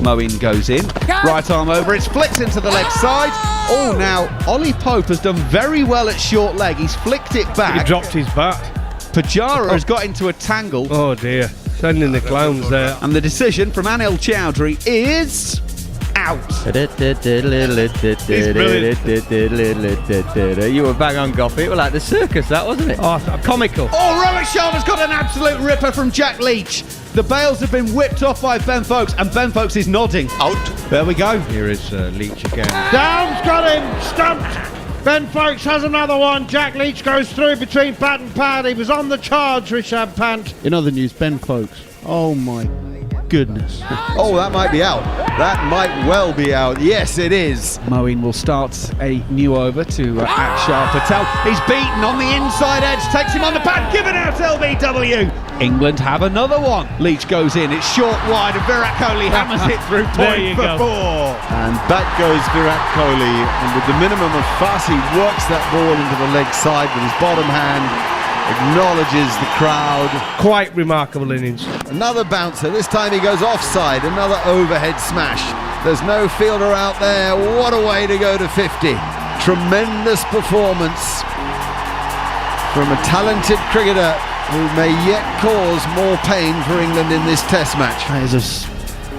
Moeen goes in. Right arm over, it's flicked into the leg side. Oh, now Ollie Pope has done very well at short leg. He's flicked it back. He dropped his bat. Pujara has got into a tangle. Oh dear, sending the clowns there. And the decision from Anil Chowdhury is out. You were bang on, Goffey. It was like the circus, that, wasn't it? Oh, comical. Oh, Rohit Sharma's got an absolute ripper from Jack Leach. The bails have been whipped off by Ben Foakes, and Ben Foakes is nodding. Out. There we go. Here is Leach again. Down's got him, stumped. Ben Foakes has another one. Jack Leach goes through between bat and pad. He was on the charge, Rishabh Pant. In other news, Ben Foakes. Oh my goodness. Oh, that might be out. That might well be out. Yes, it is. Moeen will start a new over to Akshar Patel. He's beaten on the inside edge, takes him on the pad, given out LBW. England have another one. Leach goes in, it's short wide, and Virat Kohli hammers it through point for 4. And back goes Virat Kohli, and with the minimum of fuss, he works that ball into the leg side with his bottom hand, acknowledges the crowd. Quite remarkable innings. Another bouncer, this time he goes offside, another overhead smash. There's no fielder out there. What a way to go to 50. Tremendous performance from a talented cricketer who may yet cause more pain for England in this test match. That is a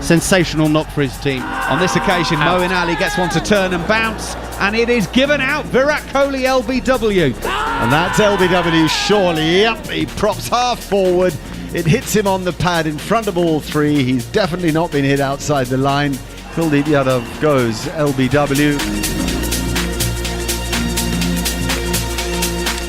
sensational knock for his team. On this occasion, Moeen Ali gets one to turn and bounce, and it is given out. Virat Kohli LBW. And that's LBW surely. Yep, he props half forward. It hits him on the pad in front of all three. He's definitely not been hit outside the line. Kuldeep Yadav goes LBW.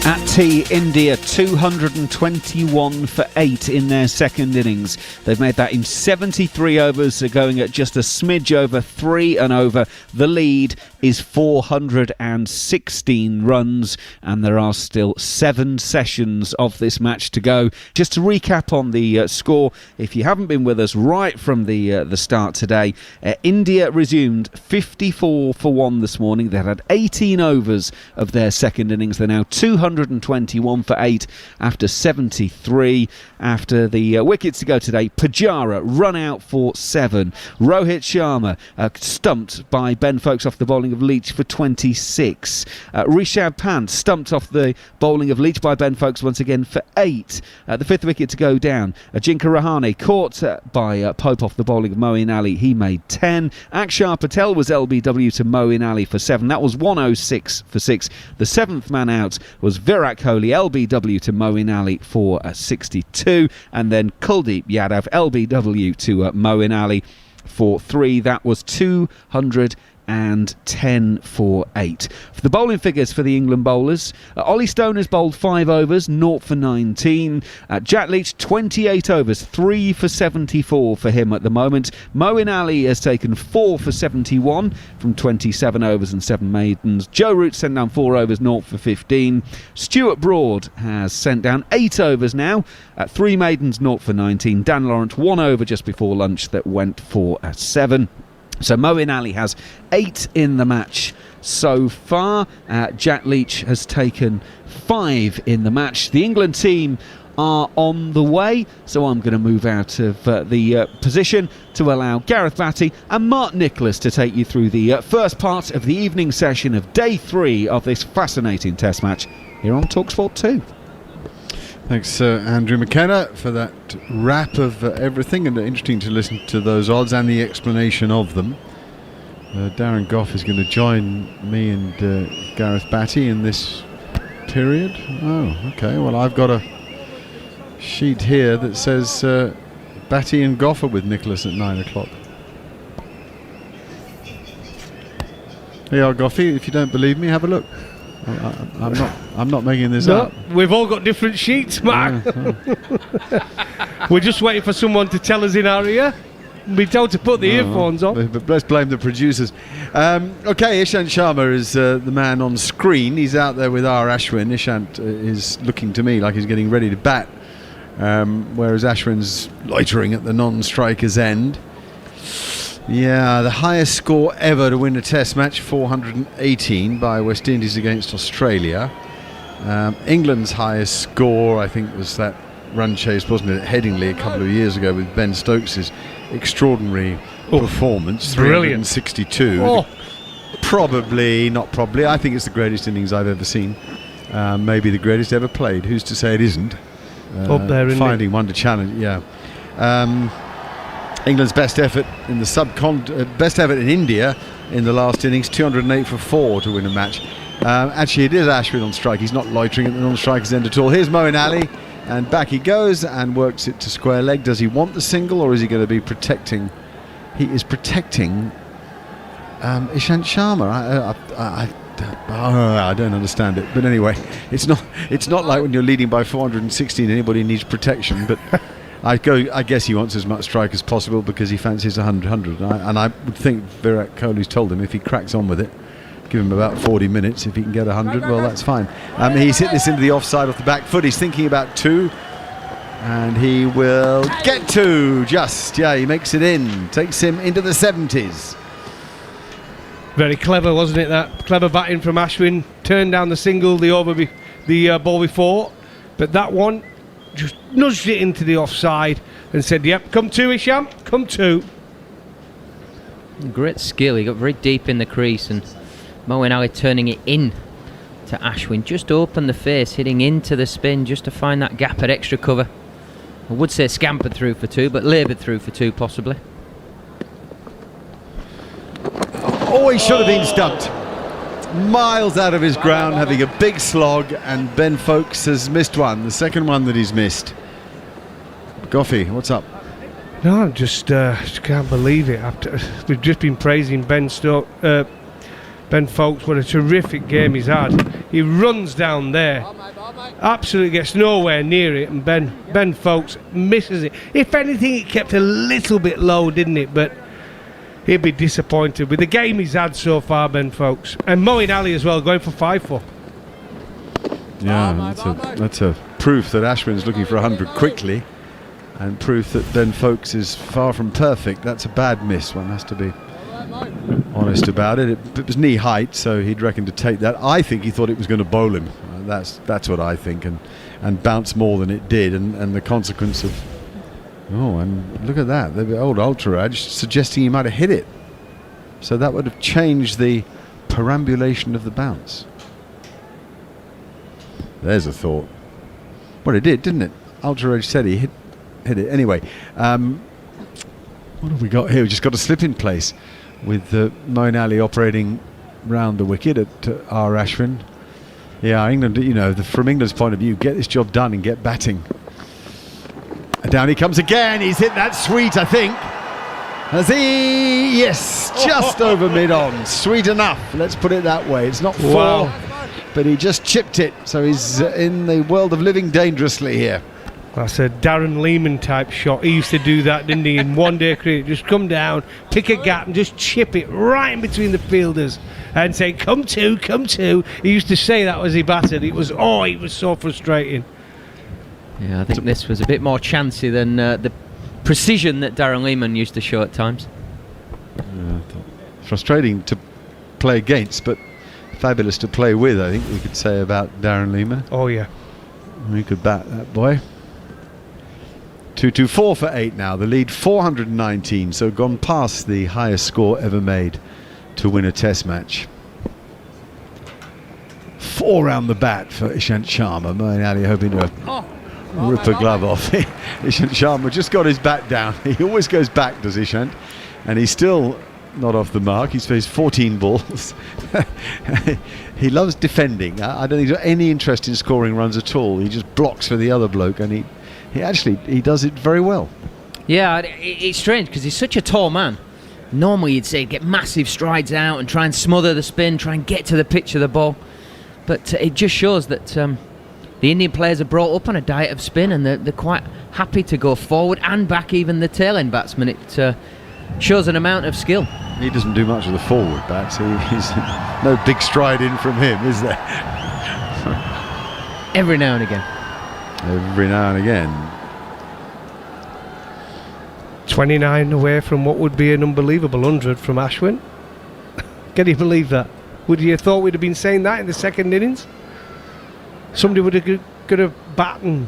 At tea, India 221 for 8 in their second innings. They've made that in 73 overs, going at just a smidge over 3 and over. The lead is 416 runs, and there are still 7 sessions of this match to go. Just to recap on the score, if you haven't been with us right from the start today, India resumed 54 for 1 this morning. They had 18 overs of their second innings. They're now 221 for 8 after 73. After the wickets to go today, Pujara run out for 7. Rohit Sharma stumped by Ben Foakes off the bowling of Leach for 26. Rishabh Pant stumped off the bowling of Leach by Ben Foakes once again for 8. The 5th wicket to go down. Ajinkya Rahane caught by Pope off the bowling of Moeen Ali. He made 10. Akshar Patel was LBW to Moeen Ali for 7. That was 106 for 6. The 7th man out was Virat Kohli LBW to Moeen Ali for 62. And then Kuldeep Yadav LBW to Moeen Ali for 3. That was 210 for 8. For the bowling figures for the England bowlers, Ollie Stone has bowled 5 overs, 0 for 19. Jack Leach 28 overs, 3 for 74 for him at the moment. Moeen Ali has taken 4 for 71 from 27 overs and 7 maidens. Joe Root sent down 4 overs, 0 for 15. Stuart Broad has sent down 8 overs now, 3 maidens, 0 for 19. Dan Lawrence 1 over just before lunch that went for 7. So Moeen Ali has 8 in the match so far. Jack Leach has taken 5 in the match. The England team are on the way, so I'm going to move out of the position to allow Gareth Batty and Mark Nicholas to take you through the first part of the evening session of day 3 of this fascinating test match here on TalkSport 2. Thanks, Andrew McKenna, for that wrap of everything, and interesting to listen to those odds and the explanation of them. Darren Gough is going to join me and Gareth Batty in this period. Oh, okay. Well, I've got a sheet here that says Batty and Gough are with Nicholas at 9 o'clock. Here you are, Goughy. If you don't believe me, have a look. I'm not making this up. We've all got different sheets, Mark. We're just waiting for someone to tell us in our ear. We're told to put the earphones on. But let's blame the producers. Okay, Ishant Sharma is the man on screen. He's out there with R. Ashwin. Ishant is looking to me like he's getting ready to bat, whereas Ashwin's loitering at the non-striker's end. Yeah, the highest score ever to win a test match, 418 by West Indies against Australia. England's highest score, I think, was that run chase, wasn't it, at Headingley a couple of years ago with Ben Stokes' extraordinary performance. Brilliant. 362. Oh. Not probably. I think it's the greatest innings I've ever seen. Maybe the greatest ever played. Who's to say it isn't? Up there, isn't finding one to challenge. Yeah. England's best effort in the best effort in India in the last innings, 208 for 4 to win a match. Actually, it is Ashwin on strike. He's not loitering at the non-striker's end at all. Here's Moeen Ali, and back he goes and works it to square leg. Does he want the single, or is he going to be protecting? He is protecting Ishant Sharma. I don't understand it, but anyway, it's not like when you're leading by 416 anybody needs protection, but I guess he wants as much strike as possible because he fancies 100. And I would think Virat Kohli's told him if he cracks on with it, give him about 40 minutes. If he can get 100, well, that's fine. He's hit this into the offside off the back foot. He's thinking about 2, and he will get 2. He makes it in, takes him into the 70s. Very clever, wasn't it? That clever batting from Ashwin. Turned down the single, the ball before, but that one just nudged it into the offside and said, "Yep, come 2, Isham, come 2." Great skill. He got very deep in the crease, and Moeen Ali turning it in to Ashwin. Just opened the face, hitting into the spin just to find that gap at extra cover. I would say scampered through for 2, but laboured through for 2 possibly. Oh, he should have been stumped. Miles out of his ground, having a big slog, and Ben Foakes has missed one, the second one that he's missed. Goffey, what's up? No, I just can't believe it. We've just been praising Ben Foakes. What a terrific game he's had. He runs down there, absolutely gets nowhere near it, and Ben Foakes misses it. If anything, it kept a little bit low, didn't it? But he'd be disappointed with the game he's had so far, Ben Foakes. And Moeen Ali as well, going for 5 for. Yeah, that's a proof that Ashwin's looking for 100 quickly, and proof that Ben Foakes is far from perfect. That's a bad miss. One has to be honest about it. It was knee height, so he'd reckon to take that. I think he thought it was going to bowl him. That's what I think, and bounce more than it did, and the consequence of. Oh, and look at that. The old Ultraraj suggesting he might have hit it. So that would have changed the perambulation of the bounce. There's a thought. Well, it did, didn't it? Ultraraj said he hit it. Anyway, what have we got here? We've just got a slip in place with Moeen Ali operating round the wicket at R. Ashwin. Yeah, England, from England's point of view, get this job done and get batting. Down he comes again. He's hit that sweet, I think. Has he? Yes, just over mid-on. Sweet enough, let's put it that way. It's not 4, but he just chipped it. So he's in the world of living dangerously here. That's a Darren Lehman type shot. He used to do that, didn't he, in one-day cricket? Just come down, pick a gap and just chip it right in between the fielders and say, come 2, come 2. He used to say that as he batted. It was so frustrating. Yeah, I think this was a bit more chancy than the precision that Darren Lehman used to show at times. Frustrating to play against, but fabulous to play with, I think we could say about Darren Lehman. Oh, yeah. We could bat that boy. 224 for 8 now. The lead 419, so gone past the highest score ever made to win a test match. 4 round the bat for Ishant Sharma. Moeen Ali hoping to rip a glove off. Ishant Sharma just got his bat down. He always goes back, does Ishant, and he's still not off the mark. He's faced 14 balls. He loves defending. I don't think he's got any interest in scoring runs at all. He just blocks for the other bloke, and he does it very well. Yeah, it's strange because he's such a tall man. Normally you'd say get massive strides out and try and smother the spin, try and get to the pitch of the ball, but it just shows that the Indian players are brought up on a diet of spin, and they're quite happy to go forward and back even the tail end batsman. It shows an amount of skill. He doesn't do much of the forward bats. He's no big stride in from him, is there? Every now and again. Every now and again. 29 away from what would be an unbelievable 100 from Ashwin. Can you believe that? Would you have thought we'd have been saying that in the second innings? Somebody would have got a bat and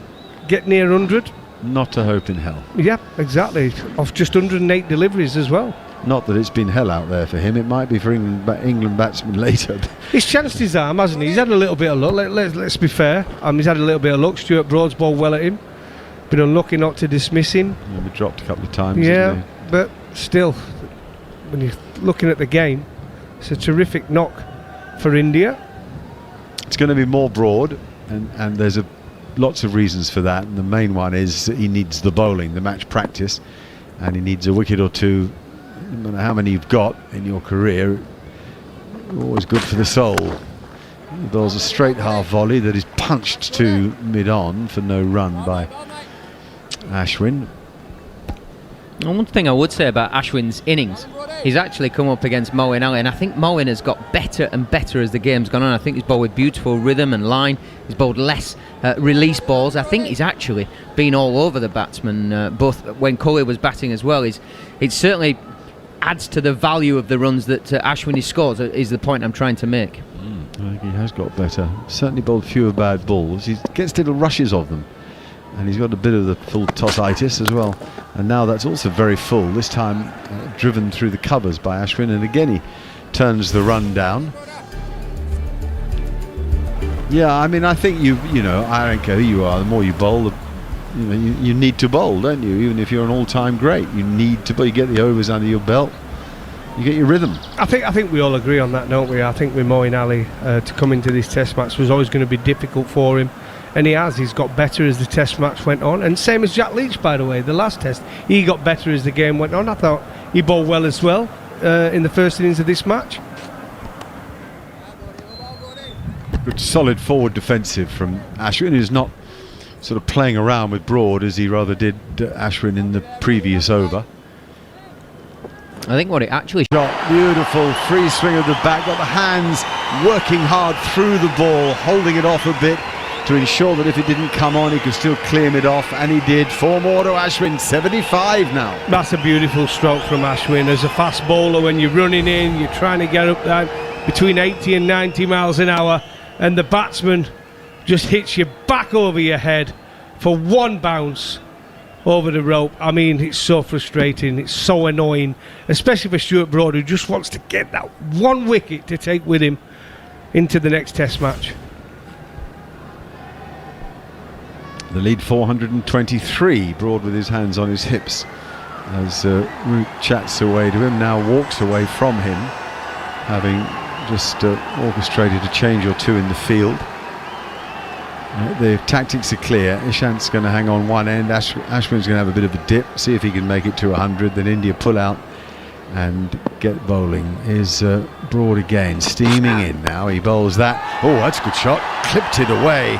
get near 100. Not a hope in hell. Yeah, exactly. Off just 108 deliveries as well. Not that it's been hell out there for him. It might be for England batsmen later. He's chanced his arm, hasn't he? He's had a little bit of luck. Let's be fair. He's had a little bit of luck. Stuart Broad's bowled well at him. Been unlucky not to dismiss him. He dropped a couple of times. Yeah, but still, when you're looking at the game, it's a terrific knock for India. It's going to be more Broad, and there's lots of reasons for that. And the main one is that he needs the bowling, the match practice, and he needs a wicket or two. No matter how many you've got in your career, always good for the soul. He bowls a straight half volley that is punched to mid-on for no run by Ashwin. And one thing I would say about Ashwin's innings, he's actually come up against Moeen Ali, and I think Moeen has got better and better as the game's gone on. I think he's bowled with beautiful rhythm and line. He's bowled less release balls. I think he's actually been all over the batsman, both when Kohli was batting as well. It certainly adds to the value of the runs that Ashwin scores, is the point I'm trying to make. I think he has got better. Certainly bowled fewer bad balls. He gets little rushes of them. And he's got a bit of the full tossitis as well. And now that's also very full. This time driven through the covers by Ashwin. And again he turns the run down. Yeah, I mean, I think you know, I don't care who you are, the more you bowl, you need to bowl, don't you? Even if you're an all-time great, you need to bowl. You get the overs under your belt, you get your rhythm. I think we all agree on that, don't we? I think with Moeen Ali to come into this Test match was always going to be difficult for him, and he's got better as the Test match went on. And same as Jack Leach, by the way, the last Test, he got better as the game went on. I thought he bowled well as well in the first innings of this match. Good solid forward defensive from Ashwin, who's not sort of playing around with Broad as he rather did Ashwin in the previous over. I think what it actually Shot, beautiful free swing of the bat, got the hands working hard through the ball, holding it off a bit to ensure that if it didn't come on he could still clear it off, and he did. 4 more to Ashwin, 75 now. That's a beautiful stroke from Ashwin. As a fast bowler, when you're running in, you're trying to get up there between 80 and 90 miles an hour, and the batsman just hits you back over your head for one bounce over the rope. I mean, it's so frustrating, it's so annoying, especially for Stuart Broad, who just wants to get that one wicket to take with him into the next Test match. The lead 423, Broad with his hands on his hips as Root chats away to him, now walks away from him, having just orchestrated a change or two in the field. The tactics are clear. Ishant's going to hang on one end. Ashwin's going to have a bit of a dip, see if he can make it to 100. Then India pull out and get bowling. Is Broad again, steaming in now. He bowls that. Oh, that's a good shot. Clipped it away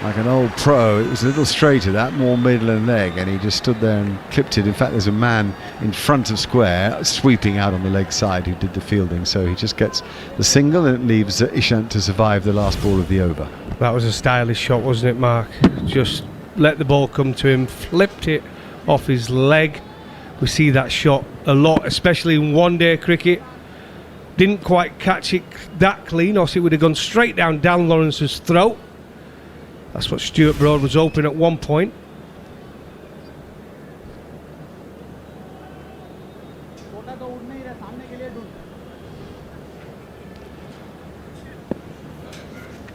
like an old pro. It was a little straighter, that, more middle and leg, and he just stood there and clipped it. In fact, there's a man in front of square sweeping out on the leg side who did the fielding, so he just gets the single, and it leaves Ishant to survive the last ball of the over. That was a stylish shot, wasn't it, Mark? Just let the ball come to him, flipped it off his leg. We see that shot a lot, especially in one-day cricket. Didn't quite catch it that clean, or else it would have gone straight down Dan Lawrence's throat. That's what Stuart Broad was hoping at one point.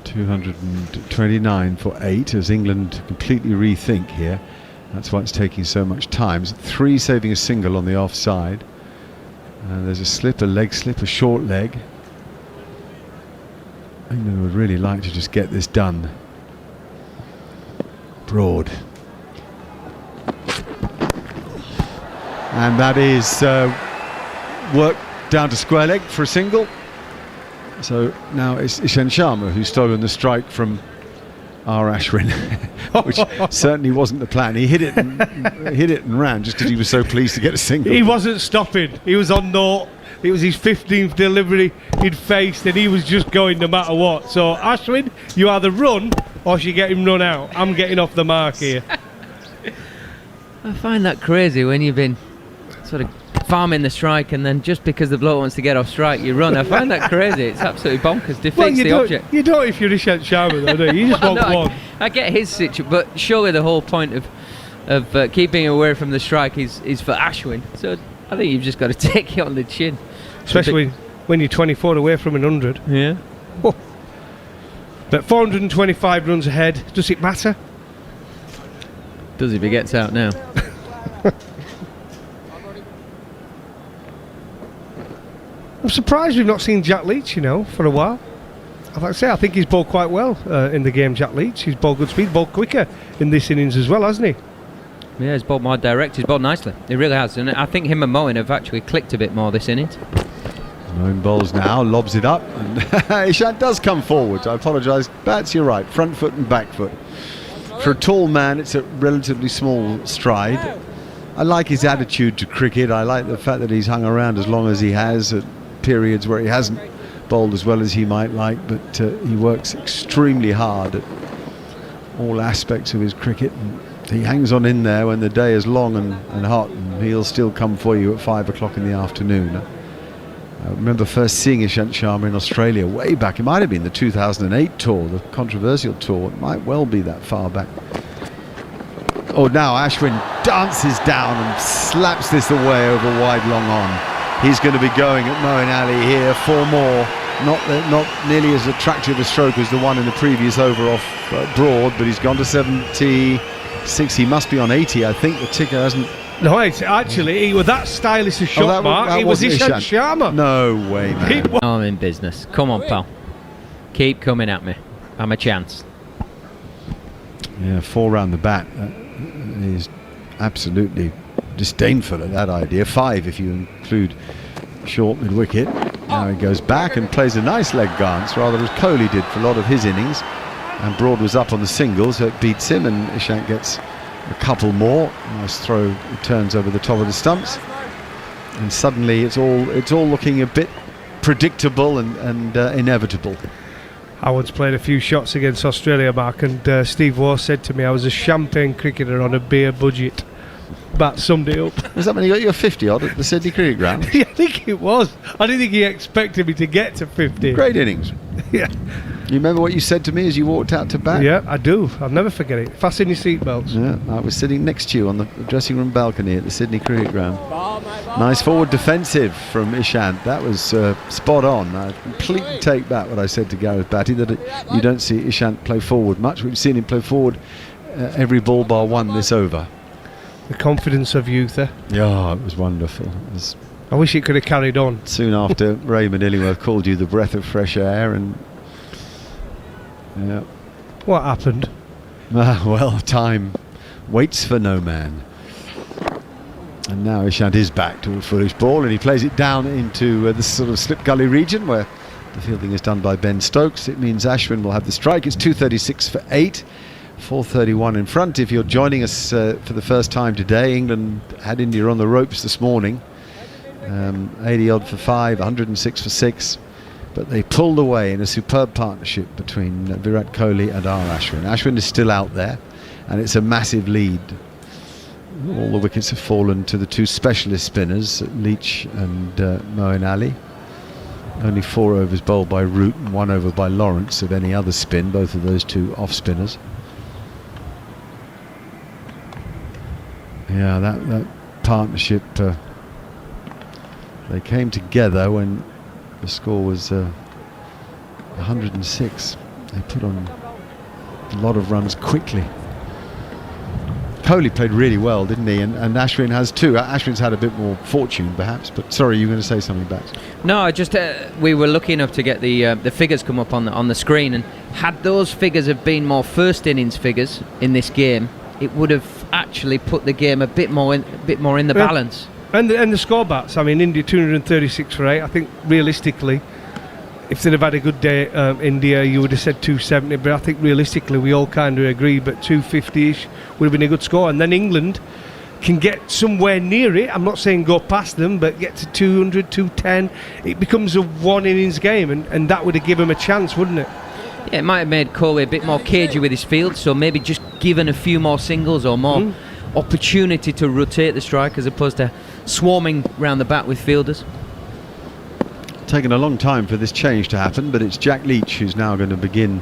$229 for 8 as England completely rethink here. That's why it's taking so much time. 3 saving a single on the offside. There's a slip, a leg slip, a short leg. England would really like to just get this done. Broad. And that is work down to square leg for a single. So now it's Ishant Sharma who's stolen the strike from R. Ashwin, which certainly wasn't the plan. He hit it and ran just because he was so pleased to get a single. He wasn't stopping. He was on naught. It was his 15th delivery he'd faced, and he was just going no matter what. So Ashwin, you either run or you get him run out. I'm getting off the mark here. I find that crazy when you've been sort of farming the strike, and then just because the bloke wants to get off strike, you run. I find that crazy. It's absolutely bonkers. Defeats the object. You don't if you're Ishant Sharma, though, do you? You just want one. I get his situation, but surely the whole point of keeping away from the strike is for Ashwin. So I think you've just got to take it on the chin. Especially when you're 24 away from 100. Yeah. Oh. But 425 runs ahead. Does it matter? Does if he gets out now. I'm surprised we've not seen Jack Leach, for a while. Like I say, I think he's bowled quite well in the game, Jack Leach. He's bowled good speed, bowled quicker in this innings as well, hasn't he? Yeah, he's bowled more direct. He's bowled nicely. He really has. And I think him and Moeen have actually clicked a bit more this innings. Moeen bowls now, lobs it up, and Ishant does come forward. I apologise. Bats, you're right. Front foot and back foot. For a tall man, it's a relatively small stride. I like his attitude to cricket. I like the fact that he's hung around as long as he has at periods where he hasn't bowled as well as he might like, but he works extremely hard at all aspects of his cricket. And he hangs on in there when the day is long and hot, and he'll still come for you at 5 o'clock in the afternoon. I remember first seeing Ishant Sharma in Australia way back. It might have been the 2008 tour, the controversial tour. It might well be that far back. Oh, now Ashwin dances down and slaps this away over wide long on. He's going to be going at Moeen Ali here. 4 more. Not nearly as attractive a stroke as the one in the previous over off Broad, but he's gone to 76. He must be on 80. I think the ticker hasn't. No, actually, he was that stylish a shot, Mark. It was Ishant Sharma. No way, man. I'm in business. Come on, pal. Keep coming at me. I'm a chance. Yeah, 4 round the bat. He's absolutely disdainful at that idea. 5 if you include short mid-wicket. Now he goes back and plays a nice leg glance, rather as Kohli did for a lot of his innings. And Broad was up on the singles, so it beats him, and Ishant gets a couple more. Nice throw, it turns over the top of the stumps, and suddenly it's all looking a bit predictable and inevitable. Howard's played a few shots against Australia, Mark, and Steve Waugh said to me I was a champagne cricketer on a beer budget. That summed it up. Was that when you got your 50 odd at the Sydney Cricket Ground? Yeah, I think it was. I didn't think he expected me to get to 50. Great innings. Yeah. You remember what you said to me as you walked out to bat? Yeah, I do. I'll never forget it. Fasten your seatbelts. Yeah, I was sitting next to you on the dressing room balcony at the Sydney Cricket Ground. Nice forward defensive from Ishant. That was spot on. I completely take back what I said to Gareth Batty, that you don't see Ishant play forward much. We've seen him play forward every ball bar one this over. The confidence of youth, eh? Yeah, it was wonderful. I wish it could have carried on. Soon after, Raymond Illingworth called you the breath of fresh air, and yeah. What happened? Well, time waits for no man. And now Ishant is back to a foolish ball, and he plays it down into the sort of slip gully region where the fielding is done by Ben Stokes. It means Ashwin will have the strike. It's 236 for 8. 4:31 in front. If you're joining us for the first time today, England had India on the ropes this morning. 80 odd for 5, 106 for 6. But they pulled away in a superb partnership between Virat Kohli and R. Ashwin. Ashwin is still out there, and it's a massive lead. All the wickets have fallen to the 2 specialist spinners, Leach and Moeen Ali. Only 4 overs bowled by Root and 1 over by Lawrence of any other spin, both of those 2 off spinners. Yeah, that partnership, they came together when the score was 106. They put on a lot of runs quickly. Kohli played really well, didn't he? And Ashwin has too. Ashwin's had a bit more fortune, perhaps. But sorry, you were going to say something back. No, I just we were lucky enough to get the figures come up on the screen, and had those figures have been more first innings figures in this game, it would have actually put the game a bit more in the balance. And the score bats. I mean, India 236 for 8. I think realistically, if they'd have had a good day, India, you would have said 270. But I think realistically, we all kind of agree. But 250-ish would have been a good score. And then England can get somewhere near it. I'm not saying go past them, but get to 200, 210. It becomes a one innings game, and that would have given them a chance, wouldn't it? Yeah, it might have made Kohli a bit more cagey with his field, so maybe just given a few more singles or more opportunity to rotate the strike as opposed to swarming round the bat with fielders. Taken a long time for this change to happen, but it's Jack Leach who's now going to begin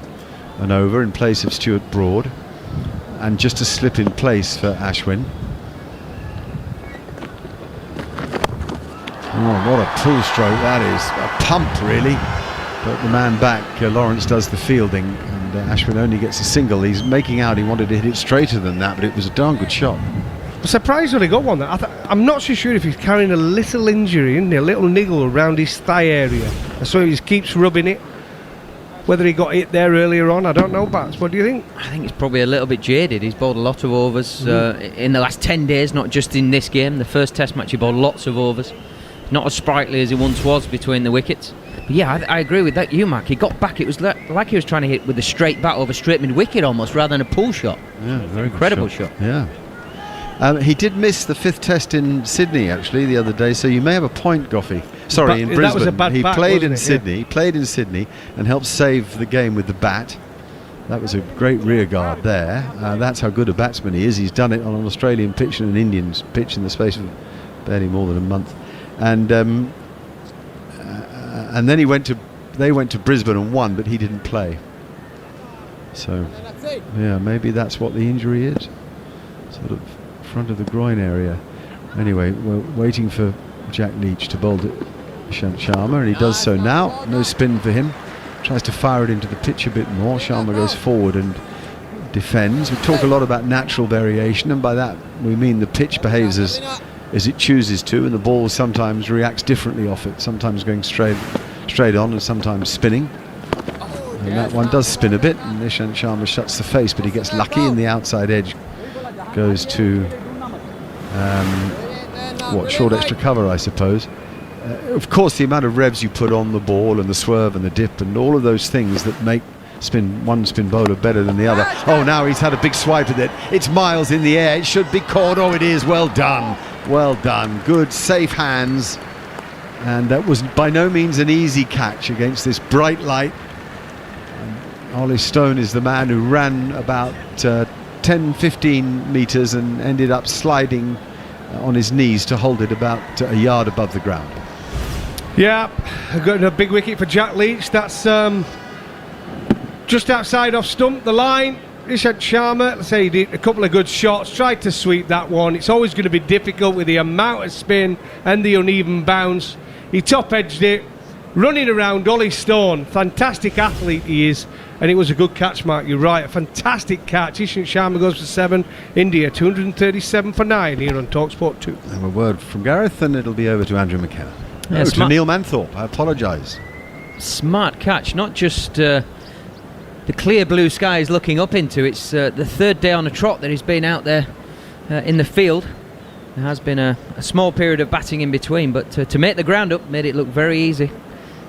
an over in place of Stuart Broad, and just a slip in place for Ashwin. Oh, what a pull stroke that is. A pump, really. But the man back, Lawrence, does the fielding, and Ashwin only gets a single. He's making out he wanted to hit it straighter than that, but it was a darn good shot. I'm surprised when he got one. I'm not so sure if he's carrying a little injury, isn't he? A little niggle around his thigh area. So he just keeps rubbing it. Whether he got hit there earlier on, I don't know, Bats. What do you think? I think he's probably a little bit jaded. He's bowled a lot of overs in the last 10 days, not just in this game. The first Test match he bowled lots of overs. Not as sprightly as he once was between the wickets. But yeah, I agree with that, you, Mark. He got back. It was like he was trying to hit with a straight bat over straight mid-wicket almost, rather than a pull shot. Yeah, very incredible good shot. Yeah. He did miss the 5th Test in Sydney, actually, the other day, so you may have a point, Goffey. Sorry, in Brisbane. That was a bad he bat, played in wasn't it? Sydney. Yeah. Played in Sydney and helped save the game with the bat. That was a great rear guard there. That's how good a batsman he is. He's done it on an Australian pitch and an Indian pitch in the space of barely more than a month. And then they went to Brisbane and won, but he didn't play. So yeah, maybe that's what the injury is. Sort of front of the groin area. Anyway, we're waiting for Jack Leach to bowl to Ishant Sharma, and he does so now. No spin for him. Tries to fire it into the pitch a bit more. Sharma goes forward and defends. We talk a lot about natural variation, and by that we mean the pitch behaves as it chooses to, and the ball sometimes reacts differently off it, sometimes going straight on and sometimes spinning. And that one does spin a bit, and Ishant Sharma shuts the face, but he gets lucky, and the outside edge goes to short extra cover, I suppose. Of course, the amount of revs you put on the ball and the swerve and the dip and all of those things that make one spin bowler better than the other. Oh, now he's had a big swipe at it. It's miles in the air. It should be caught. Oh, it is. Well done. Well done. Good, safe hands. And that was by no means an easy catch against this bright light. Ollie Stone is the man who ran about 10-15 metres and ended up sliding on his knees to hold it about a yard above the ground. Yeah, got a big wicket for Jack Leach. That's just outside off stump, the line. Ishant Sharma, let's say he did a couple of good shots, tried to sweep that one. It's always going to be difficult with the amount of spin and the uneven bounce. He top-edged it, running around Ollie Stone. Fantastic athlete he is, and it was a good catch, Mark. You're right, a fantastic catch. Ishant Sharma goes for 7, India 237 for 9 here on TalkSport 2. And a word from Gareth, and it'll be over to Andrew McKenna. Yeah, to Neil Manthorpe, I apologise. Smart catch, not just the clear blue skies looking up into. It's the 3rd day on a trot that he's been out there in the field. There has been a small period of batting in between, but to make the ground up made it look very easy.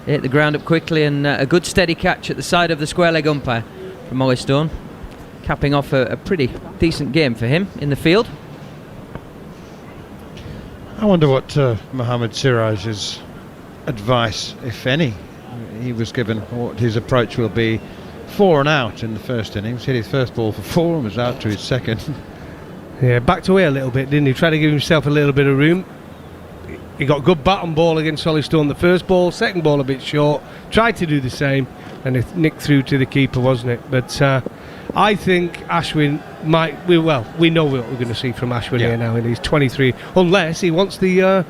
Hit the ground up quickly, and a good steady catch at the side of the square leg umpire from Ollie Stone, capping off a pretty decent game for him in the field. I wonder what Mohammad Siraj's advice, if any, he was given, what his approach will be. 4 and out in the first innings. Hit his first ball for 4 and was out to his second. Yeah, backed away a little bit, didn't he? Tried to give himself a little bit of room. He got good bat and ball against Ollie Stone the first ball, second ball a bit short. Tried to do the same, and it nicked through to the keeper, wasn't it? But I think Ashwin might. We know what we're going to see from Ashwin here now, and he's 23, unless he wants the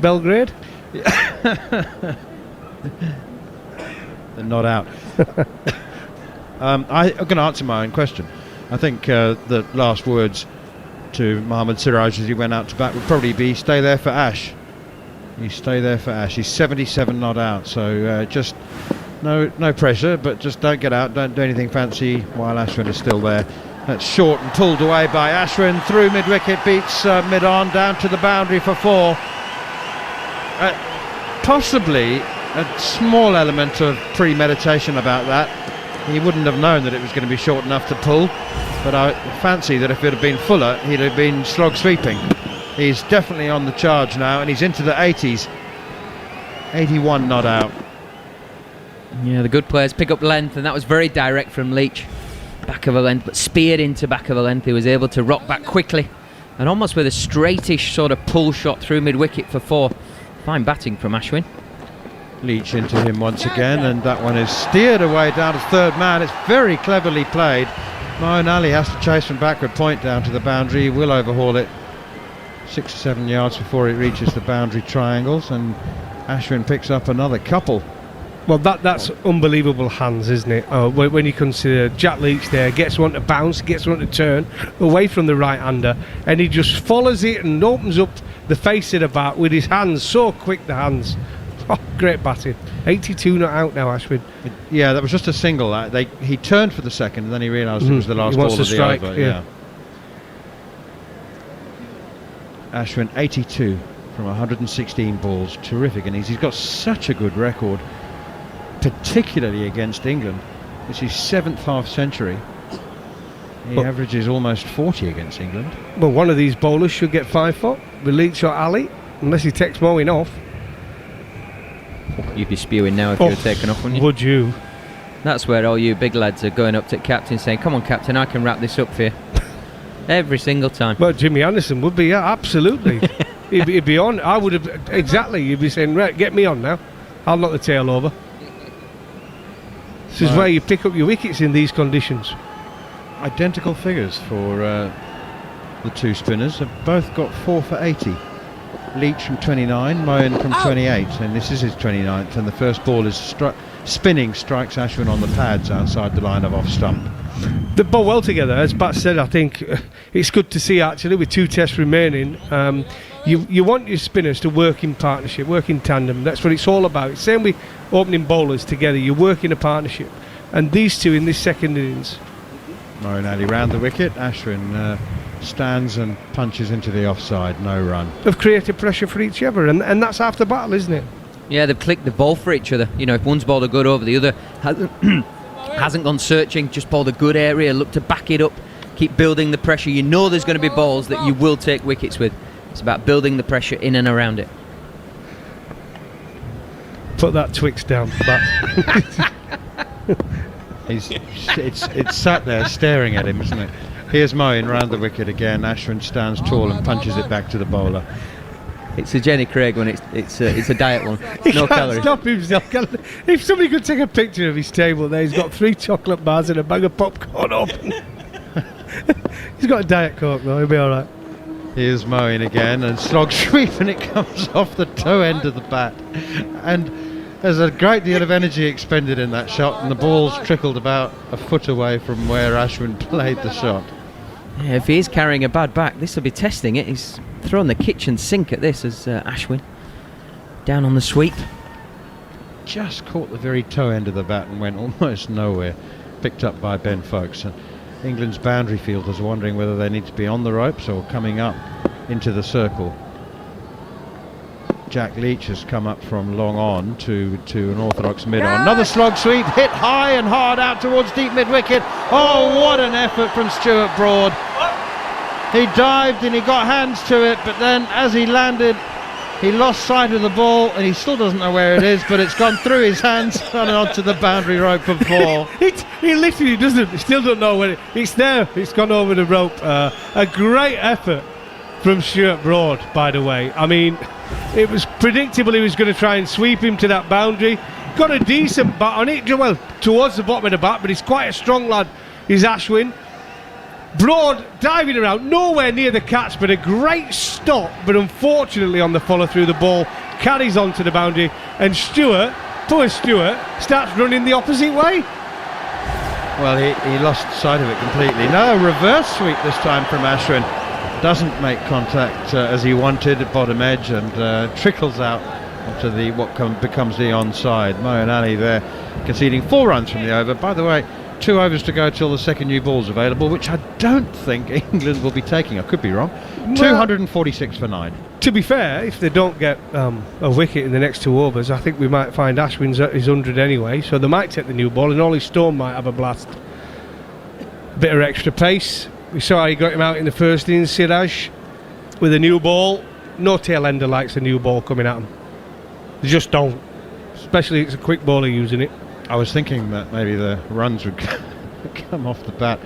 Belgrade. They're not out. I'm going to answer my own question. I think the last words to Mohammad Siraj as he went out to bat would probably be stay there for Ash. You stay there for Ash. He's 77 not out, so just no pressure, but just don't get out, don't do anything fancy while Ashwin is still there. That's short and pulled away by Ashwin through mid-wicket, beats mid-on down to the boundary for 4. Possibly a small element of premeditation about that. He wouldn't have known that it was going to be short enough to pull, but I fancy that if it had been fuller, he'd have been slog sweeping. He's definitely on the charge now, and he's into the 80s. 81 not out. Yeah, the good players pick up length, and that was very direct from Leach. Back of a length, but speared into back of a length. He was able to rock back quickly, and almost with a straightish sort of pull shot through mid-wicket for 4. Fine batting from Ashwin. Leach into him once again, and that one is steered away down to third man. It's very cleverly played. Moeen Ali has to chase from backward point down to the boundary. He will overhaul it. 6 or 7 yards before it reaches the boundary triangles, and Ashwin picks up another couple. Well, that's unbelievable hands, isn't it? When you consider Jack Leach there, gets one to bounce, gets one to turn away from the right-hander, and he just follows it and opens up the face of the bat with his hands, so quick the hands. Oh, great batting. 82 not out now, Ashwin. Yeah, that was just a single. He turned for the second, and then he realised it was the last He ball wants of to the strike, over. yeah. Ashwin 82 from 116 balls. Terrific innings. He's got such a good record, particularly against England. It's his 7th half-century. He averages almost 40 against England. Well, one of these bowlers should get 5 foot with Leach or Ali, unless he takes Moeen off. You'd be spewing now if you were taken off, wouldn't you? Would you? That's where all you big lads are going up to captain saying, come on captain, I can wrap this up for you. Every single time. Well, Jimmy Anderson would be, yeah, absolutely. he'd be on. I would have, exactly. You'd be saying, right, get me on now. I'll knock the tail over. This is where you pick up your wickets in these conditions. Identical figures for the two spinners. Have both got 4 for 80. Leach from 29, Moeen from 28, and this is his 29th, and the first ball is spinning, strikes Ashwin on the pads outside the line of off stump. They bowl well together, as Bat said. I think it's good to see, actually, with 2 tests remaining. You want your spinners to work in partnership, work in tandem. That's what it's all about. It's same with opening bowlers together. You work in a partnership, and these two in this second innings. Moeen Ali round the wicket. Ashwin stands and punches into the offside. No run. They've created pressure for each other, and that's half the battle, isn't it? Yeah, they've clicked the ball for each other. You know, if one's bowled a good over, the other hasn't gone searching, just bowled a good area, look to back it up, keep building the pressure. You know there's going to be balls that you will take wickets with. It's about building the pressure in and around it. Put that Twix down, Bat. It's sat there staring at him, isn't it? Here's Moeen round the wicket again. Ashwin stands tall and punches it back to the bowler. It's a Jenny Craig one. It's a diet one. He No can't calories. stop himself. If somebody could take a picture of his table there, he's got 3 chocolate bars and a bag of popcorn open. He's got a Diet Coke though, he'll be alright. Here's Moeen again, and slog sweep, and it comes off the toe end of the bat. And there's a great deal of energy expended in that shot, and the ball's trickled about a foot away from where Ashwin played the shot. Yeah, if he is carrying a bad back, this will be testing it. He's thrown the kitchen sink at this as Ashwin down on the sweep. Just caught the very toe end of the bat and went almost nowhere. Picked up by Ben Foakes. And England's boundary fielders are wondering whether they need to be on the ropes or coming up into the circle. Jack Leach has come up from long on to an orthodox mid on. Another slog sweep, hit high and hard out towards deep mid wicket. Oh, what an effort from Stuart Broad. He dived and he got hands to it, but then as he landed, he lost sight of the ball, and he still doesn't know where it is, but it's gone through his hands and onto the boundary rope of 4. He literally doesn't. He still don't know where it's there. It's gone over the rope. A great effort from Stuart Broad, by the way. I mean, it was predictable he was going to try and sweep him to that boundary. Got a decent bat on it, well, towards the bottom of the bat, but he's quite a strong lad. He's Ashwin. Broad diving around, nowhere near the catch, but a great stop. But unfortunately, on the follow through, the ball carries on to the boundary, and Stuart, poor Stuart, starts running the opposite way. Well, he lost sight of it completely. No, reverse sweep this time from Ashwin. Doesn't make contact as he wanted at bottom edge, and trickles out onto what becomes the onside. Moeen Ali there conceding 4 runs from the over. By the way, 2 overs to go till the second new ball's available, which I don't think England will be taking. I could be wrong. Well, 246 for 9. To be fair, if they don't get a wicket in the next 2 overs, I think we might find Ashwin's at his 100 anyway, so they might take the new ball, and Ollie Stone might have a blast. Bit of extra pace. We saw how he got him out in the first innings, Siraj, with a new ball. No tail ender likes a new ball coming at him. They just don't. Especially if it's a quick bowler using it. I was thinking that maybe the runs would come off the bat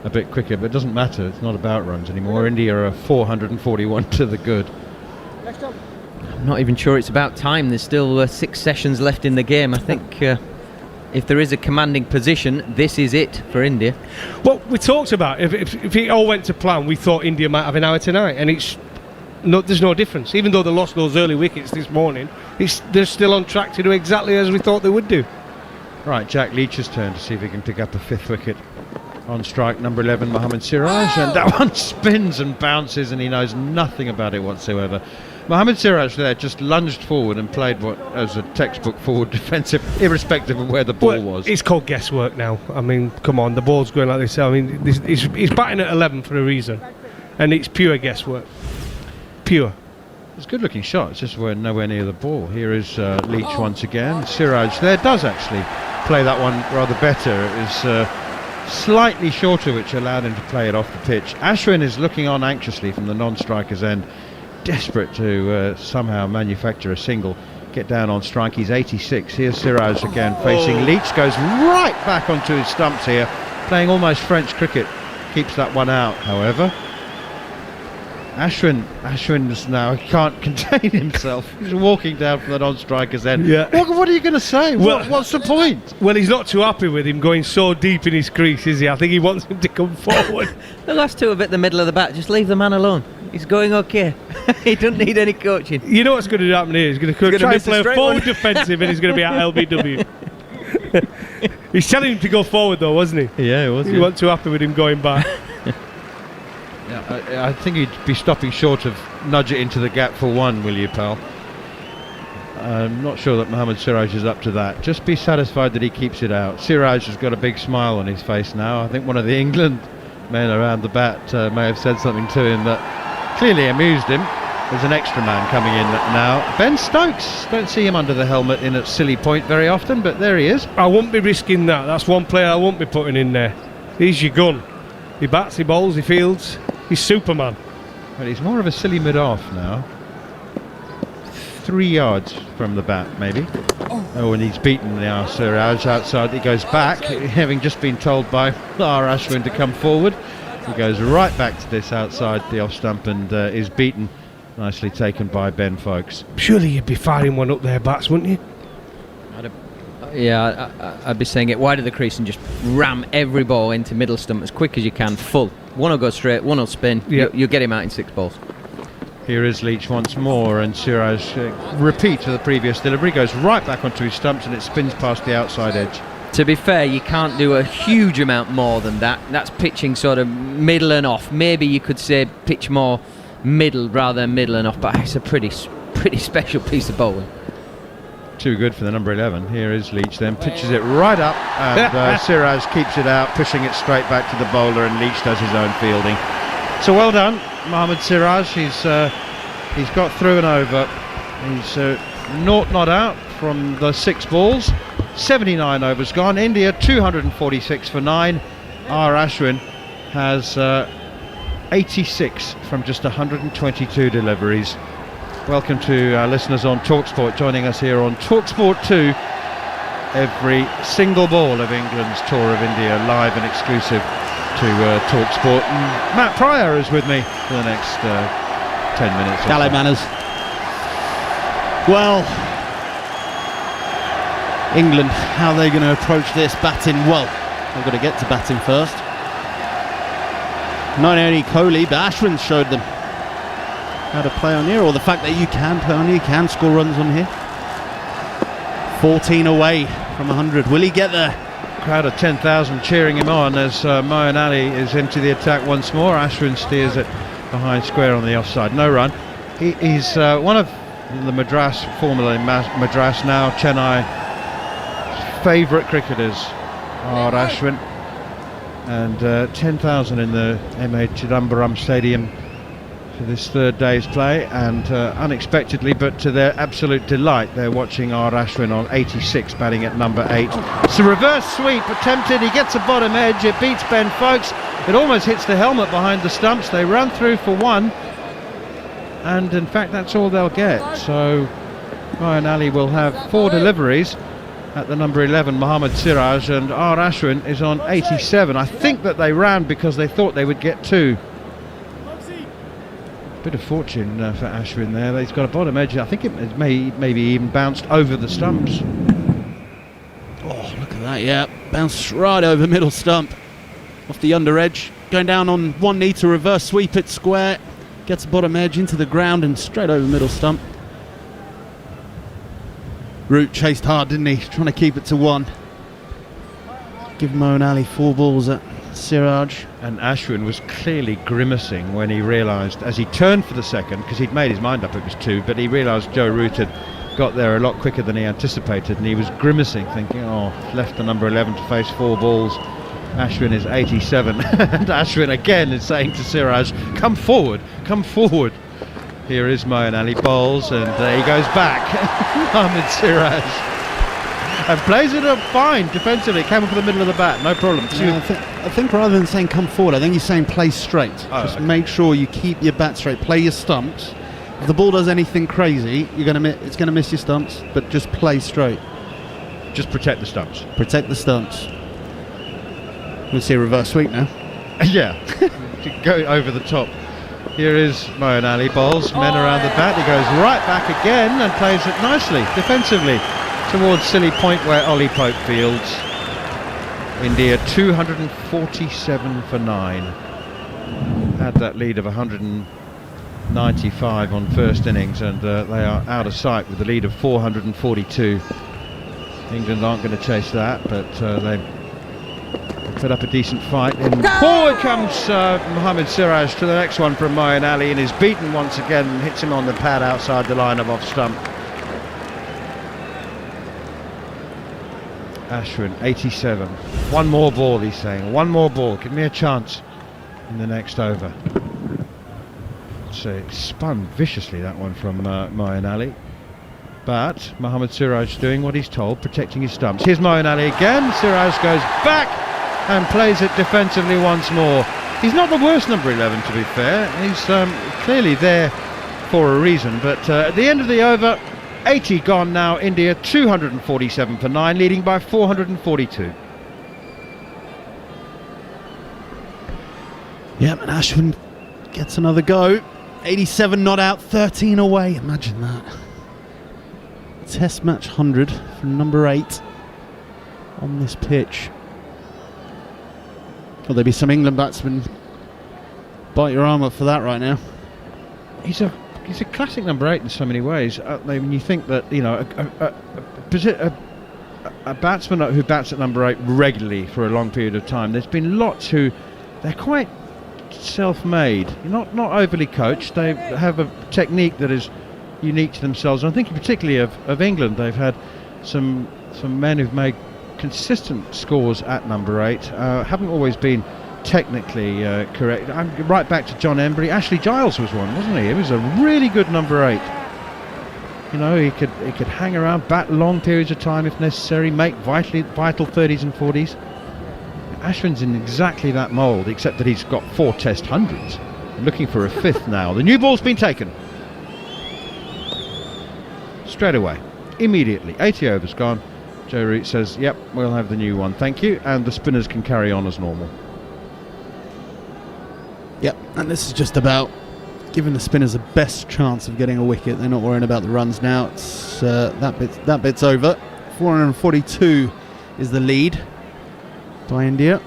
a bit quicker, but it doesn't matter. It's not about runs anymore. India are 441 to the good. I'm not even sure it's about time. There's still 6 sessions left in the game. I think if there is a commanding position, this is it for India. Well, we talked about if it all went to plan, we thought India might have an hour tonight, and it's no, there's no difference. Even though they lost those early wickets this morning, they're still on track to do exactly as we thought they would do. Right, Jack Leach's turn to see if he can pick up a 5th wicket. On strike, number 11, Mohammad Siraj, and that one spins and bounces, and he knows nothing about it whatsoever. Mohammad Siraj there just lunged forward and played what as a textbook forward defensive, irrespective of where the ball was. It's called guesswork now. I mean, come on, the ball's going like this. I mean, he's batting at 11 for a reason, and it's pure guesswork. Pure. It's a good looking shot, it's just we're nowhere near the ball. Here is Leach once again. Siraj there does actually play that one rather better. It was slightly shorter, which allowed him to play it off the pitch. Ashwin is looking on anxiously from the non-striker's end, desperate to somehow manufacture a single, get down on strike. He's 86. Here's Siraj again facing Leach, goes right back onto his stumps here, playing almost French cricket. Keeps that one out, however. Ashwin's now, he can't contain himself. He's walking down from the non-striker's end. Yeah. What are you going to say? What's the point? Well, he's not too happy with him going so deep in his crease, is he? I think he wants him to come forward. The last two are a bit the middle of the bat. Just leave the man alone. He's going okay. He doesn't need any coaching. You know what's going to happen here? He's going to try and play a forward defensive, and he's going to be at LBW. He's telling him to go forward, though, wasn't he? Yeah, it was. He wasn't too happy with him going back. I think he'd be stopping short of nudge it into the gap for one, will you, pal? I'm not sure that Mohammad Siraj is up to that. Just be satisfied that he keeps it out. Siraj has got a big smile on his face now. I think one of the England men around the bat may have said something to him that clearly amused him. There's an extra man coming in now. Ben Stokes, don't see him under the helmet in at Silly Point very often, but there he is. I won't be risking that. That's one player I won't be putting in there. He's your gun. He bats, he bowls, he fields. He's Superman. But he's more of a silly mid-off now. 3 yards from the bat, maybe. Oh, and he's beaten now Siraj outside. He goes back, having just been told by Ashwin to come forward. He goes right back to this outside the off stump and is beaten. Nicely taken by Ben Foakes. Surely you'd be firing one up there, bats, wouldn't you? I'd be saying it wide of the crease and just ram every ball into middle stump as quick as you can, full. One will go straight, one will spin. Yep. You'll get him out in 6 balls. Here is Leach once more, and Siraj repeat of the previous delivery, goes right back onto his stumps and it spins past the outside edge. To be fair, you can't do a huge amount more than that. That's pitching sort of middle and off. Maybe you could say pitch more middle rather than middle and off, but it's a pretty special piece of bowling. Too good for the number 11. Here is Leach then, pitches it right up, and Siraj keeps it out, pushing it straight back to the bowler, and Leach does his own fielding. So well done, Mohammad Siraj. He's got through and over. He's not out from the 6 balls. 79 overs gone. India 246 for 9. R. Ashwin has 86 from just 122 deliveries. Welcome to our listeners on TalkSport, joining us here on TalkSport 2. Every single ball of England's tour of India live and exclusive to TalkSport. And Matt Pryor is with me for the next 10 minutes. Hello, Manners. Well, England, how are they going to approach this batting? Well, they've got to get to batting first. Not only Kohli, but Ashwin showed them how to play on here, or the fact that you can play on here, you can score runs on here. 14 away from 100. Will he get there? Crowd of 10,000 cheering him on as Moeen Ali is into the attack once more. Ashwin steers it behind square on the offside. No run. He's one of the Madras, formerly Madras, now Chennai, favourite cricketers are Ashwin. And 10,000 in the M.A. Chidambaram Stadium for this third day's play, and unexpectedly, but to their absolute delight, they're watching R. Ashwin on 86, batting at number 8. It's a reverse sweep attempted. He gets a bottom edge. It beats Ben Foakes. It almost hits the helmet behind the stumps. They run through for 1, and in fact that's all they'll get. So Moeen Ali will have 4 deliveries at the number 11, Mohammad Siraj, and R. Ashwin is on 87. I think that they ran because they thought they would get 2. Bit of fortune for Ashwin there. He's got a bottom edge. I think it maybe even bounced over the stumps. Oh, look at that, yeah. Bounced right over middle stump. Off the under edge. Going down on one knee to reverse sweep it square. Gets the bottom edge into the ground and straight over middle stump. Root chased hard, didn't he? Trying to keep it to 1. Give Moeen Ali 4 balls at Siraj. And Ashwin was clearly grimacing when he realised, as he turned for the second, because he'd made his mind up it was 2, but he realised Joe Root had got there a lot quicker than he anticipated, and he was grimacing, thinking, oh, left the number 11 to face 4 balls. Ashwin is 87, and Ashwin again is saying to Siraj, come forward, come forward. Here is Moeen Ali bowls, and he goes back. Mohammad Siraj. And plays it up fine defensively, came up for the middle of the bat, no problem. Yeah, I think rather than saying come forward, I think he's saying play straight. Just make sure you keep your bat straight, play your stumps. If the ball does anything crazy, it's going to miss your stumps, but just play straight. Just protect the stumps. Protect the stumps. We'll see a reverse sweep now. Yeah, to go over the top. Here is Moeen Ali bowls, men around the bat. He goes right back again and plays it nicely, defensively, towards Silly Point where Ollie Pope fields. India 247 for 9. Had that lead of 195 on first innings, and they are out of sight with the lead of 442. England aren't going to chase that, but they put up a decent fight. And forward comes Mohammad Siraj to the next one from Moeen Ali, and is beaten once again and hits him on the pad outside the line of off stump. Ashwin 87. One more ball, he's saying. One more ball. Give me a chance in the next over. So spun viciously, that one from Moeen Ali. But Mohammad Siraj doing what he's told, protecting his stumps. Here's Moeen Ali again. Siraj goes back and plays it defensively once more. He's not the worst number 11, to be fair. He's clearly there for a reason. But at the end of the over, 80 gone now. India 247 for 9, leading by 442. Yep, and Ashwin gets another go. 87 not out, 13 away. Imagine that. Test match 100 from number 8 on this pitch. Will there be some England batsmen bite your arm up for that right now? He's a classic number 8 in so many ways. When you think that, you know, a batsman who bats at number 8 regularly for a long period of time, there's been lots who, they're quite self-made, not overly coached. They have a technique that is unique to themselves. I'm thinking particularly of England. They've had some men who've made consistent scores at number 8, haven't always been technically correct. I'm right back to John Emburey. Ashley Giles was one, wasn't he? He was a really good number 8. You know, he could hang around, bat long periods of time if necessary, make vital 30s and 40s. Ashwin's in exactly that mould, except that he's got 4 Test hundreds. Looking for a 5th now. The new ball's been taken. Straight away, immediately, 80 overs gone. Joe Root says, yep, we'll have the new one, thank you, and the spinners can carry on as normal. Yep, and this is just about giving the spinners the best chance of getting a wicket. They're not worrying about the runs now. It's that bit's over. 442 is the lead by India.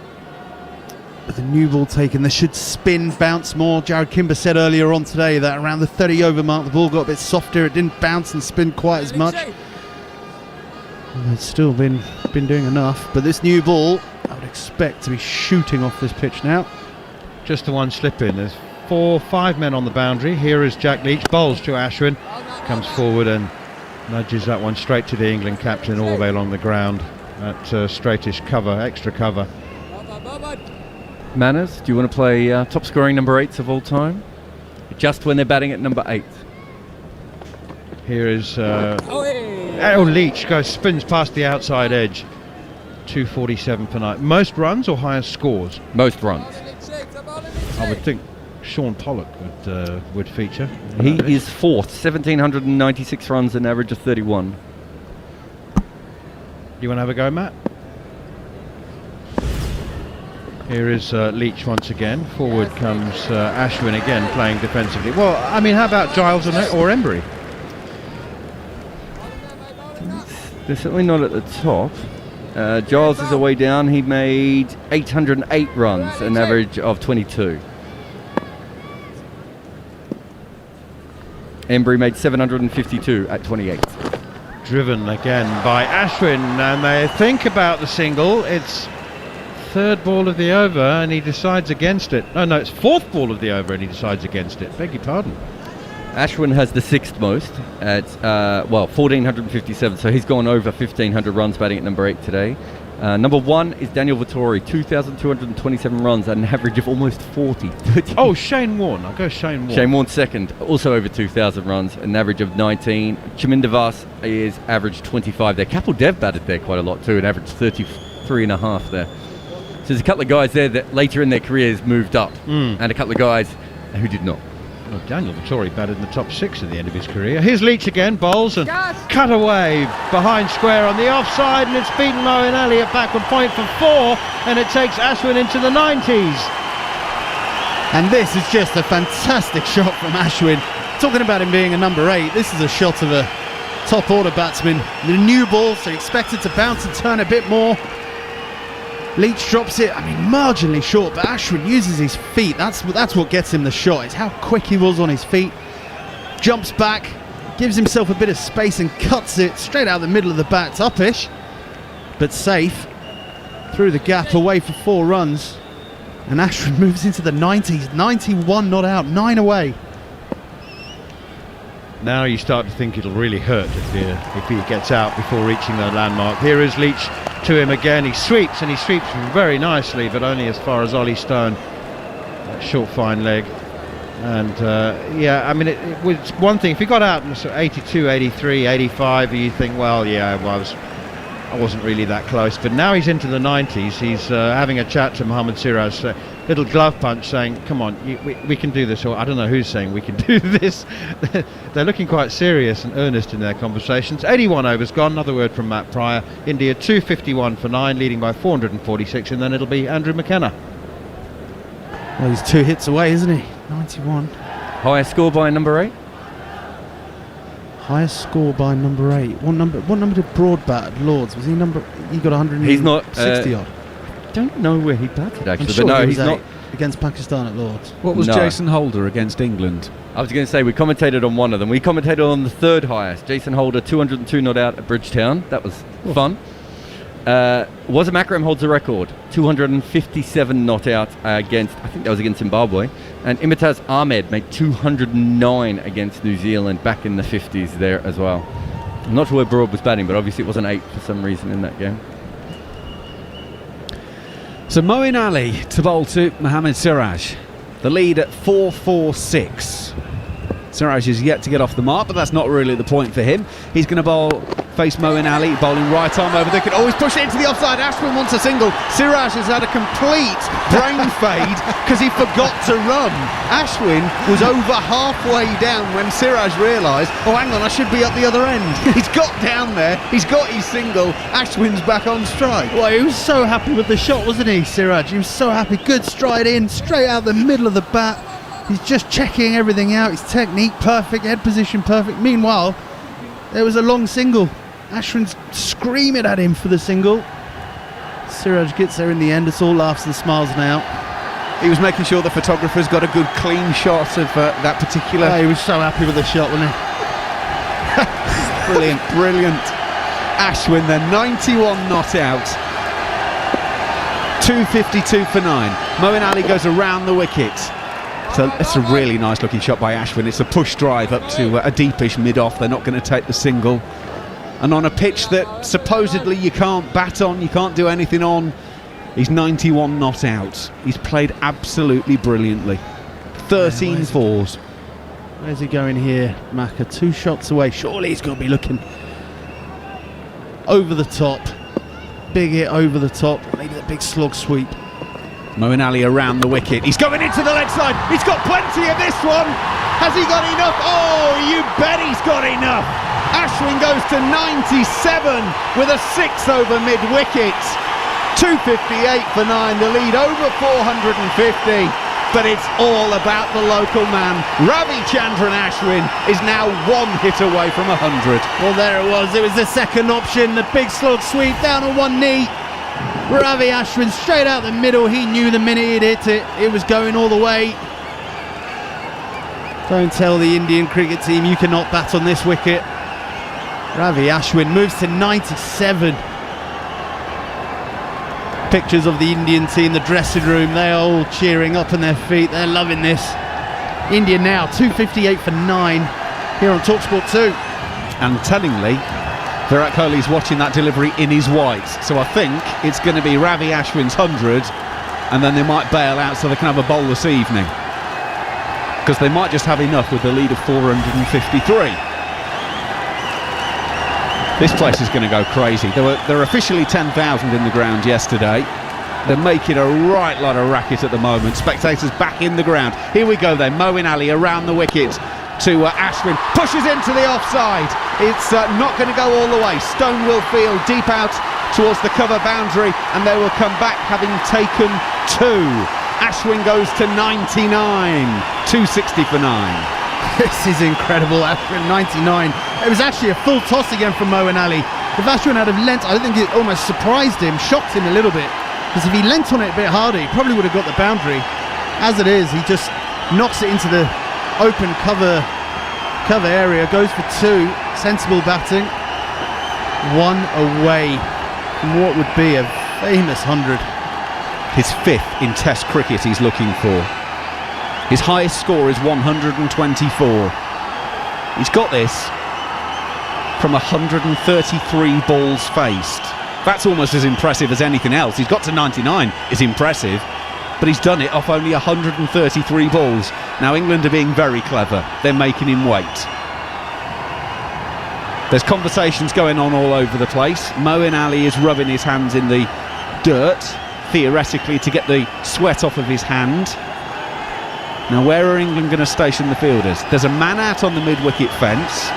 With the new ball taken, they should spin, bounce more. Jared Kimber said earlier on today that around the 30 over mark the ball got a bit softer. It didn't bounce and spin quite as much. And it's still been doing enough. But this new ball, I would expect to be shooting off this pitch now. Just the one slip in. There's 4-5 men on the boundary. Here is Jack Leach, bowls to Ashwin, comes forward and nudges that one straight to the England captain all the way along the ground at straightish cover, extra cover. Manners, do you want to play top scoring number 8s of all time? Just when they're batting at number 8. Here is Leach spins past the outside edge. 247 for 9. Most runs or highest scores? Most runs. I would think Sean Pollock would feature. He is 4th, 1,796 runs, an average of 31. You want to have a go, Matt? Here is Leach once again. Forward comes Ashwin again, playing defensively. Well, I mean, how about Giles or Emburey? They're certainly not at the top. Giles is away down. He made 808 runs, an average of 22. Embry made 752 at 28. Driven again by Ashwin, and they think about the single. It's third ball of the over, and he decides against it. No, it's fourth ball of the over, and he decides against it. Beg your pardon. Ashwin has the sixth most at 1,457, so he's gone over 1,500 runs batting at number 8 today. Number 1 is Daniel Vettori, 2,227 runs at an average of almost 40. Oh, Shane Warne. I'll go Shane Warne. Shane Warne second, also over 2,000 runs, an average of 19. Chaminda Vaas is average 25 there. Kapil Dev batted there quite a lot too, an average 33.5 there. So there's a couple of guys there that later in their careers moved up, and a couple of guys who did not. Well, Daniel Vettori batted in the top 6 at the end of his career. Here's Leach again, bowls and cut away behind square on the offside, and it's beaten Moeen Ali at backward point for 4, and it takes Ashwin into the 90s. And this is just a fantastic shot from Ashwin. Talking about him being a number 8, this is a shot of a top order batsman. The new ball, so expected to bounce and turn a bit more. Leach drops it, marginally short, but Ashwin uses his feet. That's what gets him the shot. It's how quick he was on his feet. Jumps back, gives himself a bit of space and cuts it straight out the middle of the bat. It's uppish, but safe. Through the gap, away for 4 runs. And Ashwin moves into the 90s. 91 not out, 9 away. Now you start to think it'll really hurt if he gets out before reaching the landmark. Here is Leach to him again. He sweeps, and he sweeps very nicely, but only as far as Ollie Stone. That short, fine leg. And it was one thing. If he got out in sort of 82, 83, 85, you think, well, yeah, I wasn't really that close. But now he's into the 90s. He's having a chat to Mohammad Siraj. Little glove punch saying, come on, we can do this. Or I don't know who's saying we can do this. They're looking quite serious and earnest in their conversations. 81 overs gone. Another word from Matt Pryor. India 251 for 9, leading by 446, and then it'll be Andrew McKenna. Well, he's 2 hits away, isn't he? 91. Highest score by number 8? Highest score by number 8. What number did Broad bat at Lords? Was he number? He got 160 He's not, odd. I don't know where he batted actually, I'm sure but no, he was he's not. Against Pakistan at Lords. What was No. Jason Holder against England? I was going to say we commentated on one of them. We commentated on the third highest. Jason Holder, 202 not out at Bridgetown. That was fun. Wazam Akram holds the record, 257 not out against, I think that was against Zimbabwe. And Imtiaz Ahmed made 209 against New Zealand back in the 50s there as well. I'm not sure where Broad was batting, but obviously it wasn't 8 for some reason in that game. So Moeen Ali to bowl to Mohammad Siraj. The lead at 4-4-6. Siraj is yet to get off the mark, but that's not really the point for him. He's going to face Moeen Ali, bowling right arm over. They could always push it into the offside. Ashwin wants a single. Siraj has had a complete brain fade because he forgot to run. Ashwin was over halfway down when Siraj realised, oh, hang on, I should be up the other end. He's got down there. He's got his single. Ashwin's back on strike. Well, he was so happy with the shot, wasn't he, Siraj? He was so happy. Good stride in, straight out the middle of the bat. He's just checking everything out. His technique perfect, head position perfect. Meanwhile, there was a long single. Ashwin's screaming at him for the single. Siraj gets there in the end. It's all laughs and smiles now. He was making sure the photographers got a good clean shot of that particular... Oh, he was so happy with the shot, wasn't he? Brilliant. Ashwin then 91 not out. 252 for 9. Moeen Ali goes around the wicket. So it's a really nice looking shot by Ashwin. It's a push drive up to a deepish mid-off. They're not going to take the single. And on a pitch that supposedly you can't bat on, you can't do anything on, he's 91 not out. He's played absolutely brilliantly. 13 fours. Where's he going here, Macca? 2 shots away. Surely he's got to be looking over the top. Big hit over the top. Maybe the big slog sweep. Moeen Ali around the wicket. He's going into the leg side. He's got plenty of this one. Has he got enough? Oh, you bet he's got enough. Ashwin goes to 97 with a 6 over mid-wicket. 258 for 9. The lead over 450. But it's all about the local man. Ravichandran Ashwin is now 1 hit away from 100. Well, there it was. It was the second option. The big slog sweep down on one knee. Ravi Ashwin straight out the middle. He knew the minute he'd hit it, it was going all the way. Don't tell the Indian cricket team you cannot bat on this wicket. Ravi Ashwin moves to 97. Pictures of the Indian team, the dressing room, they're all cheering up on their feet. They're loving this. India now 258 for 9 here on TalkSport 2. And tellingly, Virat Kohli's watching that delivery in his whites. So I think it's going to be Ravi Ashwin's 100, and then they might bail out so they can have a bowl this evening. Because they might just have enough with the lead of 453. This place is going to go crazy. There were officially 10,000 in the ground yesterday. They're making a right lot of racket at the moment. Spectators back in the ground. Here we go then. Moeen Ali around the wicket to Ashwin. Pushes into the offside. It's not going to go all the way. Stonewall Field deep out towards the cover boundary, and they will come back having taken 2. Ashwin goes to 99. 260 for 9. This is incredible. Ashwin 99. It was actually a full toss again from Moeen Ali. If Ashwin had have lent, I think it almost surprised him, shocked him a little bit. Because if he lent on it a bit harder, he probably would have got the boundary. As it is, he just knocks it into the open cover area, goes for 2. Sensible batting. 1 away from what would be a famous 100. His 5th in Test cricket he's looking for. His highest score is 124. He's got this from 133 balls faced. That's almost as impressive as anything else. He's got to 99 is impressive, but he's done it off only 133 balls. Now England are being very clever. They're making him wait. There's conversations going on all over the place. Moeen Ali is rubbing his hands in the dirt, theoretically to get the sweat off of his hand. Now where are England going to station the fielders? There's a man out on the mid-wicket fence.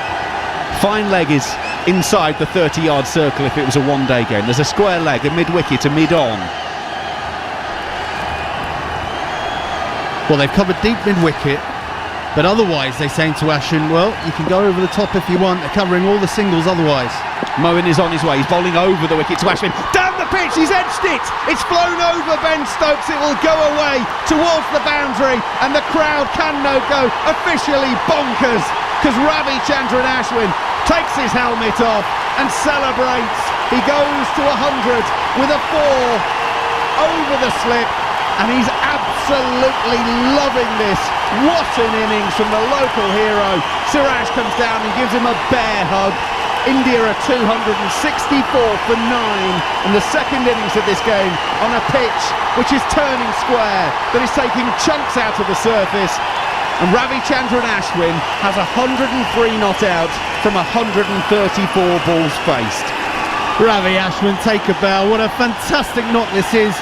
Fine leg is inside the 30-yard circle if it was a one-day game. There's a square leg, a mid-wicket, a mid-on. Well, they've covered deep mid-wicket, but otherwise they're saying to Ashwin, well, you can go over the top if you want. They're covering all the singles otherwise. Moeen is on his way. He's bowling over the wicket to Ashwin. Down the pitch, he's edged it. It's flown over Ben Stokes. It will go away towards the boundary, and the crowd can now go officially bonkers because Ravichandran Ashwin takes his helmet off and celebrates. He goes to 100 with a 4 over the slip, and he's absolutely loving this. What an innings from the local hero. Siraj comes down and gives him a bear hug. India are 264 for 9 in the second innings of this game on a pitch which is turning square, that is taking chunks out of the surface, and Ravichandran Ashwin has 103 not out from 134 balls faced. Ravi Ashwin, take a bow. What a fantastic knot this is.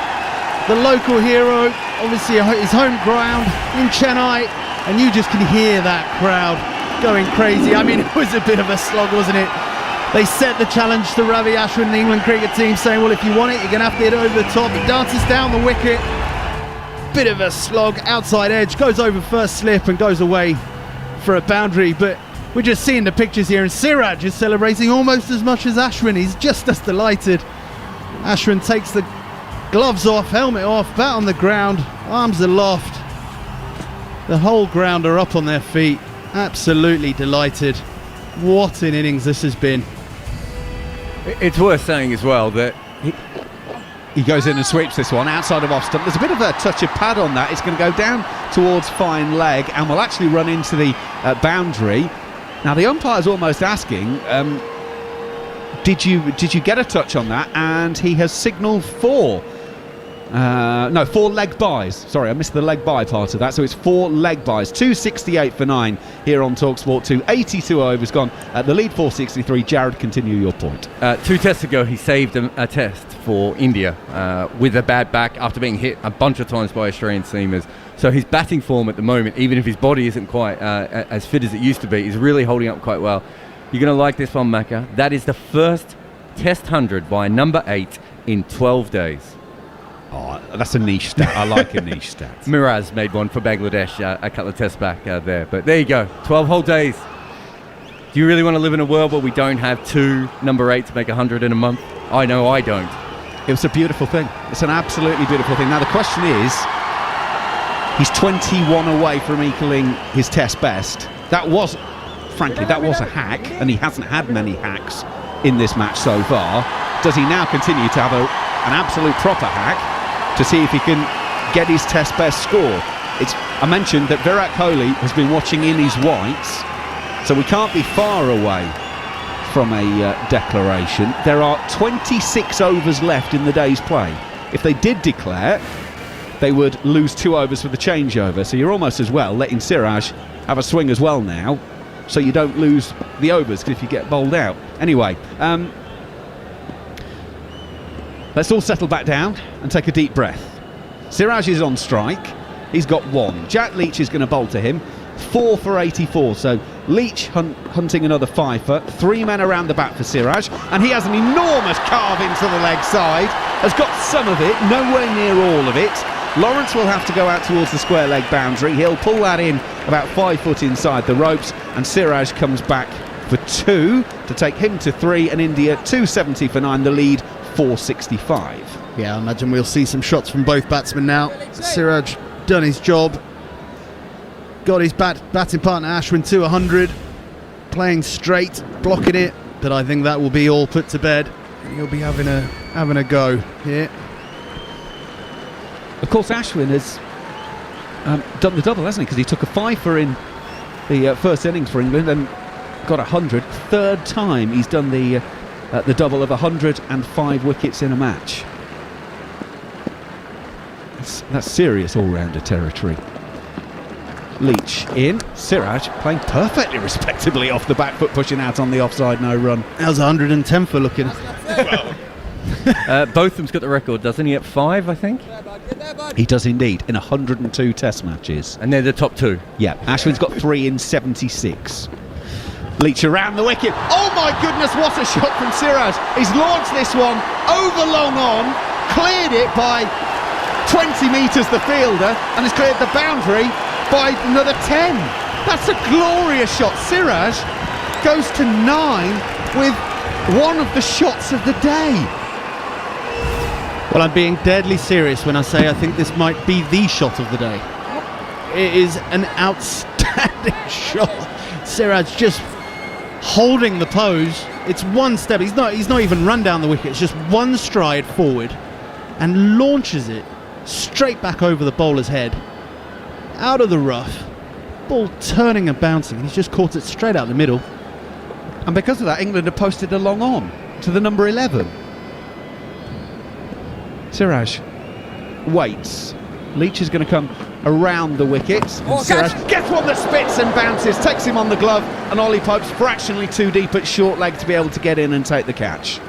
The local hero, obviously his home ground in Chennai, and you just can hear that crowd going crazy. I mean, it was a bit of a slog, wasn't it? They set the challenge to Ravi Ashwin, the England cricket team, saying, well, if you want it, you're going to have to hit over the top. He dances down the wicket. Bit of a slog, outside edge, goes over first slip and goes away for a boundary. But we're just seeing the pictures here, and Siraj is celebrating almost as much as Ashwin. He's just as delighted. Ashwin takes the gloves off, helmet off, bat on the ground, arms aloft. The whole ground are up on their feet, absolutely delighted. What an innings this has been. It's worth saying as well that he goes in and sweeps this one outside of off stump. There's a bit of a touch of pad on that. It's going to go down towards fine leg and will actually run into the boundary. Now the umpire's almost asking, did you get a touch on that? And he has signalled 4 leg buys. Sorry, I missed the leg buy part of that. So it's 4 leg buys. 268 for 9 here on TalkSport 2. 82 overs gone. The lead 463. Jared, continue your point. 2 tests ago, he saved a test for India with a bad back after being hit a bunch of times by Australian seamers. So his batting form at the moment, even if his body isn't quite as fit as it used to be, is really holding up quite well. You're going to like this one, Macca. That is the first Test 100 by number 8 in 12 days. Oh, that's a niche stat. I like a niche stat. Miraz made one for Bangladesh a couple of tests back there. But there you go, 12 whole days. Do you really want to live in a world where we don't have 2 number 8s make 100 in a month? I know I don't. It was a beautiful thing. It's an absolutely beautiful thing. Now the question is, He's 21 away from equaling his test best. That was a hack, and he hasn't had many hacks in this match so far. Does he now continue to have an absolute proper hack to see if he can get his test best score? I mentioned that Virat Kohli has been watching in his whites, so we can't be far away from a declaration. There are 26 overs left in the day's play. If they did declare, they would lose 2 overs for the changeover, so you're almost as well letting Siraj have a swing as well now, so you don't lose the overs if you get bowled out. Anyway, let's all settle back down and take a deep breath. Siraj is on strike. He's got 1. Jack Leach is going to bowl to him. 4 for 84. So Leach hunting another 5 for 3 men around the bat for Siraj, and he has an enormous carve into the leg side. Has got some of it, nowhere near all of it. Lawrence will have to go out towards the square leg boundary. He'll pull that in about 5 foot inside the ropes, and Siraj comes back for 2 to take him to 3, and India 270 for 9, the lead 465. Yeah, I imagine we'll see some shots from both batsmen now. Siraj done his job, got his batting partner Ashwin to 100, playing straight, blocking it, but I think that will be all put to bed. He'll be having a go here. Of course, Ashwin has done the double, hasn't he? Because he took a 5 in the first innings for England and got 100. Third time he's done the double of 105 wickets in a match. That's serious all-rounder territory. Leach in. Siraj playing perfectly respectably off the back foot, pushing out on the offside, no run. That was 110 for looking. Botham's got the record, doesn't he, at 5, I think? He does indeed, in 102 test matches. And they're the top 2. Yeah, Ashwin's got 3 in 76. Leach around the wicket. Oh my goodness, what a shot from Siraj. He's launched this one over long on, cleared it by 20 metres the fielder, and has cleared the boundary by another 10. That's a glorious shot. Siraj goes to 9 with one of the shots of the day. Well, I'm being deadly serious when I say I think this might be the shot of the day. It is an outstanding shot. Siraj just holding the pose. It's one step. He's not even run down the wicket. It's just one stride forward and launches it straight back over the bowler's head, out of the rough. Ball turning and bouncing, and he's just caught it straight out the middle. And because of that, England have posted a long on to the number 11. Siraj waits. Leach is going to come around the wicket. Siraj gets one that spits and bounces, takes him on the glove, and Ollie Pope's fractionally too deep at short leg to be able to get in and take the catch.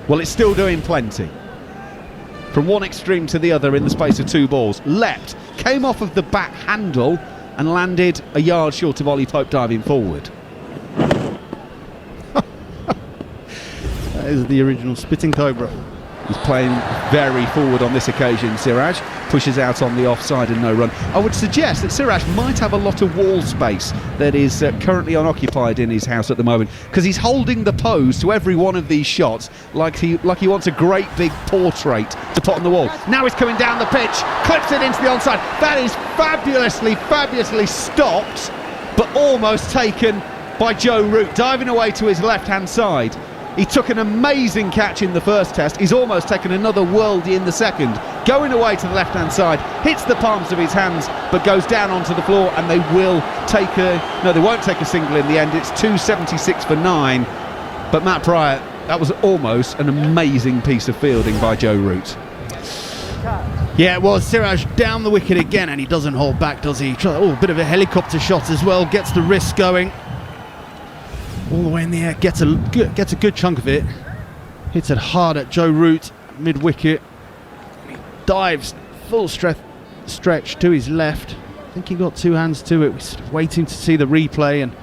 Well, it's still doing plenty. From one extreme to the other in the space of 2 balls. Leapt, came off of the back handle and landed a yard short of Ollie Pope diving forward. That is the original spitting cobra. He's playing very forward on this occasion, Siraj. Pushes out on the offside and no run. I would suggest that Siraj might have a lot of wall space that is currently unoccupied in his house at the moment, because he's holding the pose to every one of these shots like he wants a great big portrait to put on the wall. Now he's coming down the pitch, clips it into the onside. That is fabulously stopped, but almost taken by Joe Root, diving away to his left-hand side. He took an amazing catch in the first test. He's almost taken another worldie in the second. Going away to the left-hand side, hits the palms of his hands, but goes down onto the floor, and they will take they won't take a single in the end. It's 276 for 9. But Matt Pryor, that was almost an amazing piece of fielding by Joe Root. Yeah, it was. Siraj down the wicket again, and he doesn't hold back, does he? Oh, a bit of a helicopter shot as well. Gets the wrist going. All the way in the air, gets a good chunk of it. Hits it hard at Joe Root, mid-wicket. He dives full stretch to his left. I think he got 2 hands to it. We're waiting to see the replay and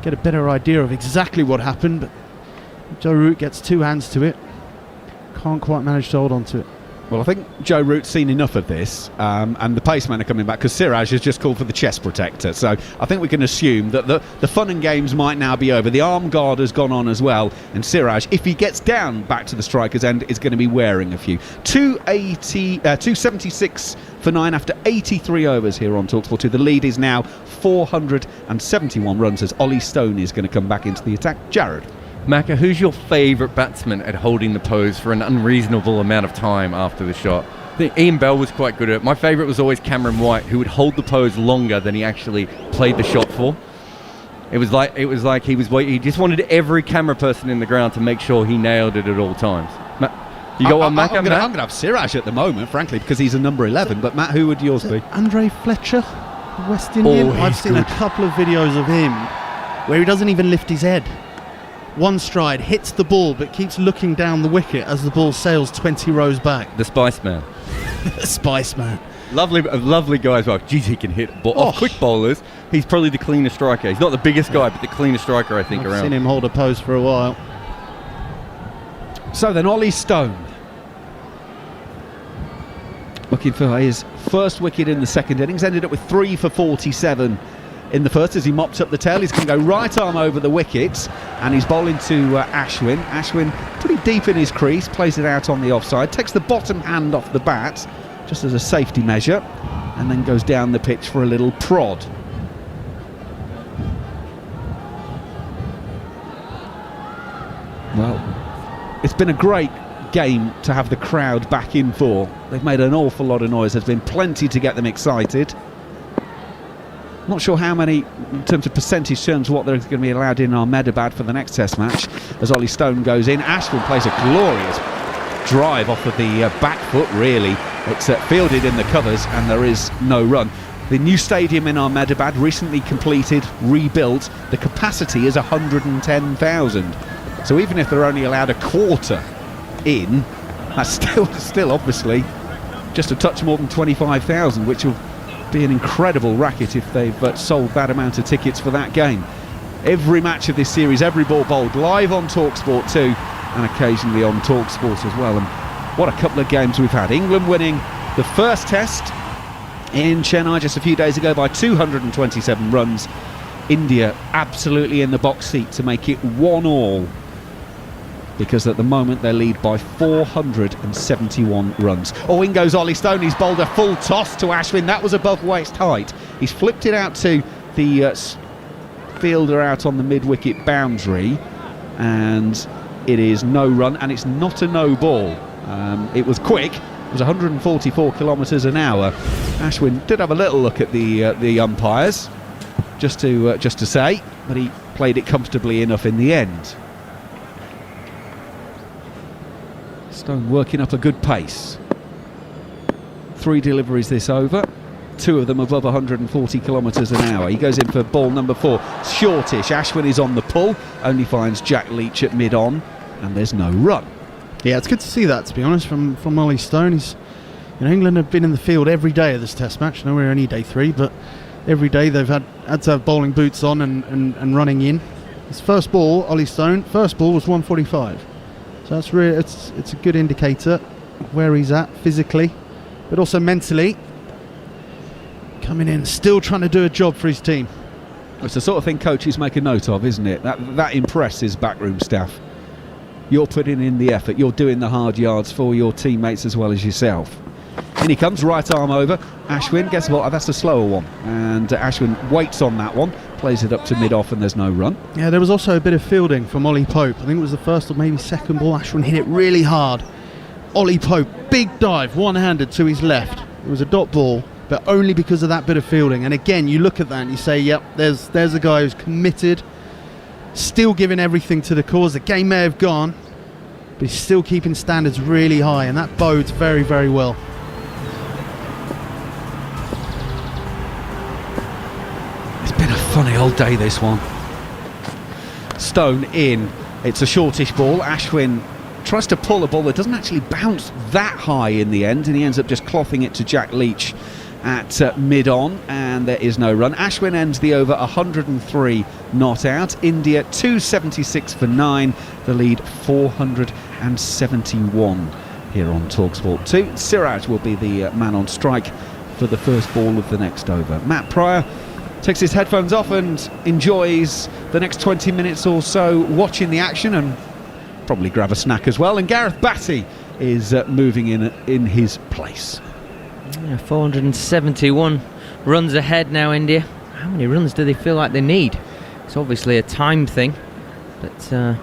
get a better idea of exactly what happened. But Joe Root gets 2 hands to it. Can't quite manage to hold on to it. Well, I think Joe Root's seen enough of this, and the pacemen are coming back because Siraj has just called for the chest protector. So I think we can assume that the fun and games might now be over. The arm guard has gone on as well, and Siraj, if he gets down back to the striker's end, is going to be wearing a few. 276 for 9 after 83 overs here on TalkSport 2. The lead is now 471 runs as Ollie Stone is going to come back into the attack. Jared. Macca, who's your favourite batsman at holding the pose for an unreasonable amount of time after the shot? I think Ian Bell was quite good at it. My favourite was always Cameron White, who would hold the pose longer than he actually played the shot for. It was like he was waiting. He just wanted every camera person in the ground to make sure he nailed it at all times. You got one, Macca? I'm going to have Siraj at the moment, frankly, because he's a number 11. But Matt, who would yours be? Andre Fletcher, West Indian. I've seen a couple of videos of him where he doesn't even lift his head. One stride, hits the ball, but keeps looking down the wicket as the ball sails 20 rows back. The Spice Man. The Spice Man. Lovely guy as well. Geez, he can hit off quick bowlers. He's probably the cleanest striker. He's not the biggest guy, but the cleanest striker, I think, I've around. seen him hold a pose for a while. So then Ollie Stone, looking for his first wicket in the second innings, ended up with 3 for 47 in the first as he mopped up the tail. He's going to go right arm over the wickets, and he's bowling to Ashwin. Ashwin pretty deep in his crease, plays it out on the offside, takes the bottom hand off the bat just as a safety measure, and then goes down the pitch for a little prod. Well, it's been a great game to have the crowd back in for. They've made an awful lot of noise. There's been plenty to get them excited. Not sure how many, in terms of percentage terms, what they're going to be allowed in Ahmedabad for the next Test match. As Ollie Stone goes in, Ashwin plays a glorious drive off of the back foot, really. It's fielded in the covers, and there is no run. The new stadium in Ahmedabad, recently completed, rebuilt. The capacity is 110,000. So even if they're only allowed a quarter in, that's still obviously just a touch more than 25,000, which will be an incredible racket if they've sold that amount of tickets for that game. Every match of this series, every ball bowled live on TalkSport 2 and occasionally on TalkSport as well. And what a couple of games we've had. England winning the first Test in Chennai just a few days ago by 227 runs. India absolutely in the box seat to make it 1-1, because at the moment they lead by 471 runs. Oh, in goes Ollie Stone. He's bowled a full toss to Ashwin. That was above waist height. He's flipped it out to the fielder out on the mid-wicket boundary, and it is no run, and it's not a no ball. It was quick. It was 144 kilometres an hour. Ashwin did have a little look at the umpires, just to say, but he played it comfortably enough in the end. Stone working up a good pace. 3 deliveries this over, 2 of them above 140 kilometres an hour. He goes in for ball number 4, shortish. Ashwin is on the pull, only finds Jack Leach at mid-on, and there's no run. Yeah, it's good to see that, to be honest, from Ollie Stone. England have been in the field every day of this Test match. No, we're only day 3, but every day they've had to have bowling boots on and running in. His first ball, Ollie Stone, first ball was 145. So that's really, it's a good indicator where he's at physically, but also mentally. Coming in, still trying to do a job for his team. It's the sort of thing coaches make a note of, isn't it? That impresses backroom staff. You're putting in the effort, you're doing the hard yards for your teammates as well as yourself. In he comes, right arm over. Ashwin, guess what? That's a slower one. And Ashwin waits on that one, plays it up to mid-off, and there's no run. Yeah, there was also a bit of fielding from Ollie Pope. I think it was the first or maybe second ball. Ashwin hit it really hard. Ollie Pope, big dive, one-handed to his left. It was a dot ball, but only because of that bit of fielding. And again, you look at that and you say, yep, there's a guy who's committed, still giving everything to the cause. The game may have gone, but he's still keeping standards really high, and that bodes very, very well. Funny old day, this one. Stone in. It's a shortish ball. Ashwin tries to pull a ball that doesn't actually bounce that high in the end, and he ends up just clothing it to Jack Leach at mid-on, and there is no run. Ashwin ends the over 103 not out. India 276 for 9. The lead 471. here on TalkSport 2. Siraj will be the man on strike for the first ball of the next over. Matt Pryor takes his headphones off and enjoys the next 20 minutes or so watching the action, and probably grab a snack as well. And Gareth Batty is moving in his place. 471 runs ahead now, India. How many runs do they feel like they need? It's obviously a time thing, but I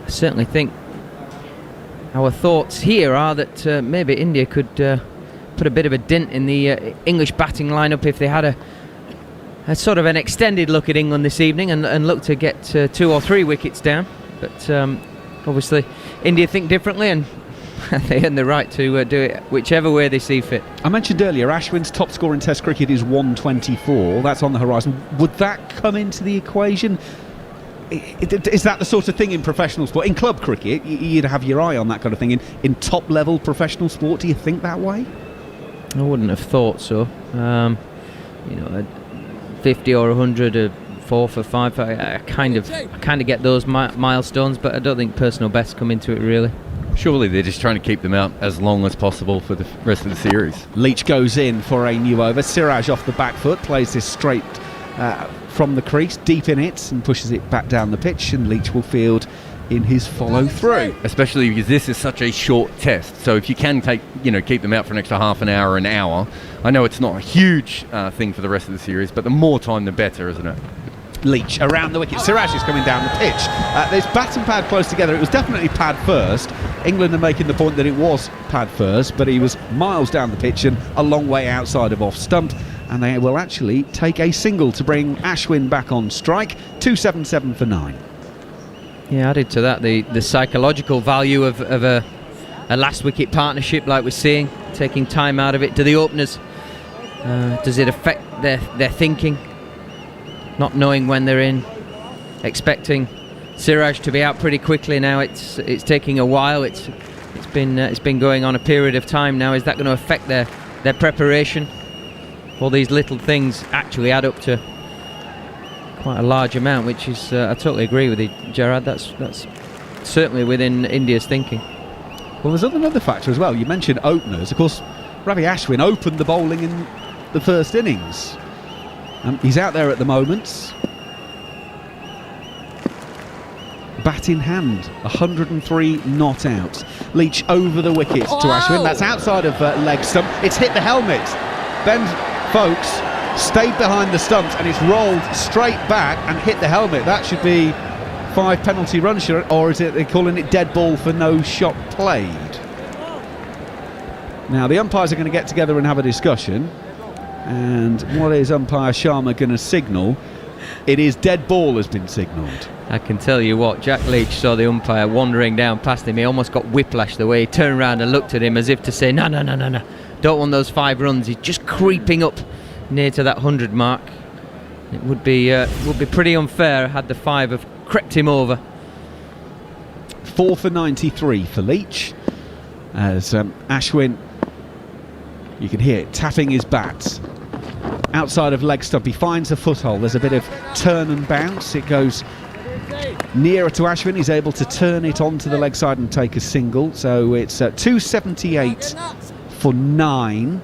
certainly think our thoughts here are that maybe India could put a bit of a dent in the English batting lineup if they had a sort of an extended look at England this evening and look to get 2 or 3 wickets down. But obviously India think differently, and they earn the right to do it whichever way they see fit. I mentioned earlier Ashwin's top score in Test cricket is 124. That's on the horizon. Would that come into the equation? Is that the sort of thing in professional sport? In club cricket, you'd have your eye on that kind of thing. In top level professional sport, do you think that way? I wouldn't have thought so. 50 or 100, 4 for 5. I kind of get those milestones, but I don't think personal bests come into it really. Surely they're just trying to keep them out as long as possible for the rest of the series. Leach goes in for a new over. Siraj off the back foot, plays this straight from the crease, deep in it, and pushes it back down the pitch, and Leach will field in his follow-through. Especially because this is such a short test, so if you can keep them out for an extra half an hour, I know it's not a huge thing for the rest of the series, but the more time the better, isn't it? Leach around the wicket. Siraj is coming down the pitch. There's bat and pad close together. It was definitely pad first. England are making the point that it was pad first, but he was miles down the pitch and a long way outside of off stump, and they will actually take a single to bring Ashwin back on strike. 277 for 9. Yeah, added to that the psychological value of a last wicket partnership like we're seeing, taking time out of it. Do the openers, does it affect their thinking? Not knowing when they're in, expecting Siraj to be out pretty quickly now. It's taking a while. It's been going on a period of time now. Is that going to affect their preparation? All these little things actually add up to quite a large amount, which is I totally agree with you, Gerard. That's certainly within India's thinking. Well, there's another factor as well. You mentioned openers. Of course, Ravi Ashwin opened the bowling in the first innings. He's out there at the moment. Bat in hand, 103 not out. Leach over the wicket to Ashwin. That's outside of leg stump. It's hit the helmet. Ben Foakes stayed behind the stumps and it's rolled straight back and hit the helmet. That should be 5 penalty runs, or is it they're calling it dead ball for no shot played? Now the umpires are going to get together and have a discussion. And what is umpire Sharma going to signal? It is dead ball has been signalled. I can tell you what, Jack Leach saw the umpire wandering down past him. He almost got whiplash the way he turned around and looked at him as if to say, no, don't want those 5 runs. He's just creeping up near to that 100 mark. It would be pretty unfair had the 5 have crept him over. 4 for 93 for Leach, as Ashwin, you can hear it tapping his bat outside of leg stump. He finds a foothold. There's a bit of turn and bounce. It goes nearer to Ashwin. He's able to turn it onto the leg side and take a single. So it's 278 for 9,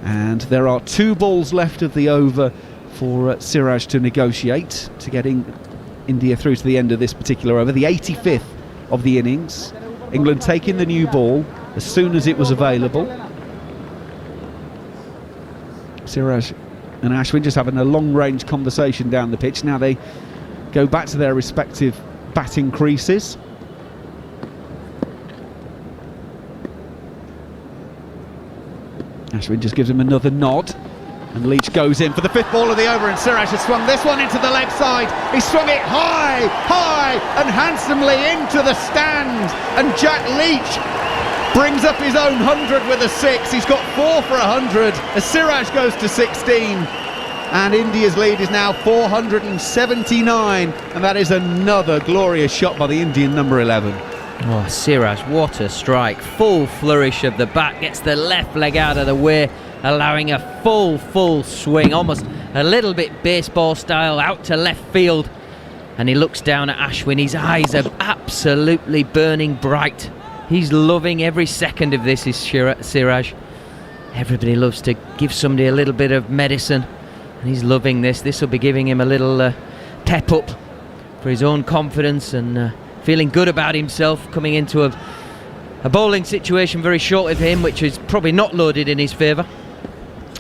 and there are 2 balls left of the over for Siraj to negotiate to getting India through to the end of this particular over, the 85th of the innings. England taking the new ball as soon as it was available. Siraj and Ashwin just having a long-range conversation down the pitch. Now they go back to their respective batting creases. Ashwin just gives him another nod, and Leach goes in for the 5th ball of the over, and Siraj has swung this one into the leg side. He swung it high and handsomely into the stand, and Jack Leach brings up his own 100 with a 6. He's got 4 for 100 as Siraj goes to 16, and India's lead is now 479, and that is another glorious shot by the Indian number 11. Oh, Siraj, what a strike. Full flourish of the bat, gets the left leg out of the way, allowing a full swing, almost a little bit baseball style, out to left field. And he looks down at Ashwin. His eyes are absolutely burning bright. He's loving every second of this, is Siraj. Everybody loves to give somebody a little bit of medicine, and he's loving this. This will be giving him a little pep up for his own confidence and feeling good about himself coming into a bowling situation very short of him, which is probably not loaded in his favour.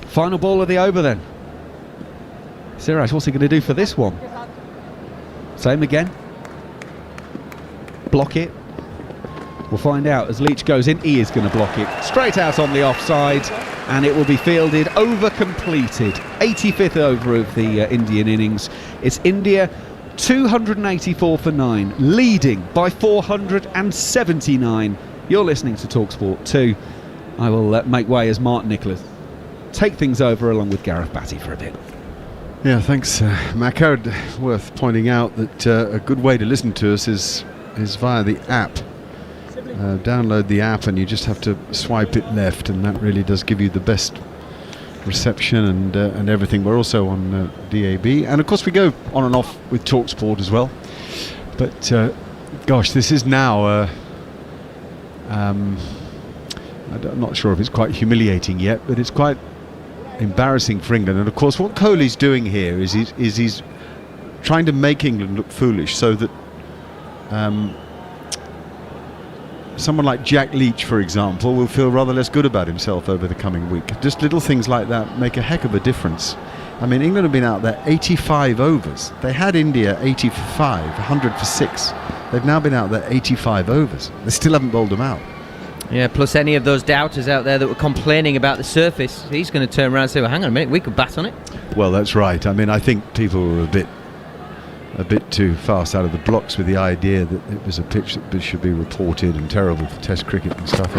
Final ball of the over then. Siraj, what's he going to do for this one? Same again. Block it. We'll find out as Leach goes in. He is going to block it straight out on the offside, and it will be fielded over completed. 85th over of the Indian innings. It's India 284 for 9, leading by 479. You're listening to TalkSport 2. I will make way as Martin Nicholas take things over along with Gareth Batty for a bit. Yeah, thanks, Macca. Worth pointing out that a good way to listen to us is via the app. Download the app and you just have to swipe it left, and that really does give you the best reception and everything. We're also on DAB, and of course we go on and off with TalkSport as well. But gosh, this is now I'm not sure if it's quite humiliating yet, but it's quite embarrassing for England. And of course what Kohli's doing here is he's trying to make England look foolish, so that someone like Jack Leach, for example, will feel rather less good about himself over the coming week. Just little things like that make a heck of a difference. I mean, England have been out there 85 overs. They had India 80 for 5, 100 for 6. They've now been out there 85 overs. They still haven't bowled them out. Yeah, plus any of those doubters out there that were complaining about the surface, he's going to turn around and say, well, hang on a minute, we could bat on it. Well, that's right. I mean, I think people were a bit too fast out of the blocks with the idea that it was a pitch that should be reported and terrible for Test cricket and stuff.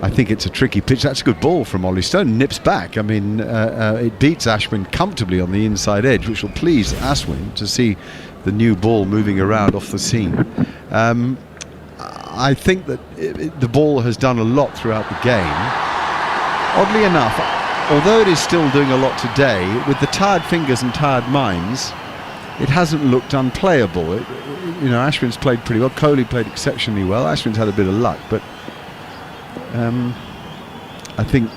I think it's a tricky pitch. That's a good ball from Ollie Stone. Nips back. I mean, it beats Ashwin comfortably on the inside edge, which will please Ashwin to see the new ball moving around off the seam. I think that the ball has done a lot throughout the game. Oddly enough, although it is still doing a lot today, with the tired fingers and tired minds, it hasn't looked unplayable. Ashwin's played pretty well. Kohli played exceptionally well. Ashwin's had a bit of luck, but I think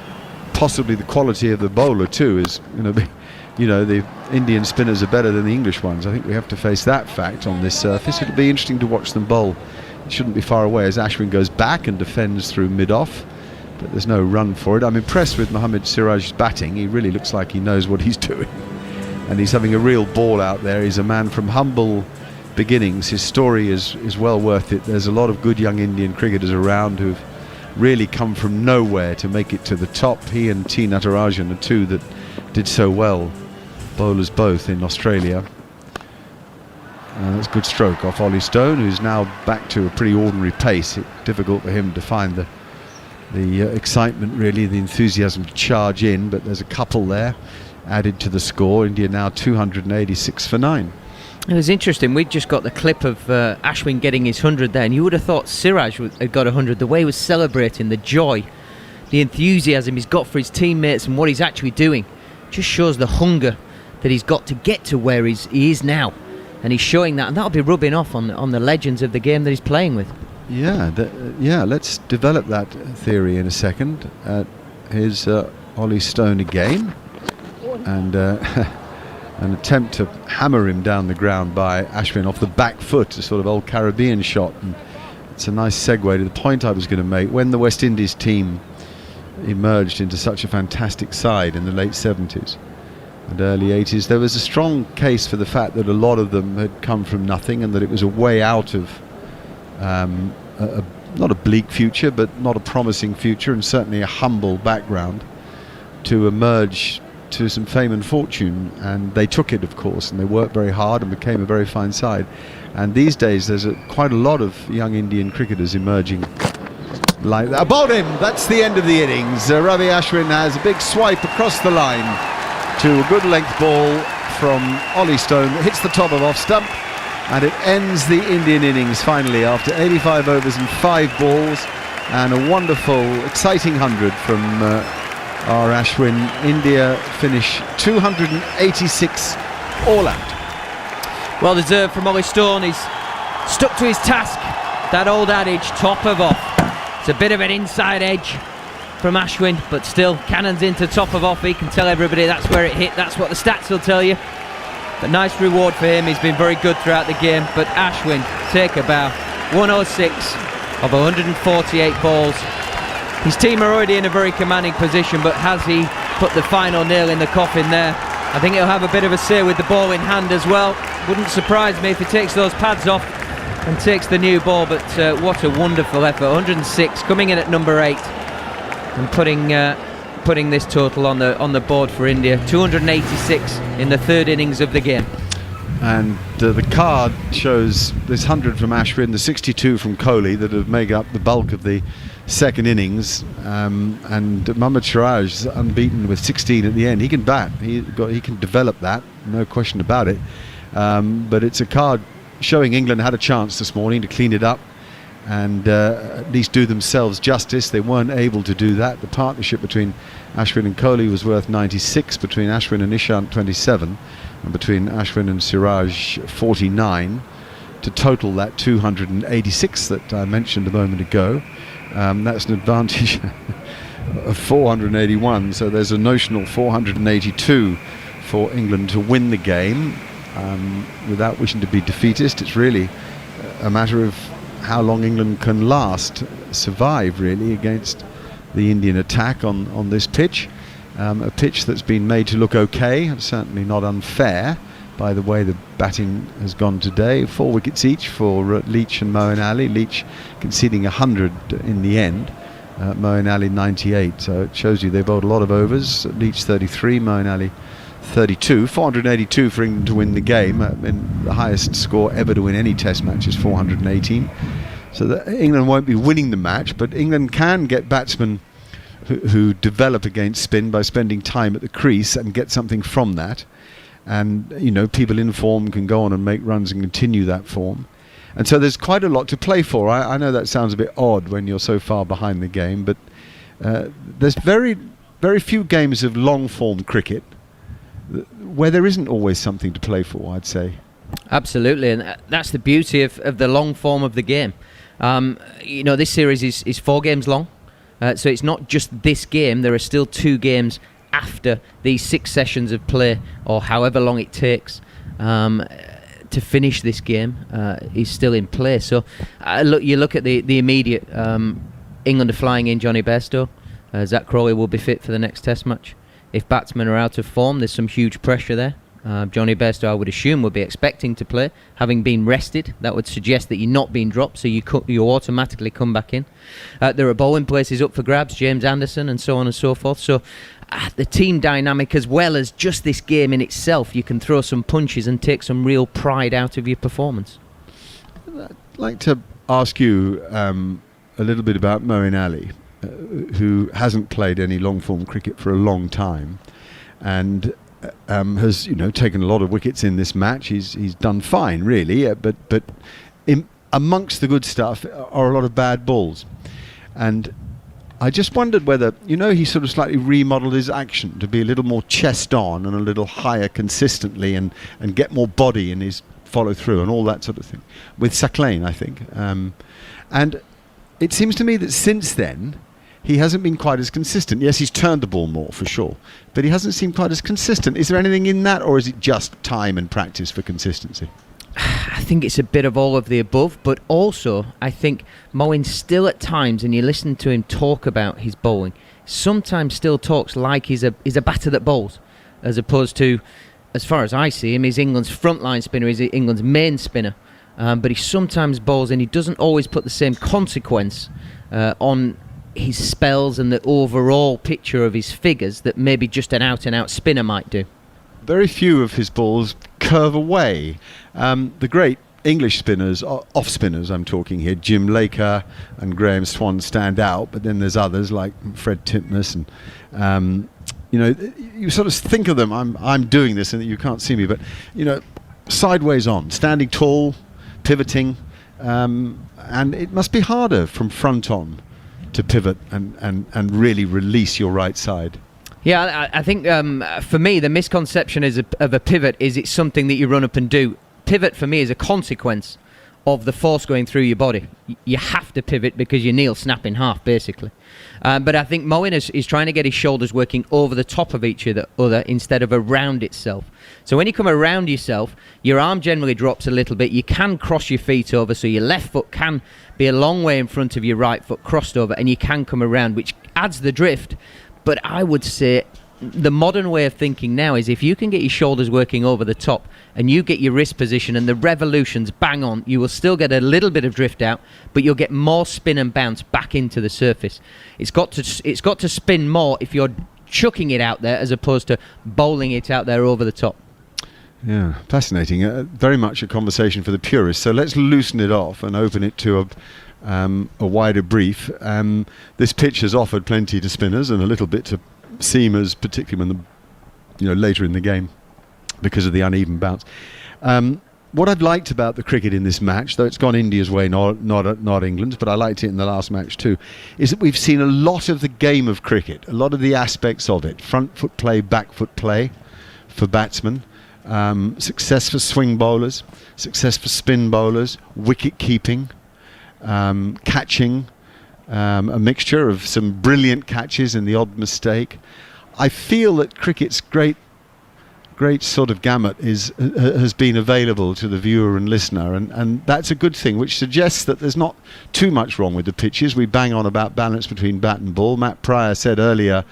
possibly the quality of the bowler too is, the Indian spinners are better than the English ones. I think we have to face that fact on this surface. It'll be interesting to watch them bowl. It shouldn't be far away as Ashwin goes back and defends through mid-off, but there's no run for it. I'm impressed with Mohammad Siraj's batting. He really looks like he knows what he's doing, and he's having a real ball out there. He's a man from humble beginnings. His story is well worth it. There's a lot of good young Indian cricketers around who've really come from nowhere to make it to the top. He and T. Natarajan are two that did so well, bowlers both, in Australia. That's a good stroke off Ollie Stone, who's now back to a pretty ordinary pace. It's difficult for him to find the excitement, really, the enthusiasm to charge in, but there's a couple there added to the score. India now 286 for 9. It was interesting. We'd just got the clip of Ashwin getting his 100 there, and you would have thought Siraj had got 100. The way he was celebrating, the joy, the enthusiasm he's got for his teammates and what he's actually doing, just shows the hunger that he's got to get to where he is now. And he's showing that, and that'll be rubbing off on the legends of the game that he's playing with. Yeah, let's develop that theory in a second. Here's Ollie Stone again, and an attempt to hammer him down the ground by Ashwin off the back foot, a sort of old Caribbean shot. And it's a nice segue to the point I was going to make. When the West Indies team emerged into such a fantastic side in the late 70s and early 80s, there was a strong case for the fact that a lot of them had come from nothing, and that it was a way out of not a bleak future, but not a promising future, and certainly a humble background, to emerge to some fame and fortune. And they took it, of course, and they worked very hard and became a very fine side. And these days there's quite a lot of young Indian cricketers emerging like that. About him, that's the end of the innings. Ravi Ashwin has a big swipe across the line to a good length ball from Ollie Stone that hits the top of off stump, and it ends the Indian innings finally after 85 overs and 5 balls, and a wonderful, exciting 100 from our Ashwin. India finish 286 all out. Well deserved from Ollie Stone. He's stuck to his task. that old adage, top of off. It's a bit of an inside edge from Ashwin, but still, cannons into top of off. He can tell everybody that's where it hit. That's what the stats will tell you. But nice reward for him. He's been very good throughout the game. But Ashwin, take a bow. 106 of 148 balls. His team are already in a very commanding position, but has he put the final nail in the coffin there? I think he'll have a bit of a say with the ball in hand as well. Wouldn't surprise me if he takes those pads off and takes the new ball, but what a wonderful effort. 106, coming in at number 8 and putting this total on the board for India. 286 in the third innings of the game. And the card shows this 100 from Ashwin, the 62 from Kohli that have made up the bulk of the second innings, and Mohammad Siraj is unbeaten with 16 at the end. He can bat, he can develop that, no question about it. But it's a card showing England had a chance this morning to clean it up and at least do themselves justice. They weren't able to do that. The partnership between Ashwin and Kohli was worth 96, between Ashwin and Ishant 27, and between Ashwin and Siraj 49, to total that 286 that I mentioned a moment ago. That's an advantage of 481, so there's a notional 482 for England to win the game. Without wishing to be defeatist, it's really a matter of how long England can survive really against the Indian attack on this pitch. A pitch that's been made to look okay, and certainly not unfair by the way the batting has gone today. 4 wickets each for Leach and Moeen Ali. Leach conceding 100 in the end, Moeen Ali 98. So it shows you they bowled a lot of overs. Leach 33, Moeen Ali 32. 482 for England to win the game. And the highest score ever to win any test match is 418. So England won't be winning the match, but England can get batsmen who develop against spin by spending time at the crease and get something from that. And people in form can go on and make runs and continue that form. And so there's quite a lot to play for. I know that sounds a bit odd when you're so far behind the game, but there's very, very few games of long form cricket where there isn't always something to play for, I'd say. Absolutely, and that's the beauty of the long form of the game. This series is 4 games long, so it's not just this game. There are still 2 games after these 6 sessions of play, or however long it takes to finish this game is still in play. So you look at the immediate. England are flying in Johnny Bairstow. Zach Crawley will be fit for the next test match. If batsmen are out of form, there's some huge pressure there. Johnny Bairstow, I would assume, would be expecting to play, having been rested. That would suggest that you're not being dropped, so you automatically come back in. There are bowling places up for grabs, James Anderson and so on and so forth. So the team dynamic, as well as just this game in itself, you can throw some punches and take some real pride out of your performance. I'd like to ask you a little bit about Moeen Ali, who hasn't played any long-form cricket for a long time, and has taken a lot of wickets in this match. He's done fine, really, but amongst the good stuff are a lot of bad balls, and I just wondered whether he sort of slightly remodelled his action to be a little more chest on and a little higher consistently, and get more body in his follow through and all that sort of thing with Saqlain, I think, and it seems to me that since then he hasn't been quite as consistent. Yes, he's turned the ball more for sure, but he hasn't seemed quite as consistent. Is there anything in that, or is it just time and practice for consistency? I think it's a bit of all of the above, but also I think Moeen still at times, and you listen to him talk about his bowling, sometimes still talks like he's a batter that bowls, as opposed to, as far as I see him, he's England's frontline spinner, he's England's main spinner. But he sometimes bowls, and he doesn't always put the same consequence on his spells and the overall picture of his figures that maybe just an out-and-out spinner might do. Very few of his balls curve away. The great English spinners, off spinners I'm talking here, Jim Laker and Graham Swan stand out, but then there's others like Fred Titmus, and you sort of think of them, I'm doing this and you can't see me, but sideways on, standing tall, pivoting, and it must be harder from front on to pivot and really release your right side. Yeah, I think for me the misconception of a pivot is it's something that you run up and do. Pivot for me is a consequence of the force going through your body. You have to pivot because your knee will snap in half, basically. But I think Moeen is trying to get his shoulders working over the top of each other instead of around itself. So when you come around yourself, your arm generally drops a little bit. You can cross your feet over, so your left foot can be a long way in front of your right foot crossed over, and you can come around, which adds the drift. But I would say the modern way of thinking now is if you can get your shoulders working over the top and you get your wrist position and the revolutions bang on, you will still get a little bit of drift out, but you'll get more spin and bounce back into the surface. It's got to spin more if you're chucking it out there as opposed to bowling it out there over the top. Yeah, fascinating. Very much a conversation for the purists. So let's loosen it off and open it to a wider brief. This pitch has offered plenty to spinners and a little bit to seamers, particularly when later in the game, because of the uneven bounce. What I've liked about the cricket in this match, though it's gone India's way, not England's, but I liked it in the last match too, is that we've seen a lot of the game of cricket, a lot of the aspects of it: front foot play, back foot play for batsmen, success for swing bowlers, success for spin bowlers, wicket keeping, catching. A mixture of some brilliant catches and the odd mistake. I feel that cricket's great sort of gamut has been available to the viewer and listener, and that's a good thing, which suggests that there's not too much wrong with the pitches. We bang on about balance between bat and ball. Matt Pryor said earlier,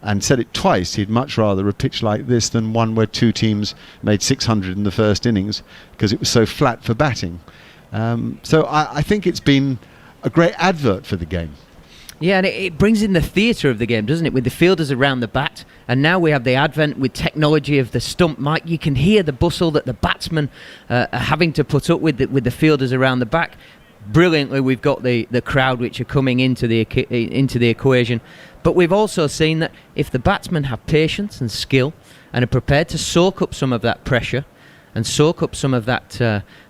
and said it twice, he'd much rather a pitch like this than one where two teams made 600 in the first innings because it was so flat for batting. So I think it's been a great advert for the game. Yeah, and it brings in the theatre of the game, doesn't it? With the fielders around the bat, and now we have the advent with technology of the stump mic. You can hear the bustle that the batsmen are having to put up with the fielders around the back. Brilliantly, we've got the crowd which are coming into the equation. But we've also seen that if the batsmen have patience and skill and are prepared to soak up some of that pressure and soak up some of that,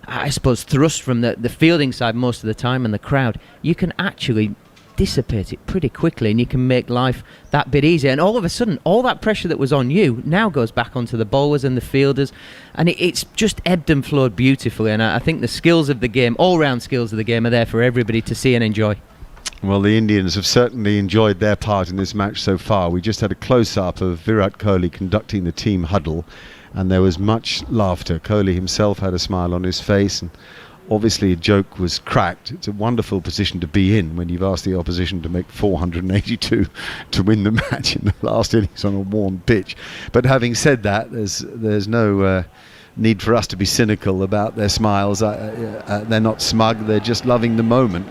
I suppose, thrust from the fielding side most of the time and the crowd, you can actually dissipate it pretty quickly and you can make life that bit easier. And all of a sudden, all that pressure that was on you now goes back onto the bowlers and the fielders, and it's just ebbed and flowed beautifully. And I think the skills of the game, all-round skills of the game, are there for everybody to see and enjoy. Well, the Indians have certainly enjoyed their part in this match so far. We just had a close-up of Virat Kohli conducting the team huddle, and there was much laughter. Kohli himself had a smile on his face, and obviously a joke was cracked. It's a wonderful position to be in when you've asked the opposition to make 482 to win the match in the last innings on a warm pitch. But having said that, there's no need for us to be cynical about their smiles. They're not smug, they're just loving the moment.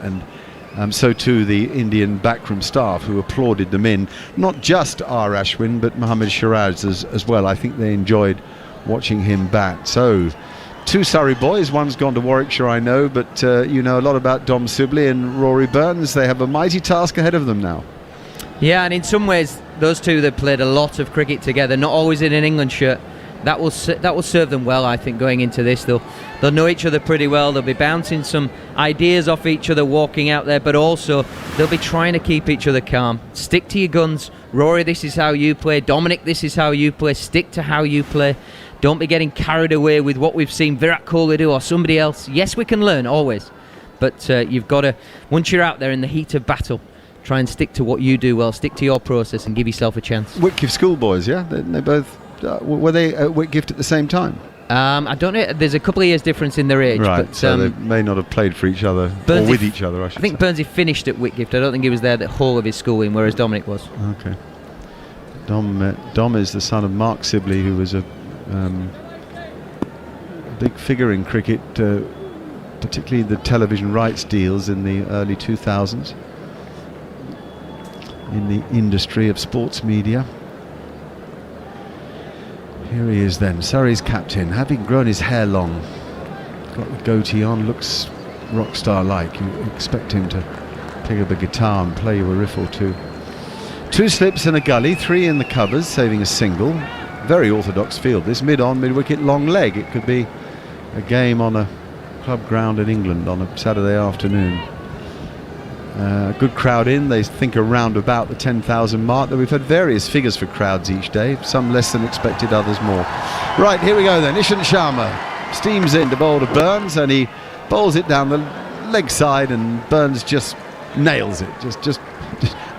And so too the Indian backroom staff, who applauded them in. Not just R. Ashwin, but Mohammad Shiraz as well. I think they enjoyed watching him bat. So, two Surrey boys, one's gone to Warwickshire, I know, but you know a lot about Dom Sibley and Rory Burns. They have a mighty task ahead of them now. Yeah, and in some ways, those two, they've played a lot of cricket together, not always in an England shirt. That will serve them well, I think, going into this. They'll know each other pretty well. They'll be bouncing some ideas off each other walking out there, but also they'll be trying to keep each other calm. Stick to your guns. Rory, this is how you play. Dominic, this is how you play. Stick to how you play. Don't be getting carried away with what we've seen Virat Kohli do or somebody else. Yes, we can learn, always. But you've got to, once you're out there in the heat of battle, try and stick to what you do well. Stick to your process and give yourself a chance. Whitgift schoolboys, yeah? They both... were they at Whitgift at the same time? I don't know. There's a couple of years difference in their age. Right, but, so they may not have played for each other, or with each other, I should say. I think Burnsy finished at Whitgift. I don't think he was there the whole of his schooling, whereas Dominic was. Okay. Dom is the son of Mark Sibley, who was a big figure in cricket, particularly the television rights deals in the early 2000s, in the industry of sports media. Here he is then, Surrey's captain, having grown his hair long, got the goatee on, looks rock star like. You expect him to pick up a guitar and play you a riff or two. 2 slips and a gully, 3 in the covers, saving a single. Very orthodox field, this mid-on, mid-wicket, long leg. It could be a game on a club ground in England on a Saturday afternoon. Good crowd in. They think around about the 10,000 mark. We've had various figures for crowds each day, some less than expected, others more. Right, here we go then. Ishant Sharma steams in to bowl to Burns, and he bowls it down the leg side, and Burns just nails it. Just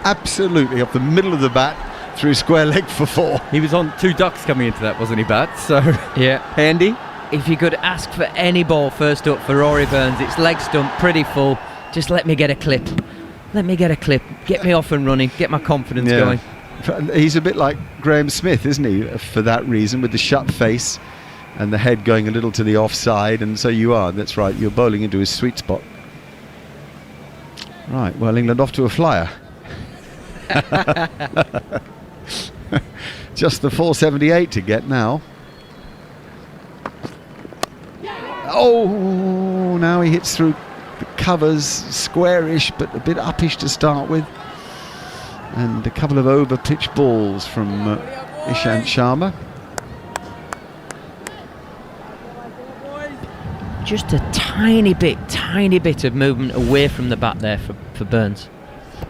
absolutely up the middle of the bat through square leg for 4. He was on 2 ducks coming into that, wasn't he, Bat? So Yeah. handy. If you could ask for any ball first up for Rory Burns, it's leg stump, pretty full. Just let me get a clip. Let me get a clip. Get me off and running. Get my confidence going. He's a bit like Graham Smith, isn't he, for that reason, with the shut face and the head going a little to the offside, and so you are, that's right, you're bowling into his sweet spot. Right, well, England off to a flyer. Just the 478 to get now. Oh, now he hits through the covers, squarish but a bit uppish to start with, and a couple of over pitch balls from Ishant Sharma. Just a tiny bit of movement away from the bat there for Burns.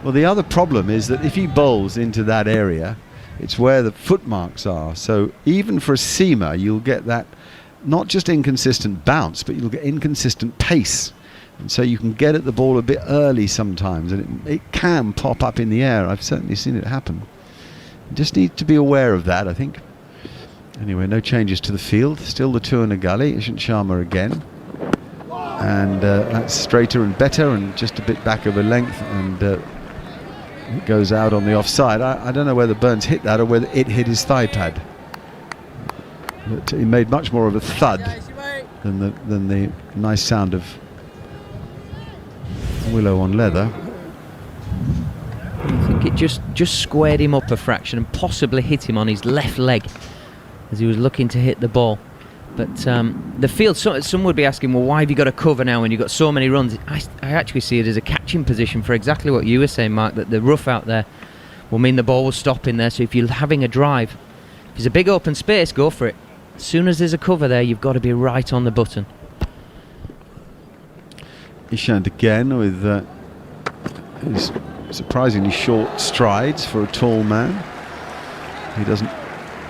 Well, the other problem is that if he bowls into that area, it's where the footmarks are, so even for a seamer you'll get that not just inconsistent bounce, but you'll get inconsistent pace, and so you can get at the ball a bit early sometimes, and it can pop up in the air. I've certainly seen it happen. You just need to be aware of that, I think. Anyway, no changes to the field, still the 2 in a gully. Ishant Sharma again, and that's straighter and better and just a bit back of a length, and it goes out on the offside. I don't know whether Burns hit that or whether it hit his thigh pad. But he made much more of a thud than the nice sound of willow on leather. I think it just squared him up a fraction and possibly hit him on his left leg as he was looking to hit the ball. But the field, some would be asking, well, why have you got a cover now when you've got so many runs? I actually see it as a catching position for exactly what you were saying, Mark, that the rough out there will mean the ball will stop in there. So if you're having a drive, if there's a big open space, go for it. As soon as there's a cover there, you've got to be right on the button. Ishant again with his surprisingly short strides for a tall man. He doesn't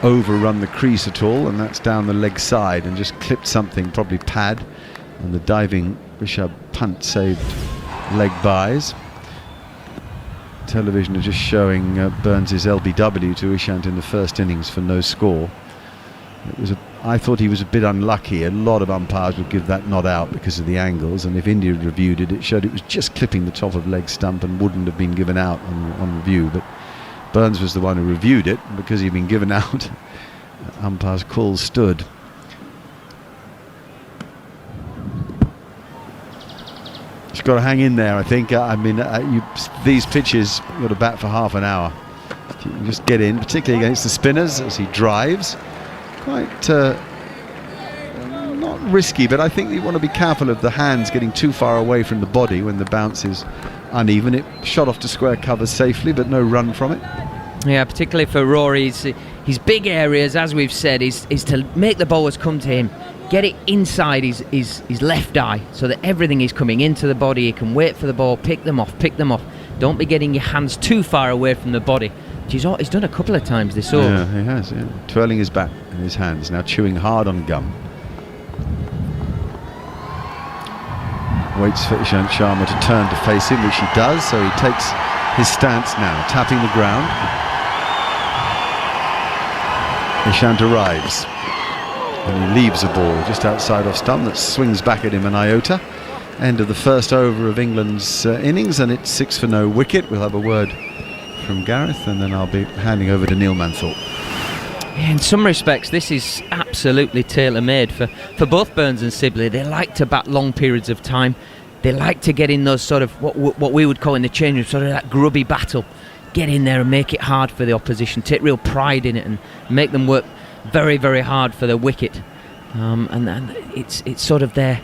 overrun the crease at all, and that's down the leg side and just clipped something, probably pad, and the diving Rishabh Pant saved leg buys. Television are just showing Burns' LBW to Ishant in the first innings for no score. I thought he was a bit unlucky. A lot of umpires would give that not out because of the angles, and if India had reviewed it, it showed it was just clipping the top of leg stump and wouldn't have been given out on review. But Burns was the one who reviewed it, and because he'd been given out, umpire's call stood. Just got to hang in there, I think. I mean, these pitches, you've got to bat for half an hour. If you can just get in, particularly against the spinners as he drives. Quite not risky, but I think you want to be careful of the hands getting too far away from the body when the bounce is uneven. It shot off to square covers safely, but no run from it. Yeah, particularly for Rory, his big areas, as we've said, is to make the bowlers come to him, get it inside his left eye, so that everything is coming into the body. He can wait for the ball, pick them off. Don't be getting your hands too far away from the body. He's done a couple of times this over. Yeah, he has, yeah. Twirling his bat in his hands, now chewing hard on gum. Waits for Ishant Sharma to turn to face him, which he does, so he takes his stance now, tapping the ground. Ishant arrives, and he leaves a ball just outside off stump that swings back at him an iota. End of the first over of England's innings, and it's 6 for no wicket. We'll have a word from Gareth, and then I'll be handing over to Neil Manthorpe. Yeah, in some respects, this is absolutely tailor-made for both Burns and Sibley. They like to bat long periods of time. They like to get in those sort of what we would call in the change room, sort of that grubby battle. Get in there and make it hard for the opposition. Take real pride in it and make them work very, very hard for the wicket. And it's sort of their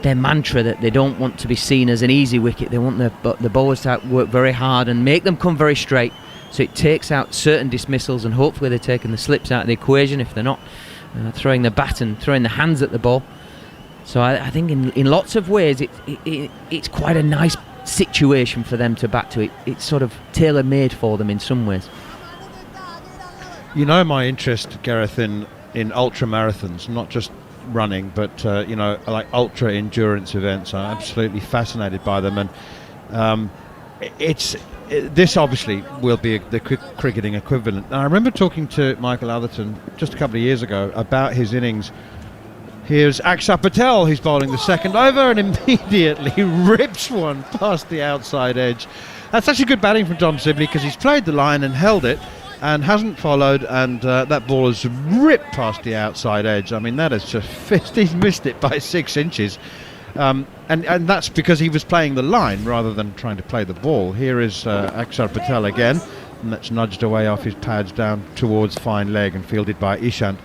mantra that they don't want to be seen as an easy wicket. They want the bowlers to work very hard and make them come very straight, so it takes out certain dismissals, and hopefully they're taking the slips out of the equation if they're not throwing the bat and throwing the hands at the ball. So I think in lots of ways it's quite a nice situation for them to bat to. It's sort of tailor-made for them in some ways. You know my interest, Gareth, in ultra marathons, not just running, but like ultra endurance events. I'm absolutely fascinated by them, and this obviously will be the cricketing equivalent. And I remember talking to Michael Atherton just a couple of years ago about his innings. Here's Akshar Patel, who's bowling the second over and immediately rips one past the outside edge. That's actually good batting from Dom Sibley, because he's played the line and held it and hasn't followed, and that ball has ripped past the outside edge. I mean, that is just he's missed it by 6 inches. And that's because he was playing the line rather than trying to play the ball. Here is Akshar Patel again, and that's nudged away off his pads down towards fine leg and fielded by Ishant.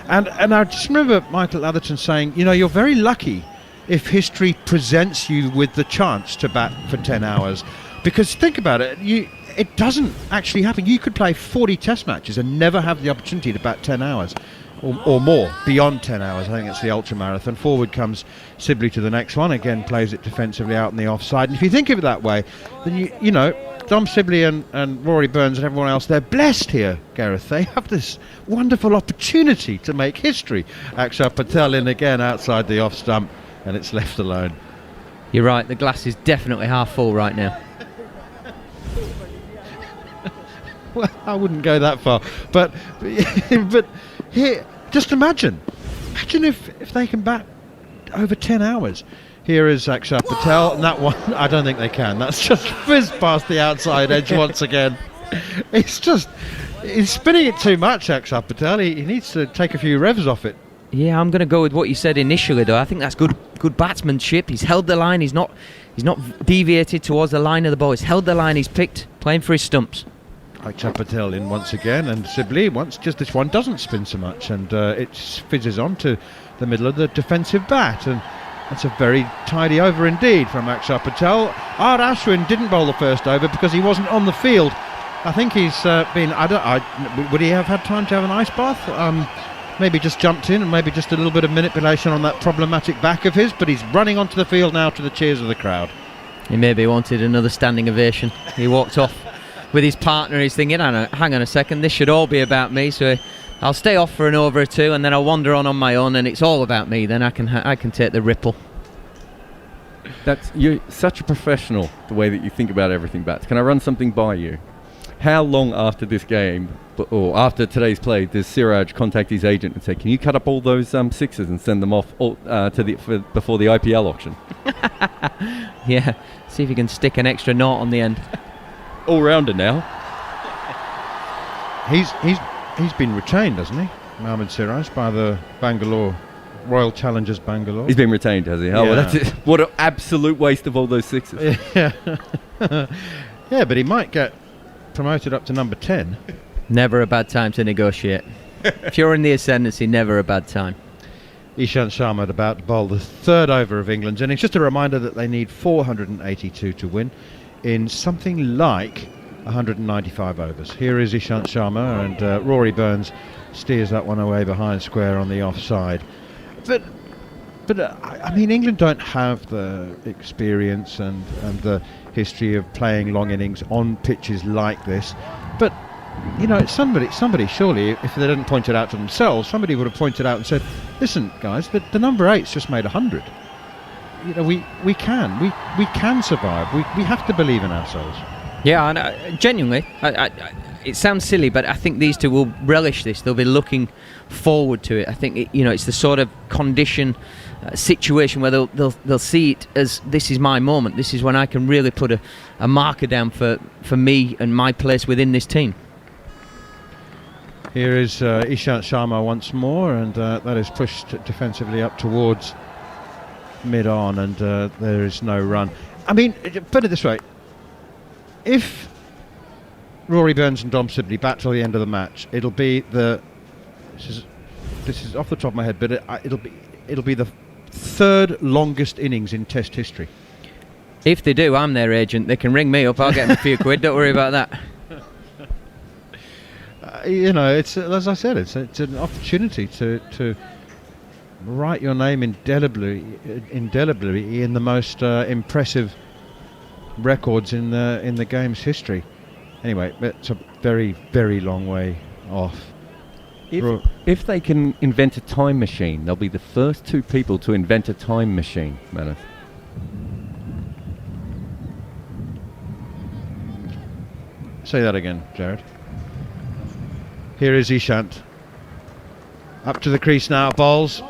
And I just remember Michael Atherton saying, you're very lucky if history presents you with the chance to bat for 10 hours. Because think about it, it doesn't actually happen. You could play 40 test matches and never have the opportunity to bat 10 hours or more, beyond 10 hours. I think it's the ultra marathon. Forward comes Sibley to the next one, again plays it defensively out on the offside. And if you think of it that way, then Dom Sibley and Rory Burns and everyone else, they're blessed here, Gareth. They have this wonderful opportunity to make history. Akshar Patel in again outside the off stump, and it's left alone. You're right, the glass is definitely half full right now. Well, I wouldn't go that far, but here, just imagine if they can bat over 10 hours. Here is Akshar Patel, and that one, I don't think they can. That's just fizzed past the outside edge once again. He's spinning it too much, Akshar Patel. He needs to take a few revs off it. Yeah, I'm going to go with what you said initially, though. I think that's good batsmanship. He's held the line. He's not deviated towards the line of the ball. He's held the line. He's picked, playing for his stumps. Akshar Patel in once again, and Sibley once just this one doesn't spin so much, and it fizzes on to the middle of the defensive bat, and that's a very tidy over indeed from Akshar Patel. R. Ashwin didn't bowl the first over because he wasn't on the field. I think he's would he have had time to have an ice bath? Maybe just jumped in, and maybe just a little bit of manipulation on that problematic back of his, but he's running onto the field now to the cheers of the crowd. He maybe wanted another standing ovation. He walked off with his partner. He's thinking, hang on a second, this should all be about me, so I'll stay off for an over or two, and then I'll wander on my own, and it's all about me. Then I can take the ripple. You're such a professional, the way that you think about everything, Bats. Can I run something by you? How long after this game, or after today's play, does Siraj contact his agent and say, can you cut up all those sixes and send them off before the IPL auction? Yeah, see if you can stick an extra knot on the end. All-rounder now. He's been retained, hasn't he, Mohammad Siraj, by the Bangalore Royal Challengers Bangalore. He's been retained, has he? Oh, well, that's it. What an absolute waste of all those sixes. Yeah, yeah, but he might get promoted up to number 10. Never a bad time to negotiate. If you're in the ascendancy, never a bad time. Ishant Sharma about to bowl the third over of England's innings. Just a reminder that they need 482 to win in something like 195 overs. Here is Ishant Sharma, and Rory Burns steers that one away behind square on the offside. But I mean, England don't have the experience and the history of playing long innings on pitches like this. But somebody surely, if they didn't point it out to themselves, somebody would have pointed out and said, listen guys, the number 8's just made 100. We can survive. We have to believe in ourselves. Yeah, and genuinely, it sounds silly, but I think these two will relish this. They'll be looking forward to it. I think it's the sort of condition, situation where they'll see it as, this is my moment. This is when I can really put a marker down for me and my place within this team. Here is Ishant Sharma once more, and that is pushed defensively up towards mid-on, and there is no run. I mean, put it this way. If Rory Burns and Dom Sibley bat till the end of the match, it'll be this is off the top of my head, but it'll be the third longest innings in Test history. If they do, I'm their agent. They can ring me up. I'll get them a few quid. Don't worry about that. It's as I said, it's an opportunity to write your name indelibly in the most impressive records in the game's history. Anyway, it's a very, very long way off. If they can invent a time machine, they'll be the first two people to invent a time machine, Manus. Say that again, Jared. Here is Ishant. Up to the crease now, bowls.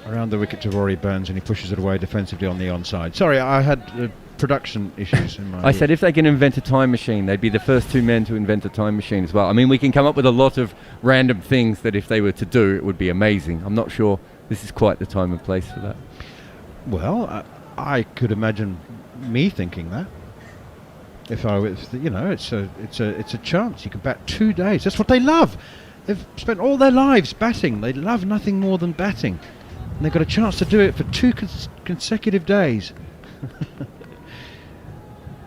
Around the wicket to Rory Burns, and he pushes it away defensively on the onside. Sorry, I had production issues in my... I said if they can invent a time machine, they'd be the first two men to invent a time machine as well. I mean, we can come up with a lot of random things that if they were to do, it would be amazing. I'm not sure this is quite the time and place for that. Well, I could imagine me thinking that. If I was, it's a chance. You can bat 2 days. That's what they love. They've spent all their lives batting. They love nothing more than batting. And they've got a chance to do it for 2 consecutive days.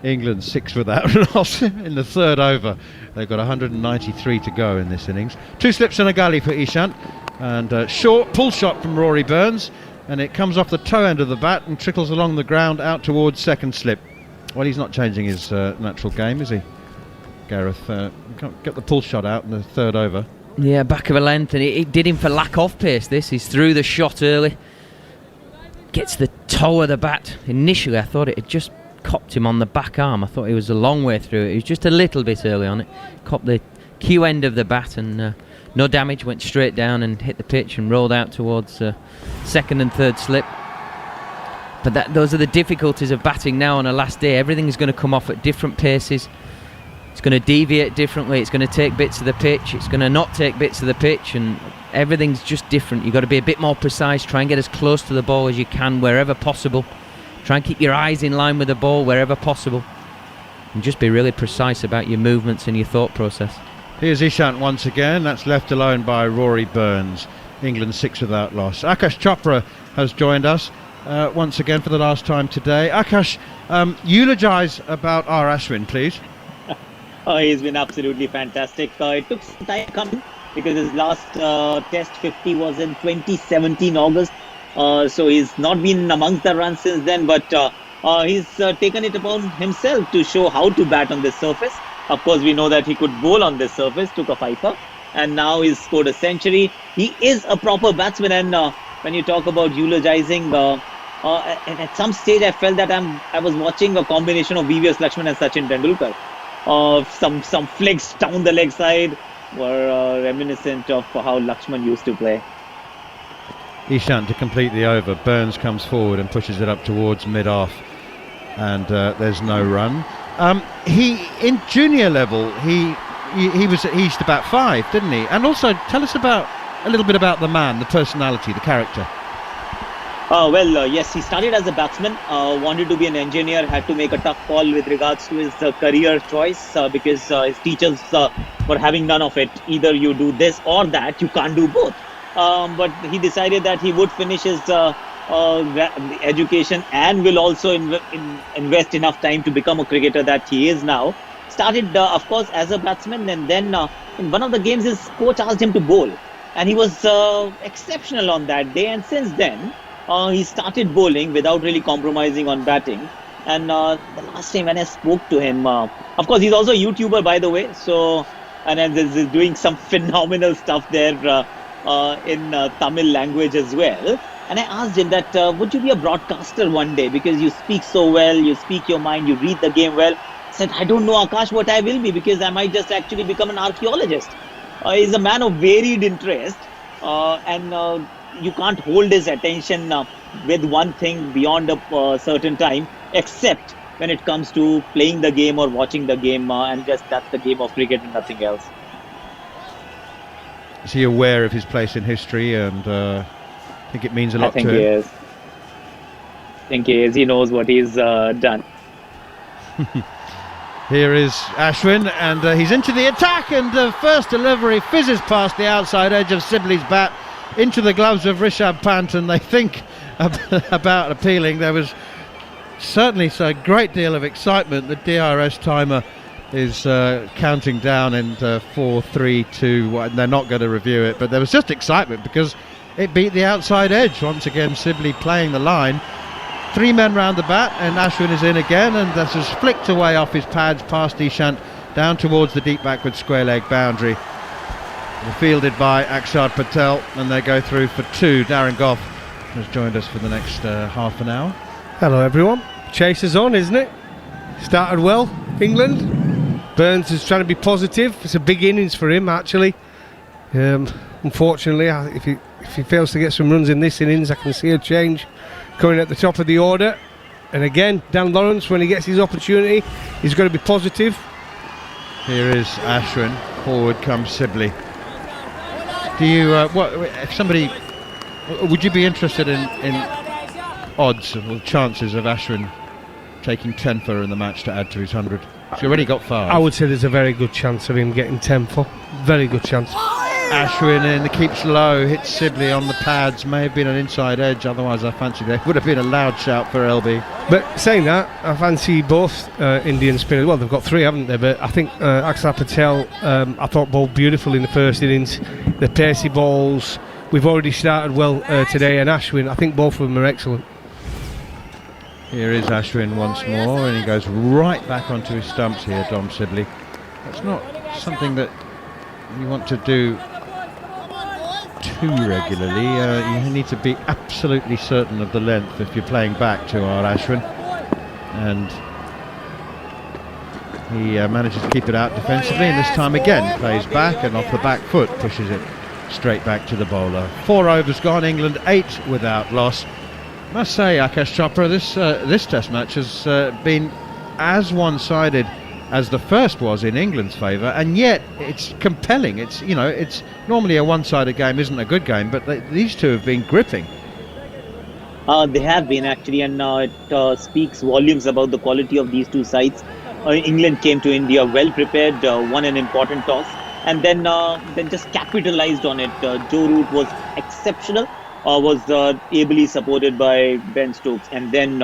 England 6 without loss in the third over. They've got 193 to go in this innings. 2 slips and a gully for Ishant. And short pull shot from Rory Burns. And it comes off the toe end of the bat and trickles along the ground out towards second slip. Well, he's not changing his natural game, is he, Gareth? Can't get the pull shot out in the third over. Yeah, back of a length, and it did him for lack of pace. He's through the shot early. Gets the toe of the bat. Initially, I thought it had just copped him on the back arm. I thought he was a long way through it. He was just a little bit early on it. Copped the cue end of the bat, and no damage. Went straight down and hit the pitch and rolled out towards second and third slip. But those are the difficulties of batting now on a last day. Everything's going to come off at different paces. It's going to deviate differently. It's going to take bits of the pitch. It's going to not take bits of the pitch, and everything's just different. You've got to be a bit more precise. Try and get as close to the ball as you can wherever possible. Try and keep your eyes in line with the ball wherever possible, and just be really precise about your movements and your thought process. Here's Ishant once again. That's left alone by Rory Burns. England 6 without loss. Akash Chopra has joined us once again for the last time today. Akash, eulogise about R. Ashwin, please. He's been absolutely fantastic. It took some time coming because his last test 50 was in 2017 August. So he's not been amongst the runs since then, but he's taken it upon himself to show how to bat on this surface. Of course, we know that he could bowl on this surface, took a fifer, and now he's scored a century. He is a proper batsman, and when you talk about eulogizing, and at some stage I felt that I was watching a combination of VVS Lakshman and Sachin Tendulkar. Some flicks down the leg side were reminiscent of how Lakshman used to play. Ishant to complete the over. Burns comes forward and pushes it up towards mid-off, and there's no run. He in junior level he used to bat 5, didn't he? And also tell us a little bit about the man, the personality, the character. Yes, he started as a batsman, wanted to be an engineer, had to make a tough call with regards to his career choice because his teachers were having none of it. Either you do this or that, you can't do both. But he decided that he would finish his education and will also invest enough time to become a cricketer that he is now. Started, of course, as a batsman, and then in one of the games his coach asked him to bowl, and he was exceptional on that day, and since then he started bowling without really compromising on batting. And the last time when I spoke to him, of course he's also a YouTuber, by the way, so and is doing some phenomenal stuff there in Tamil language as well. And I asked him that would you be a broadcaster one day, because you speak so well, you speak your mind, you read the game well. I said, I don't know, Akash, what I will be, because I might just actually become an archaeologist. He's a man of varied interest, and you can't hold his attention with one thing beyond a certain time, except when it comes to playing the game or watching the game, and just that's the game of cricket and nothing else. Is he aware of his place in history, and I think it means a lot to him? He is. I think he is. He knows what he's done. Here is Ashwin, and he's into the attack, and the first delivery fizzes past the outside edge of Sibley's bat into the gloves of Rishabh Pant, and they think about appealing. There was certainly a great deal of excitement. The DRS timer is counting down in 4, 3, 2, 1. They're not going to review it, but there was just excitement because it beat the outside edge. Once again, Sibley playing the line. 3 men round the bat, and Ashwin is in again, and this is flicked away off his pads past Ishant down towards the deep backward square leg boundary. They're fielded by Akshar Patel, and they go through for 2. Darren Goff has joined us for the next half an hour. Hello everyone. Chase is on, isn't it? Started well, England. Burns is trying to be positive. It's a big innings for him, actually. Unfortunately, if he fails to get some runs in this innings, I can see a change coming at the top of the order. And again, Dan Lawrence, when he gets his opportunity, he's going to be positive. Here is Ashwin. Forward comes Sibley. Do you, if somebody, would you be interested in odds or chances of Ashwin taking 10 for in the match to add to his 100? He's already got 5. I would say there's a very good chance of him getting 10 for. Very good chance. Ashwin in, keeps low, hits Sibley on the pads. May have been an inside edge, otherwise I fancy there would have been a loud shout for LB. But saying that, I fancy both Indian spinners. Well, they've got 3, haven't they? But I think Akshar Patel, I thought bowled beautiful in the first innings. The pacey balls, we've already started well today, and Ashwin, I think both of them are excellent. Here is Ashwin once more, and he goes right back onto his stumps here, Dom Sibley. That's not something that you want to do too regularly. You need to be absolutely certain of the length if you're playing back to our Ashwin, and he manages to keep it out defensively, and this time again plays back and off the back foot pushes it straight back to the bowler. 4 overs gone, England 8 without loss. Must say, Akash Chopra, this test match has been as one-sided as the first was in England's favour, and yet it's compelling. It's normally a one-sided game isn't a good game, but these two have been gripping. They have been actually, and it speaks volumes about the quality of these two sides. England came to India well prepared, won an important toss, and then just capitalised on it. Joe Root was exceptional. Was ably supported by Ben Stokes, and then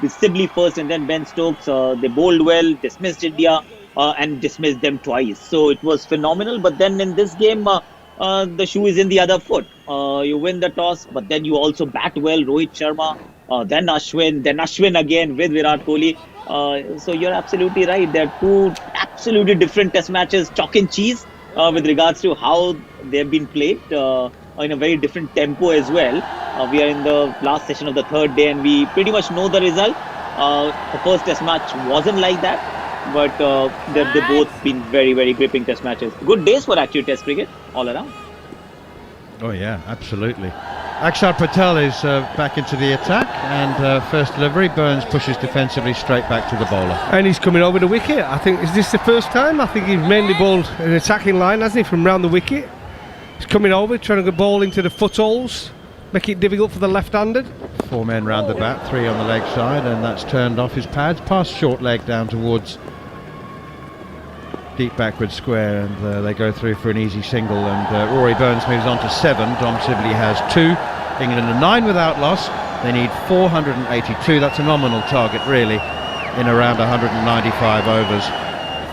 Sibley first and then Ben Stokes. They bowled well, dismissed India and dismissed them twice. So it was phenomenal. But then in this game, the shoe is in the other foot. You win the toss, but then you also bat well. Rohit Sharma, then Ashwin again with Virat Kohli. So you're absolutely right. They're 2 absolutely different test matches, chalk and cheese with regards to how they've been played. In a very different tempo as well. We are in the last session of the 3rd day, and we pretty much know the result. The first test match wasn't like that, but they've both been very, very gripping test matches. Good days for actually test cricket all around. Oh yeah, absolutely. Akshar Patel is back into the attack, and first delivery, Burns pushes defensively straight back to the bowler. And he's coming over the wicket. I think, is this the first time? I think he's mainly bowled an attacking line, hasn't he, from round the wicket. He's coming over, trying to get ball into the footholes, make it difficult for the left-handed. 4 men round the bat, 3 on the leg side, and that's turned off his pads, past short leg down towards deep backward square, and they go through for an easy single, and Rory Burns moves on to 7. Dom Sibley has 2. England are 9 without loss. They need 482. That's a nominal target, really, in around 195 overs.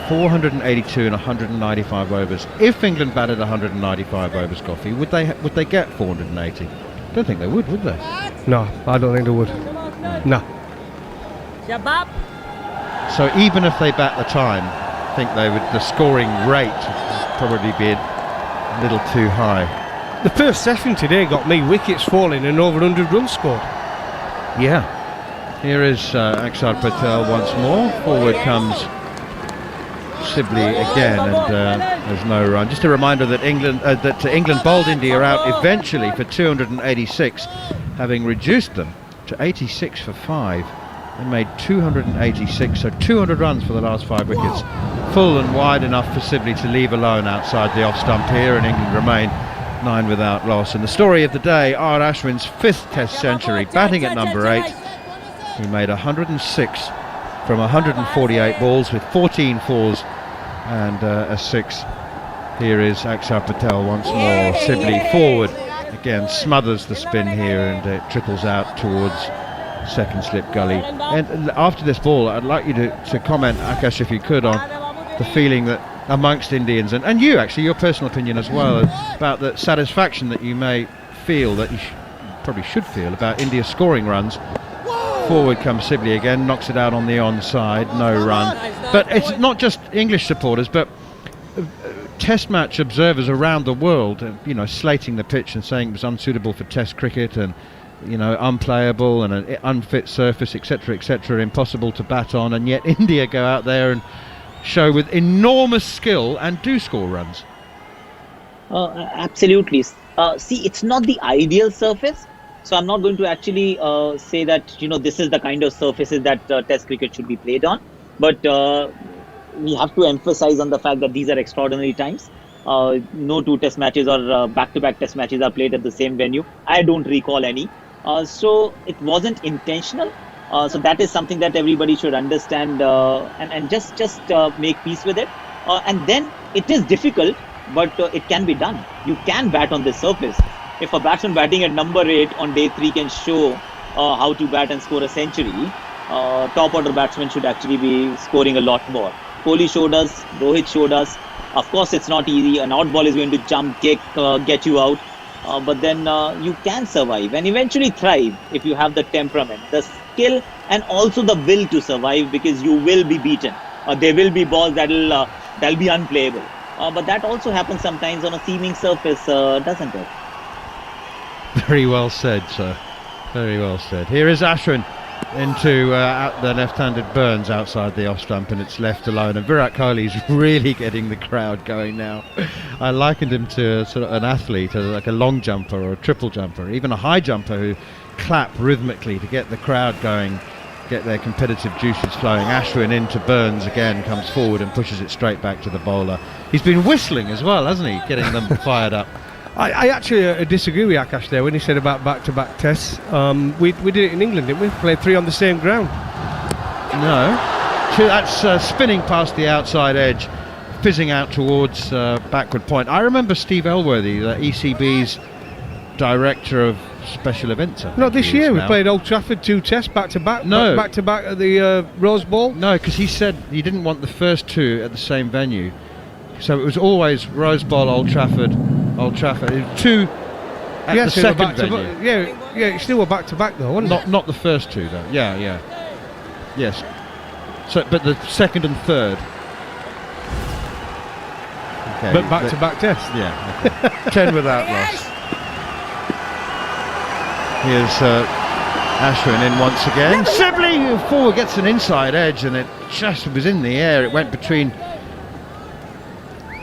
482 in 195 overs. If England batted 195 overs, Goffey, would they get 480? I don't think they would they? No, I don't think they would. No. So even if they bat the time, I think the scoring rate would probably be a little too high. The first session today got me wickets falling and over 100 runs scored. Yeah. Here is Akshar Patel once more. Forward comes Sibley again, and there's no run. Just a reminder that England bowled India out eventually for 286, having reduced them to 86 for 5. They made 286, so 200 runs for the last 5 wickets. Full and wide enough for Sibley to leave alone outside the off stump here, and England remain 9 without loss. And the story of the day, R. Ashwin's 5th Test century, batting at number 8. He made 106 from 148 balls with 14 fours and a 6. Here is Akshar Patel once more. Sibley forward again, smothers the spin here, and it trickles out towards second slip gully. And after this ball, I'd like you to comment, Akash, if you could, on the feeling that amongst Indians, and you actually, your personal opinion as well, about the satisfaction that you may feel, that you probably should feel, about India scoring runs. Forward comes Sibley again, knocks it out on the onside, no run. But it's not just English supporters, but Test match observers around the world, slating the pitch and saying it was unsuitable for Test cricket and, unplayable and an unfit surface, etc., impossible to bat on, and yet India go out there and show with enormous skill and do score runs. Absolutely. See, it's not the ideal surface, so I'm not going to actually say that this is the kind of surfaces that Test cricket should be played on. But we have to emphasize on the fact that these are extraordinary times. No two Test matches or back-to-back Test matches are played at the same venue. I don't recall any. So it wasn't intentional. So that is something that everybody should understand and just make peace with it. And then it is difficult, but it can be done. You can bat on this surface. If a batsman batting at number 8 on day 3 can show how to bat and score a century, top order batsmen should actually be scoring a lot more. Kohli showed us, Rohit showed us. Of course, it's not easy. An out ball is going to jump, kick, get you out. But then you can survive and eventually thrive if you have the temperament, the skill, and also the will to survive, because you will be beaten. There will be balls that'll be unplayable. But that also happens sometimes on a seeming surface, doesn't it? Very well said, sir. Very well said. Here is Ashwin into the left-handed Burns outside the off stump, and it's left alone. And Virat Kohli's really getting the crowd going now. I likened him to sort of an athlete, like a long jumper or a triple jumper, even a high jumper who clap rhythmically to get the crowd going, get their competitive juices flowing. Ashwin into Burns again, comes forward and pushes it straight back to the bowler. He's been whistling as well, hasn't he? Getting them fired up. I actually disagree with Akash there when he said about back-to-back tests. We did it in England, didn't we? Played 3 on the same ground. No. That's spinning past the outside edge, fizzing out towards backward point. I remember Steve Elworthy, the ECB's director of special events. Not this year. We played Old Trafford 2 tests back-to-back. No. Back-to-back at the Rose Bowl. No, because he said he didn't want the first 2 at the same venue. So it was always Rose Bowl, Old Trafford. 2 at the second venue. Yeah, it still were back-to-back though, wasn't it? Not the first 2 though. Yeah. Yes. So, but the second and third. Okay. But back-to-back tests. Yeah. Okay. 10 without loss. Here's Ashwin in once again. Sibley forward gets an inside edge, and it just was in the air. It went between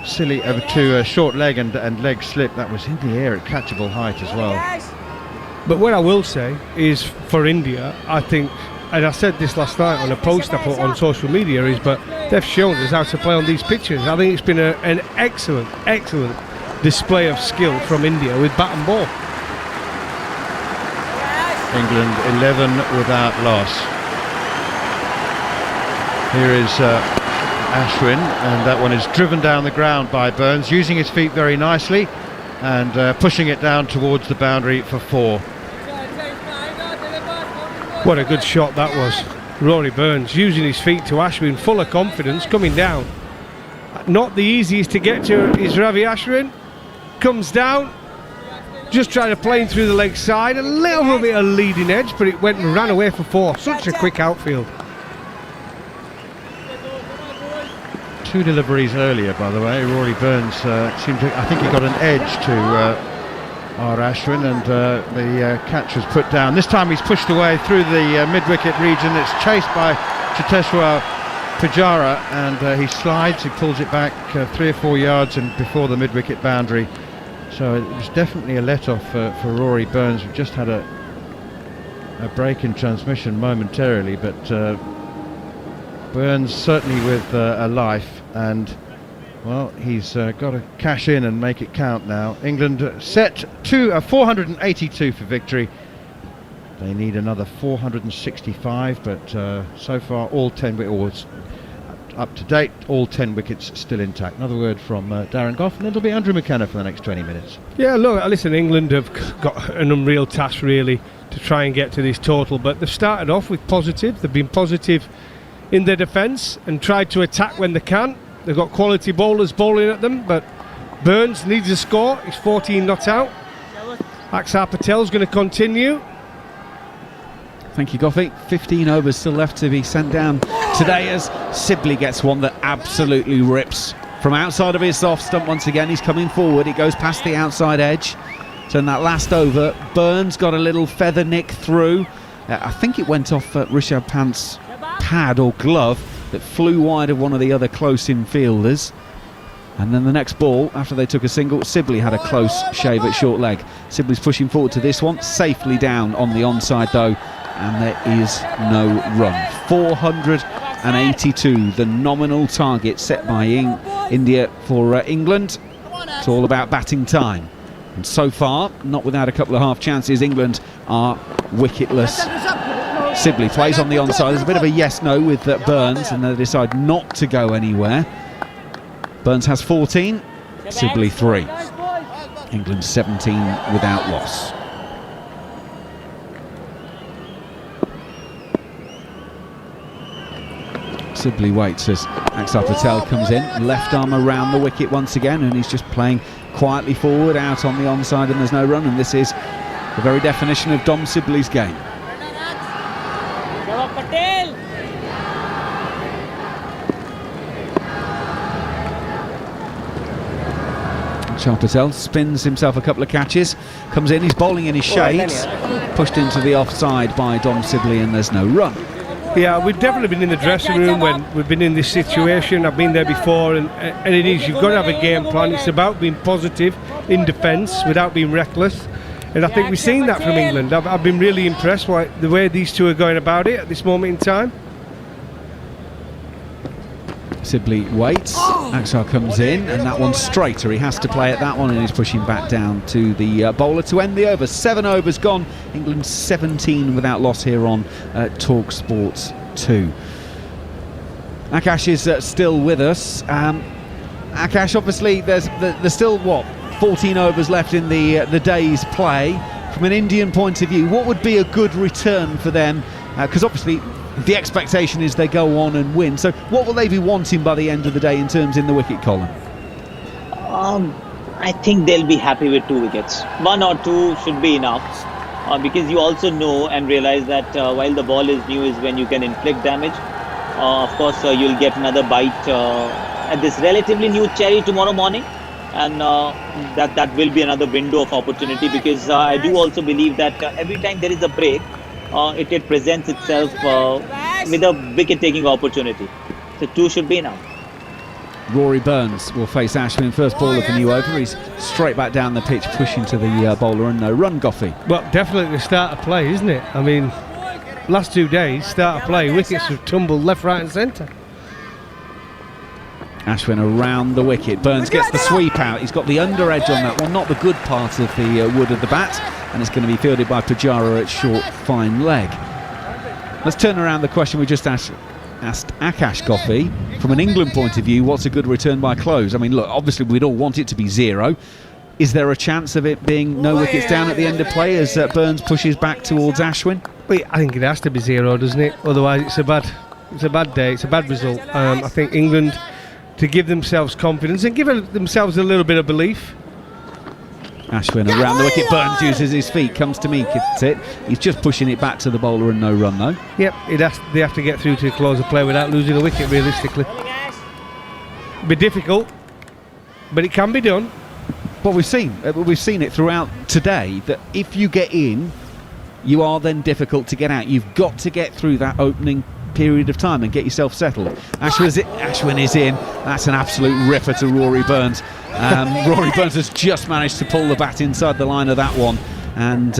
Silly over to short leg and leg slip. That was in the air at catchable height as well. But what I will say is, for India, I think, and I said this last night on a post I put on social media, but they've shown us how to play on these pitches. I think it's been an excellent display of skill from India with bat and ball. England 11 without loss. Here is Ashwin, and that one is driven down the ground by Burns, using his feet very nicely and pushing it down towards the boundary for 4. What a good shot that was. Rory Burns using his feet to Ashwin, full of confidence, coming down. Not the easiest to get to is Ravi Ashwin. Comes down, just trying to plane through the leg side, a little bit of leading edge, but it went and ran away for 4. Such a quick outfield. 2 deliveries earlier, by the way. Rory Burns I think he got an edge to R. Ashwin, and the catch was put down. This time he's pushed away through the mid-wicket region. It's chased by Cheteshwar Pujara, and he slides, he pulls it back 3 or 4 yards and before the mid-wicket boundary. So it was definitely a let-off for Rory Burns. We just had a break in transmission momentarily, but Burns certainly with a life, and well, he's got to cash in and make it count now. England set to 482 for victory. They need another 465, but so far all 10 wickets up to date, all 10 wickets still intact. Another word from Darren Gough, and it'll be Andrew McKenna for the next 20 minutes. Yeah, look, listen, England have got an unreal task really to try and get to this total, but they've started off with positive. They've been positive in their defence and tried to attack when they can. They've got quality bowlers bowling at them, but Burns needs a score. He's 14 not out. Axar Patel's going to continue. Thank you, Goffey. 15 overs still left to be sent down today as Sibley gets one that absolutely rips From outside of his off stump once again, he's coming forward. It goes past the outside edge. So in that last over, Burns got a little feather nick through. I think it went off Rishabh Pant's pad or glove that flew wide of one of the other close infielders. And then the next ball, after they took a single, Sibley had a close shave at short leg. Sibley's pushing forward to this one, safely down on the onside though, and there is no run. 482, the nominal target set by India for England. It's all about batting time. And so far, not without a couple of half chances, England are wicketless. Sibley plays on the onside. There's a bit of a yes-no with Burns, and they decide not to go anywhere. Burns has 14, Sibley 3. England 17 without loss. Sibley waits as Axar Patel comes in, left arm around the wicket once again, and he's just playing quietly forward, out on the onside, and there's no run, and this is the very definition of Dom Sibley's game. Axar Patel spins himself a couple of catches, comes in, he's bowling in his shades, pushed into the offside by Dom Sibley, and there's no run. Yeah, we've definitely been in the dressing room when we've been in this situation. I've been there before, and it is, you've got to have a game plan. It's about being positive in defence without being reckless, and I think we've seen that from England. I've been really impressed by the way these two are going about it at this moment in time. Sibley waits, Axar comes in, and that one's straighter. He has to play at that one, and he's pushing back down to the bowler to end the over. 7 overs gone, England 17 without loss here on Talk Sports 2. Akash is still with us. Akash, obviously there's still 14 overs left in the day's play. From an Indian point of view, what would be a good return for them? Because obviously the expectation is they go on and win. So what will they be wanting by the end of the day in terms in the wicket column? I think they'll be happy with 2 wickets. 1 or 2 should be enough. Because you also know and realize that while the ball is new is when you can inflict damage. Of course, you'll get another bite at this relatively new cherry tomorrow morning. And that will be another window of opportunity, because I do also believe that every time there is a break, it presents itself with a wicket-taking opportunity. So 2 should be enough. Rory Burns will face Ashwin, first ball of the new over. He's straight back down the pitch, pushing to the bowler, and no run, Goffey. Well, definitely the start of play, isn't it? I mean, last 2 days, start of play, wickets have tumbled left, right and centre. Ashwin around the wicket. Burns gets the sweep out. He's got the under edge on that one, not the good part of the wood of the bat, and it's going to be fielded by Pujara at short, fine leg. Let's turn around the question we just asked Akash, Goffey. From an England point of view, what's a good return by close? I mean, look, obviously we'd all want it to be 0. Is there a chance of it being no wickets down at the end of play as Burns pushes back towards Ashwin? Well, I think it has to be 0, doesn't it? Otherwise, it's a bad day. It's a bad result. I think England, to give themselves confidence and give themselves a little bit of belief. Ashwin around the wicket. Burns uses his feet, comes to meet it. He's just pushing it back to the bowler, and no run though. Yep, they have to get through to close the play without losing a wicket, realistically. Be difficult, but it can be done. Well, we've seen it throughout today that if you get in, you are then difficult to get out. You've got to get through that opening period of time and get yourself settled. Ashwin is in. That's an absolute ripper to Rory Burns. Rory Burns has just managed to pull the bat inside the line of that one, and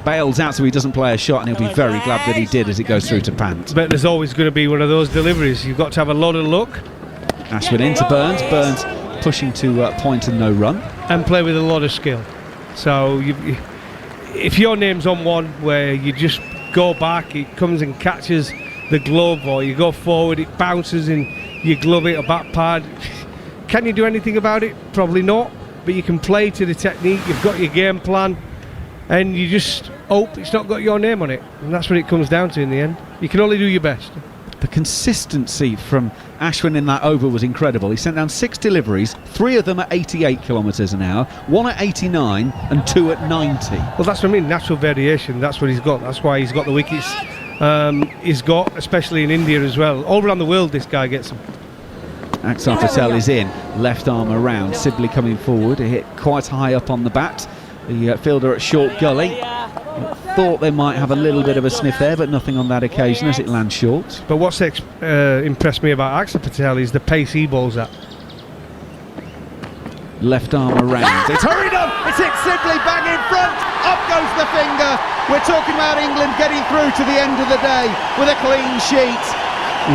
bails out so he doesn't play a shot, and he'll be very glad that he did as it goes through to Pant. But there's always going to be one of those deliveries. You've got to have a lot of luck. Ashwin into Burns. Burns pushing to point and no run. And play with a lot of skill. So if your name's on one where you just go back, it comes and catches the glove, or you go forward, it bounces and you glove it or back pad. Can you do anything about it? Probably not, but you can play to the technique. You've got your game plan, and you just hope it's not got your name on it, and that's what it comes down to in the end. You can only do your best. The consistency from Ashwin in that over was incredible. He sent down 6 deliveries, 3 of them at 88 kilometres an hour, 1 at 89 and 2 at 90. Well, that's what I mean, natural variation. That's what he's got. That's why he's got the wickets he's got, especially in India as well. All around the world this guy gets them. Axar Patel is in, left arm around, Sibley coming forward, a hit quite high up on the bat. The fielder at short gully thought they might have a little bit of a sniff there, but nothing on that occasion as it lands short. But what's impressed me about Axar Patel is the pace he bowls at. Left arm around, it's hurried on, it's hit Sibley bang in front, up goes the finger. We're talking about England getting through to the end of the day with a clean sheet.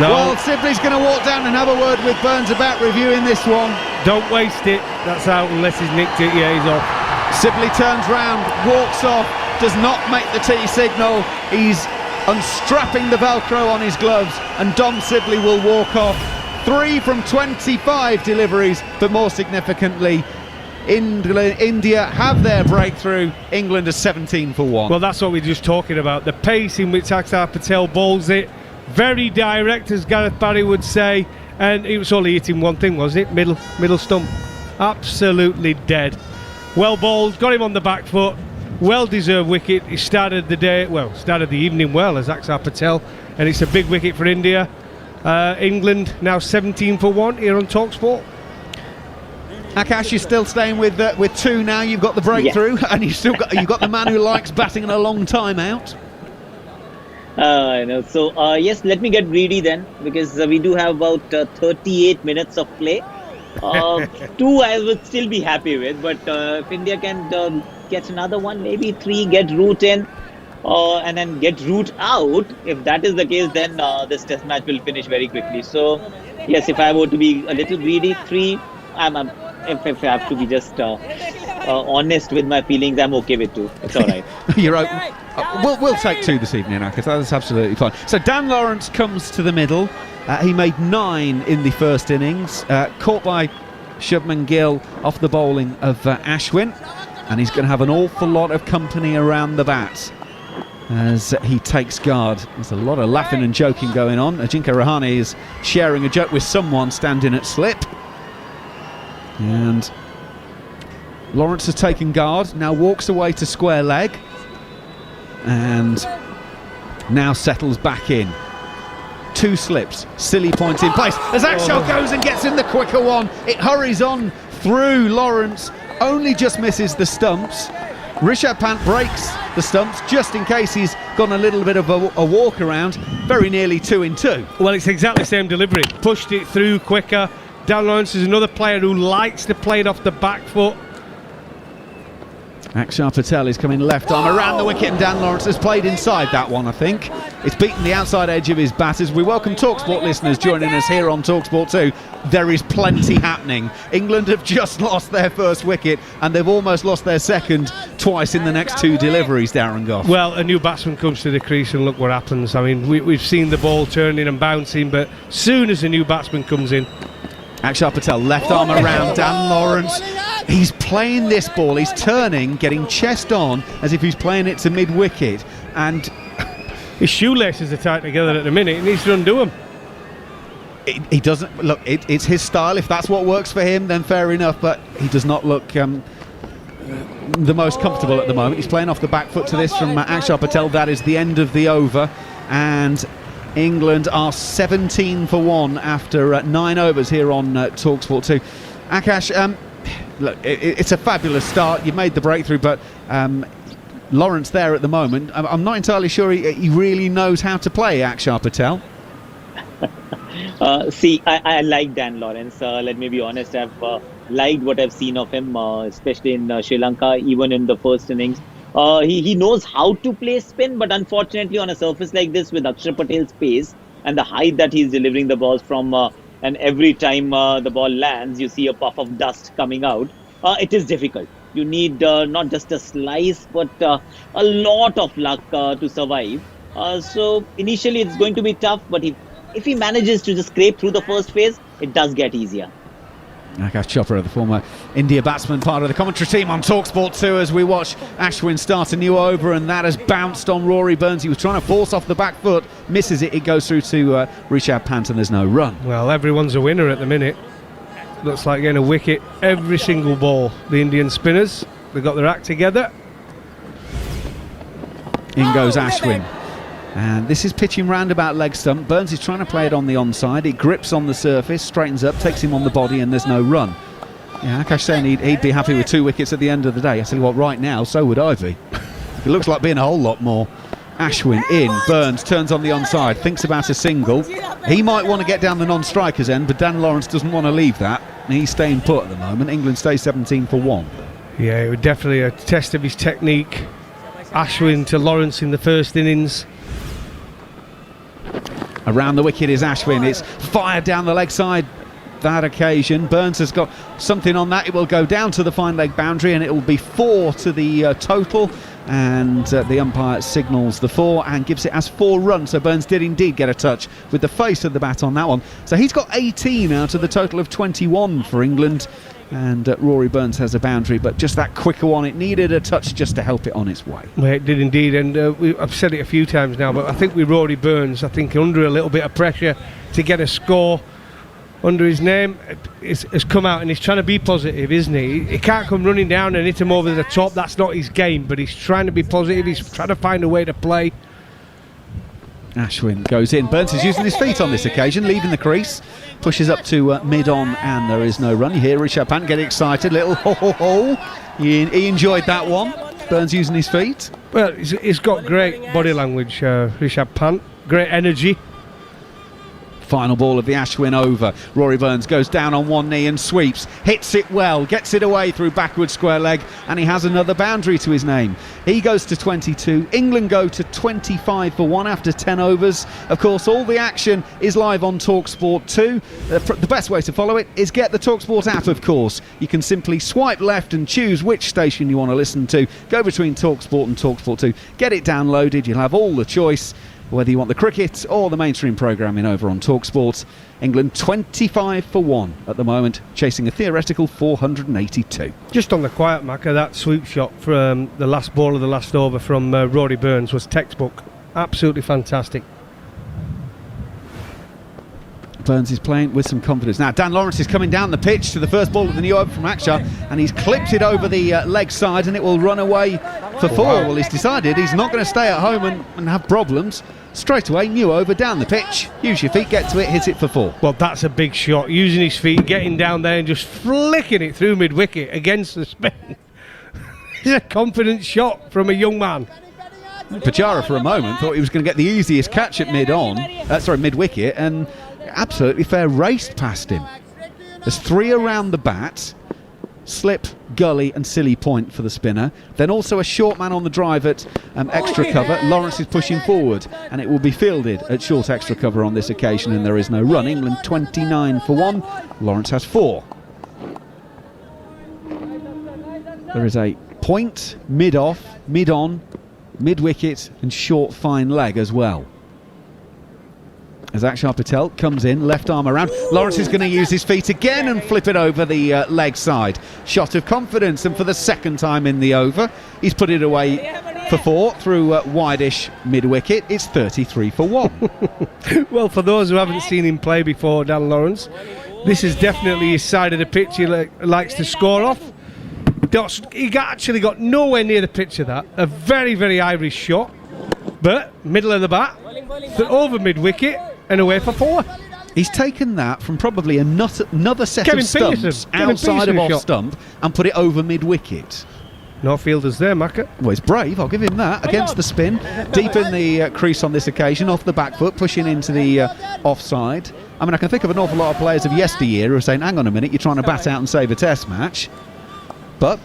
No. Well, Sibley's going to walk down and have a word with Burns about reviewing this one. Don't waste it. That's out unless he's nicked it. Yeah, he's off. Sibley turns round, walks off, does not make the T signal. He's unstrapping the Velcro on his gloves, and Dom Sibley will walk off. 3 from 25 deliveries, but more significantly, India have their breakthrough. England are 17 for 1. Well, that's what we're just talking about. The pace in which Axar Patel bowls it. Very direct, as Gareth Barry would say, and he was only hitting one thing, wasn't it? Middle stump. Absolutely dead. Well bowled, got him on the back foot. Well deserved wicket. He started the evening well as Axar Patel, and it's a big wicket for India. England now 17 for 1 here on TalkSport. Akash, you're still staying with 2 now. You've got the breakthrough, and you've got the man who likes batting in a long time out. I know. So, yes, let me get greedy then, because we do have about 38 minutes of play. 2 I would still be happy with, but if India can get another one, maybe 3, get Root in, and then get Root out, if that is the case, then this test match will finish very quickly. So, yes, if I were to be a little greedy, 3, if I have to be just honest with my feelings, I'm okay with 2. It's all right. You're open. We'll take 2 this evening, Akash. That's absolutely fine. So Dan Lawrence comes to the middle. He made 9 in the first innings, caught by Shubman Gill off the bowling of Ashwin, and he's going to have an awful lot of company around the bat as he takes guard. There's a lot of laughing and joking going on. Ajinkya Rahane is sharing a joke with someone standing at slip, and Lawrence has taken guard, now walks away to square leg, and now settles back in. 2 slips, silly point in place as Akshar goes and gets in the quicker one. It hurries on through Lawrence, only just misses the stumps. Rishabh Pant breaks the stumps just in case he's gone a little bit of a walk around. Very nearly 2 in 2. Well, it's exactly the same delivery. Pushed it through quicker. Dan Lawrence is another player who likes to play it off the back foot. Akshar Patel is coming left arm around the wicket, and Dan Lawrence has played inside that one, I think. It's beaten the outside edge of his bat. As we welcome TalkSport listeners joining us here on TalkSport 2, there is plenty happening. England have just lost their first wicket, and they've almost lost their second twice in the next 2 deliveries, Darren Gough. Well, a new batsman comes to the crease and look what happens. I mean, we've seen the ball turning and bouncing, but soon as a new batsman comes in... Akshar Patel, left arm around Dan Lawrence. He's playing this ball, he's turning, getting chest on as if he's playing it to mid-wicket, and his shoelaces are tight together at the minute. He needs to undo them. He doesn't look. It's his style. If that's what works for him, then fair enough. But he does not look the most comfortable at the moment. He's playing off the back foot to this from Akshar Patel. That is the end of the over, and England are 17 for 1 after 9 overs here on TalkSport 2. Akash, look, it's a fabulous start. You've made the breakthrough, but Lawrence there at the moment, I'm not entirely sure he really knows how to play Akshar Patel. See, I like Dan Lawrence. Let me be honest. I've liked what I've seen of him, especially in Sri Lanka, even in the first innings. He knows how to play spin, but unfortunately on a surface like this with Akshar Patel's pace and the height that he's delivering the balls from, and every time the ball lands, you see a puff of dust coming out. It is difficult. You need not just a slice, but a lot of luck to survive. So initially it's going to be tough, but if he manages to just scrape through the first phase, it does get easier. Akash Chopra, the former India batsman, part of the commentary team on TalkSport 2 as we watch Ashwin start a new over, and that has bounced on Rory Burns. He was trying to force off the back foot, misses it, it goes through to Rishabh Pant, and there's no run. Well, everyone's a winner at the minute. Looks like getting a wicket every single ball. The Indian spinners, they've got their act together. In goes Ashwin. And this is pitching round about leg stump. Burns is trying to play it on the onside. It grips on the surface, straightens up, takes him on the body, and there's no run. Yeah, Akash saying he'd be happy with 2 wickets at the end of the day. I tell you what, right now, so would I be. It looks like being a whole lot more. Ashwin in, Burns turns on the onside, thinks about a single. He might want to get down the non-strikers end, but Dan Lawrence doesn't want to leave that. He's staying put at the moment. England stays 17 for 1. Yeah, it was definitely a test of his technique. Ashwin to Lawrence in the first innings. Around the wicket is Ashwin. It's fired down the leg side that occasion. Burns has got something on that. It will go down to the fine leg boundary, and it will be 4 to the total. And the umpire signals the 4 and gives it as 4 runs. So Burns did indeed get a touch with the face of the bat on that one. So he's got 18 out of the total of 21 for England. And Rory Burns has a boundary, but just that quicker one, it needed a touch just to help it on its way. Well, it did indeed, and I've said it a few times now, but I think with Rory Burns, I think under a little bit of pressure to get a score under his name, has come out and he's trying to be positive, isn't he? He can't come running down and hit him over the top. That's not his game, but he's trying to be positive. He's trying to find a way to play. Ashwin goes in. Burns is using his feet on this occasion, leaving the crease. Pushes up to mid-on, and there is no run. You hear Rishabh Pant get excited. Little ho-ho-ho. He enjoyed that one. Burns using his feet. Well, he's got great body language, Rishabh Pant. Great energy. Final ball of the Ashwin over. Rory Burns goes down on one knee and sweeps, hits it well, gets it away through backward square leg, and he has another boundary to his name. He goes to 22. England go to 25 for 1 after 10 overs. Of course, all the action is live on TalkSport 2. The best way to follow it is get the TalkSport app, of course. You can simply swipe left and choose which station you want to listen to. Go between TalkSport and TalkSport 2. Get it downloaded. You'll have all the choice, whether you want the cricket or the mainstream programming over on TalkSport. England 25 for 1 at the moment, chasing a theoretical 482. Just on the quiet marker, that sweep shot from the last ball of the last over from Rory Burns was textbook. Absolutely fantastic. Burns is playing with some confidence. Now Dan Lawrence is coming down the pitch to the first ball of the new over from Akshar, and he's clipped it over the leg side, and it will run away for 4. Well, he's decided he's not going to stay at home and have problems. Straight away, new over down the pitch. Use your feet, get to it, hit it for 4. Well, that's a big shot. Using his feet, getting down there and just flicking it through mid-wicket against the spin. It's a confident shot from a young man. Pujara for a moment thought he was going to get the easiest catch at mid-wicket, and absolutely fair raced past him. There's 3 around the bat. Slip, gully and silly point for the spinner. Then also a short man on the drive at extra cover. Lawrence is pushing forward, and it will be fielded at short extra cover on this occasion, and there is no run. England 29 for 1. Lawrence has 4. There is a point, mid-off, mid-on, mid-wicket and short fine leg as well. As Akshar Patel comes in, left arm around. Lawrence is going to use his feet again and flip it over the leg side. Shot of confidence, and for the second time in the over, he's put it away for 4 through wide-ish mid-wicket. It's 33 for 1. Well, for those who haven't seen him play before, Dan Lawrence, this is definitely his side of the pitch he likes to score off. He actually got nowhere near the pitch of that. A very, very Irish shot, but middle of the bat, over mid-wicket, and away for 4. He's taken that from probably another set of stumps outside of off stump and put it over mid-wicket. No fielders there, Macca. Well, he's brave, I'll give him that. Against the spin, deep in the crease on this occasion, off the back foot, pushing into the offside. I mean, I can think of an awful lot of players of yesteryear who are saying, hang on a minute, you're trying to bat out and save a test match. But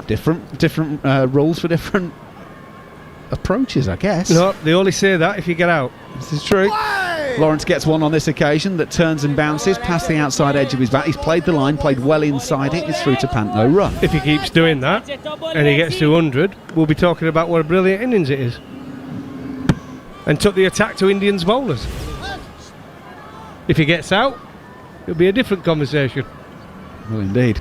different rules for different approaches, I guess. No, they only say that if you get out. This is true. Lawrence gets one on this occasion that turns and bounces past the outside edge of his bat. He's played the line, played well inside it. It's through to Pant, no run. If he keeps doing that and he gets to 100, we'll be talking about what a brilliant innings it is. And took the attack to Indians bowlers. If he gets out, it'll be a different conversation. Well, indeed.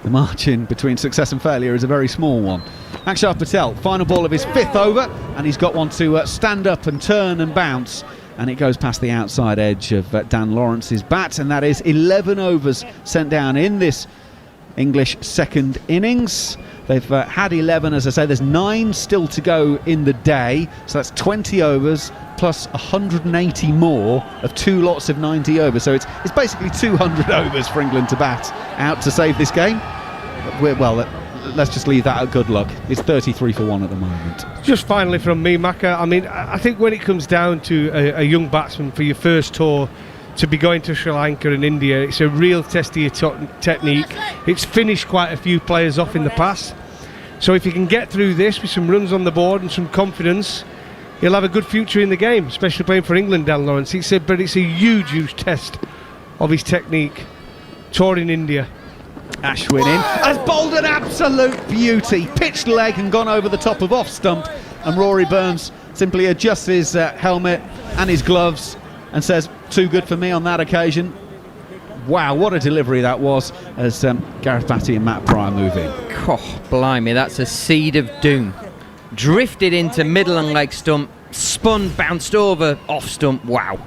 The margin between success and failure is a very small one. Akshar Patel, final ball of his 5th over, and he's got one to stand up and turn and bounce, and it goes past the outside edge of Dan Lawrence's bat, and that is 11 overs sent down in this English second innings. They've had 11, as I say. There's 9 still to go in the day, so that's 20 overs plus 180 more of 2 lots of 90 overs. So it's basically 200 overs for England to bat out to save this game. Let's just leave that at good luck. It's 33 for 1 at the moment. Just finally from me, Macca, I mean, I think when it comes down to a young batsman for your first tour, to be going to Sri Lanka and India, it's a real test of your technique. It's finished quite a few players off in the past. So if you can get through this with some runs on the board and some confidence, he'll have a good future in the game, especially playing for England, Dan Lawrence. He said, but it's a huge test of his technique. Touring India. Ashwin in, has bowled an absolute beauty. Pitched leg and gone over the top of off stump, and Rory Burns simply adjusts his helmet and his gloves and says, too good for me on that occasion. Wow, what a delivery that was, as Gareth Batty and Matt Pryor move in. Oh, blimey, that's a seed of doom. Drifted into middle and leg stump, spun, bounced over, off stump, wow.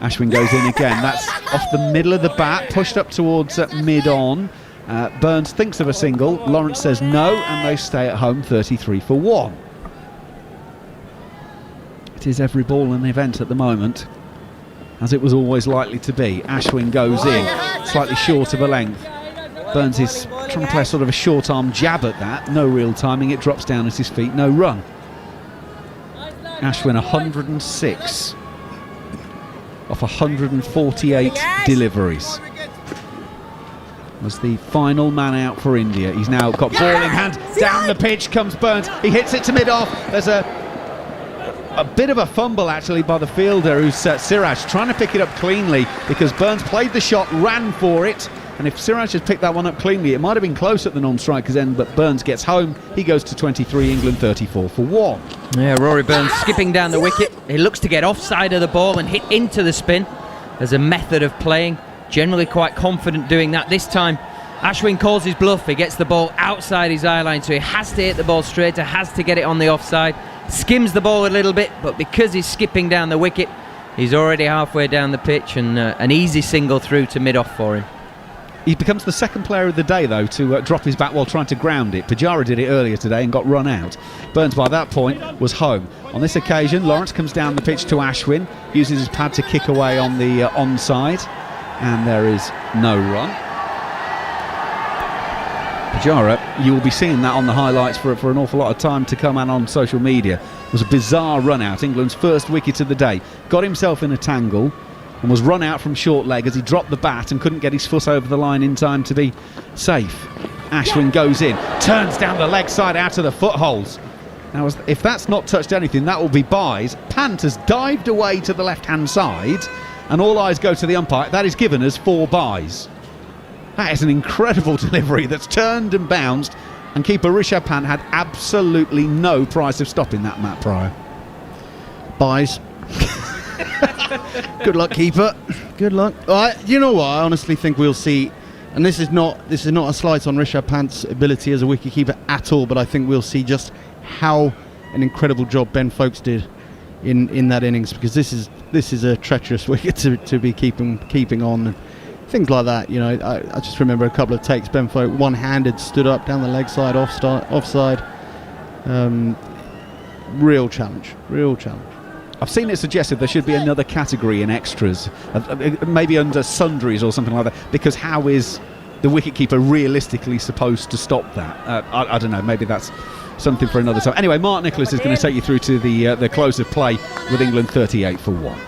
Ashwin goes in again. That's off the middle of the bat, pushed up towards mid-on. Burns thinks of a single, Lawrence says no, and they stay at home 33 for 1. It is every ball an event at the moment, as it was always likely to be. Ashwin goes in, slightly short of a length. Burns is trying to play sort of a short arm jab at that, no real timing, it drops down at his feet, no run. Ashwin 106 off 148 deliveries. Was the final man out for India. He's now got ball in hand, down the pitch comes Burns, he hits it to mid-off. There's a bit of a fumble actually by the fielder, who's Siraj, trying to pick it up cleanly because Burns played the shot, ran for it, and if Siraj had picked that one up cleanly, it might have been close at the non-striker's end, but Burns gets home. He goes to 23, England 34 for 1. Yeah, Rory Burns skipping down the wicket. He looks to get offside of the ball and hit into the spin as a method of playing. Generally quite confident doing that. This time Ashwin calls his bluff. He gets the ball outside his eye line, so he has to hit the ball straighter, has to get it on the offside. Skims the ball a little bit, but because he's skipping down the wicket, he's already halfway down the pitch, and an easy single through to mid-off for him. He becomes the second player of the day, though, to drop his bat while trying to ground it. Pujara did it earlier today and got run out. Burns, by that point, was home. On this occasion, Lawrence comes down the pitch to Ashwin, uses his pad to kick away on the onside, and there is no run. Pujara, you will be seeing that on the highlights for an awful lot of time to come, and on social media. It was a bizarre run out, England's first wicket of the day. Got himself in a tangle and was run out from short leg as he dropped the bat and couldn't get his foot over the line in time to be safe. Ashwin goes in, turns down the leg side out of the footholes. Now, if that's not touched anything, that will be byes. Pant has dived away to the left-hand side, and all eyes go to the umpire. That is given as 4 byes. That is an incredible delivery that's turned and bounced, and keeper Rishabh Pant had absolutely no price of stopping that, Matt Pryor. Byes. Good luck, keeper. Good luck. You know what? I honestly think we'll see, and this is not a slight on Rishabh Pant's ability as a wicketkeeper at all, but I think we'll see just how an incredible job Ben Foakes did in that innings, because this is a treacherous wicket to be keeping on. And things like that, you know. I just remember a couple of takes. Ben Foakes one-handed stood up down the leg side, offside. Real challenge. I've seen it suggested there should be another category in extras, maybe under sundries or something like that, because how is the wicketkeeper realistically supposed to stop that? I don't know, maybe that's something for another time. Anyway, Mark Nicholas is going to take you through to the close of play with England 38 for 1.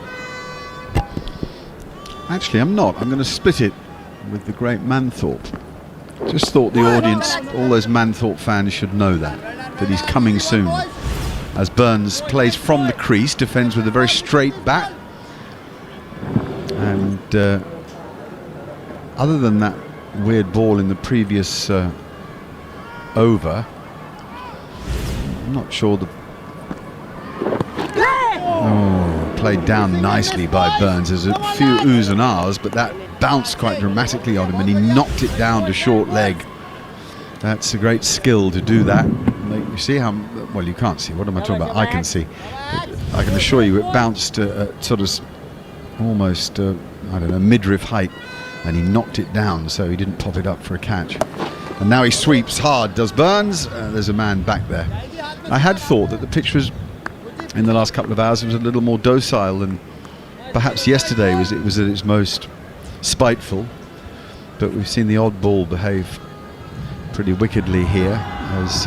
Actually, I'm not. I'm going to split it with the great Manthorpe. Just thought the audience, all those Manthorpe fans should know that he's coming soon. As Burns plays from the crease, defends with a very straight bat. And other than that weird ball in the previous over, I'm not sure played down nicely by Burns. There's a few oohs and ahs, but that bounced quite dramatically on him and he knocked it down to short leg. That's a great skill to do that. You see how, well, you can't see, what am I talking about? I can see. I can assure you it bounced sort of almost, I don't know, midriff height, and he knocked it down, so he didn't pop it up for a catch. And now he sweeps hard, does Burns. There's a man back there. I had thought that the pitch was, in the last couple of hours, was a little more docile than perhaps yesterday it was at its most spiteful. But we've seen the odd ball behave pretty wickedly here, as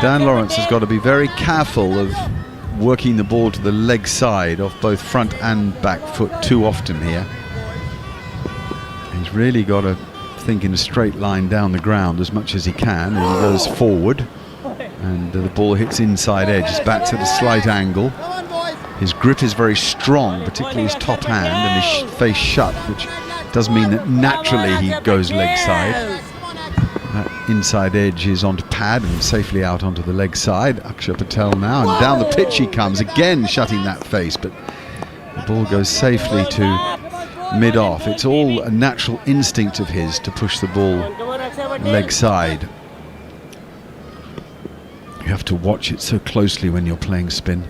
Dan Lawrence has got to be very careful of working the ball to the leg side off both front and back foot too often here. He's really got to think in a straight line down the ground as much as he can, and he goes forward, and the ball hits inside edge. His bat's at a slight angle. His grip is very strong, particularly his top hand, and his face shut, which does mean that naturally he goes leg side. That inside edge is onto pad and safely out onto the leg side. Akshay Patel now, and down the pitch he comes, again shutting that face, but the ball goes safely to mid-off. It's all a natural instinct of his to push the ball leg side. You have to watch it so closely when you're playing spin.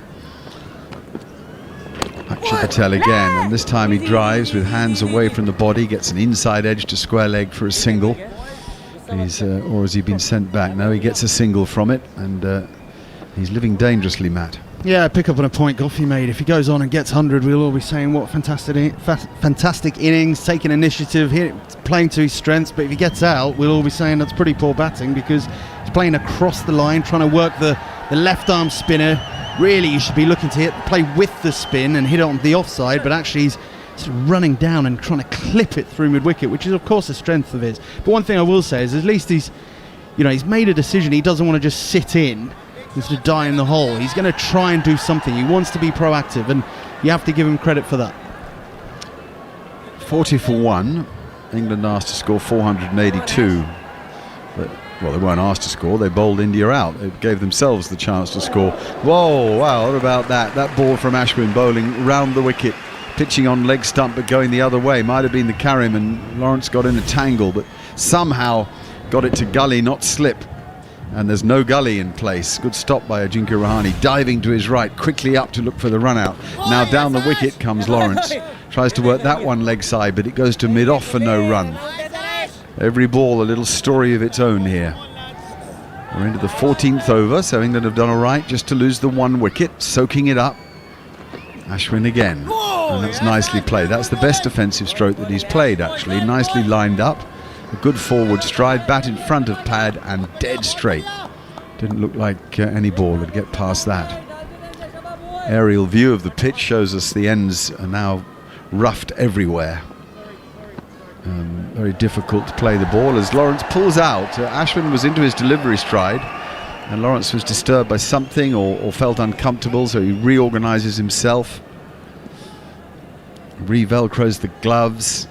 Akshay Patel again, and this time he drives with hands away from the body, gets an inside edge to square leg for a single. Or has he been sent back? No, he gets a single from it, and he's living dangerously, Matt. Yeah, pick up on a point Goffey made. If he goes on and gets 100, we'll all be saying what fantastic innings, taking initiative, playing to his strengths. But if he gets out, we'll all be saying that's pretty poor batting, because he's playing across the line, trying to work the left arm spinner. Really, you should be looking to play with the spin and hit it on the offside, but actually he's sort of running down and trying to clip it through mid-wicket, which is of course a strength of his. But one thing I will say is, at least he's made a decision. He doesn't want to just sit in and sort of die in the hole. He's going to try and do something. He wants to be proactive, and you have to give him credit for that. 40 for 1. England asked to score 482. But, well, they weren't asked to score. They bowled India out. It gave themselves the chance to score. Whoa, wow, what about that? That ball from Ashwin bowling round the wicket, pitching on leg stump but going the other way. Might have been the Karim, and Lawrence got in a tangle, but somehow got it to gully, not slip. And there's no gully in place. Good stop by Ajinkya Rahane, diving to his right, quickly up to look for the run out. Now down the wicket comes Lawrence. Tries to work that one leg side, but it goes to mid-off for no run. Every ball a little story of its own here. We're into the 14th over, so England have done all right just to lose the one wicket, soaking it up. Ashwin again, and that's nicely played. That's the best defensive stroke that he's played, actually. Nicely lined up, a good forward stride, bat in front of pad and dead straight. Didn't look like any ball would get past that. Aerial view of the pitch shows us the ends are now roughed everywhere. Very difficult to play the ball as Lawrence pulls out. Ashwin was into his delivery stride, and Lawrence was disturbed by something or felt uncomfortable, so he reorganises himself, re-velcros the gloves,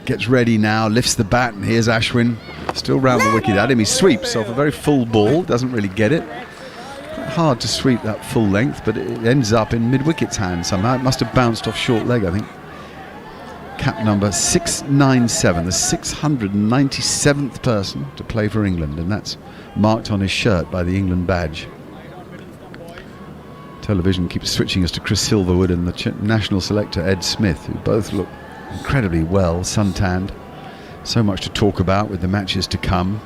gets ready now, lifts the bat, and here's Ashwin, still round the wicket at him. He sweeps off a very full ball, doesn't really get it. Quite hard to sweep that full length, but it ends up in mid-wicket's hand somehow. It must have bounced off short leg, I think. Cap number 697, the 697th person to play for England, and that's marked on his shirt by the England badge. Television keeps switching us to Chris Silverwood and the national selector Ed Smith, who both look incredibly well, suntanned. So much to talk about with the matches to come.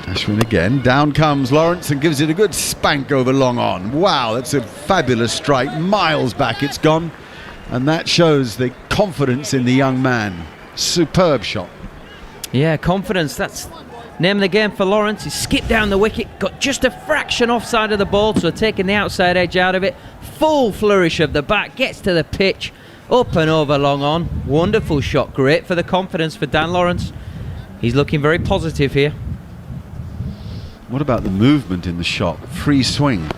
Ashwin again, down comes Lawrence and gives it a good spank over long on. Wow, that's a fabulous strike, miles back it's gone, and that shows the confidence in the young man. Superb shot. Yeah, confidence, that's name of the game for Lawrence. He skipped down the wicket, got just a fraction offside of the ball, so taking the outside edge out of it. Full flourish of the bat, gets to the pitch, up and over long on. Wonderful shot, great for the confidence for Dan Lawrence. He's looking very positive here. What about the movement in the shot? Free swing.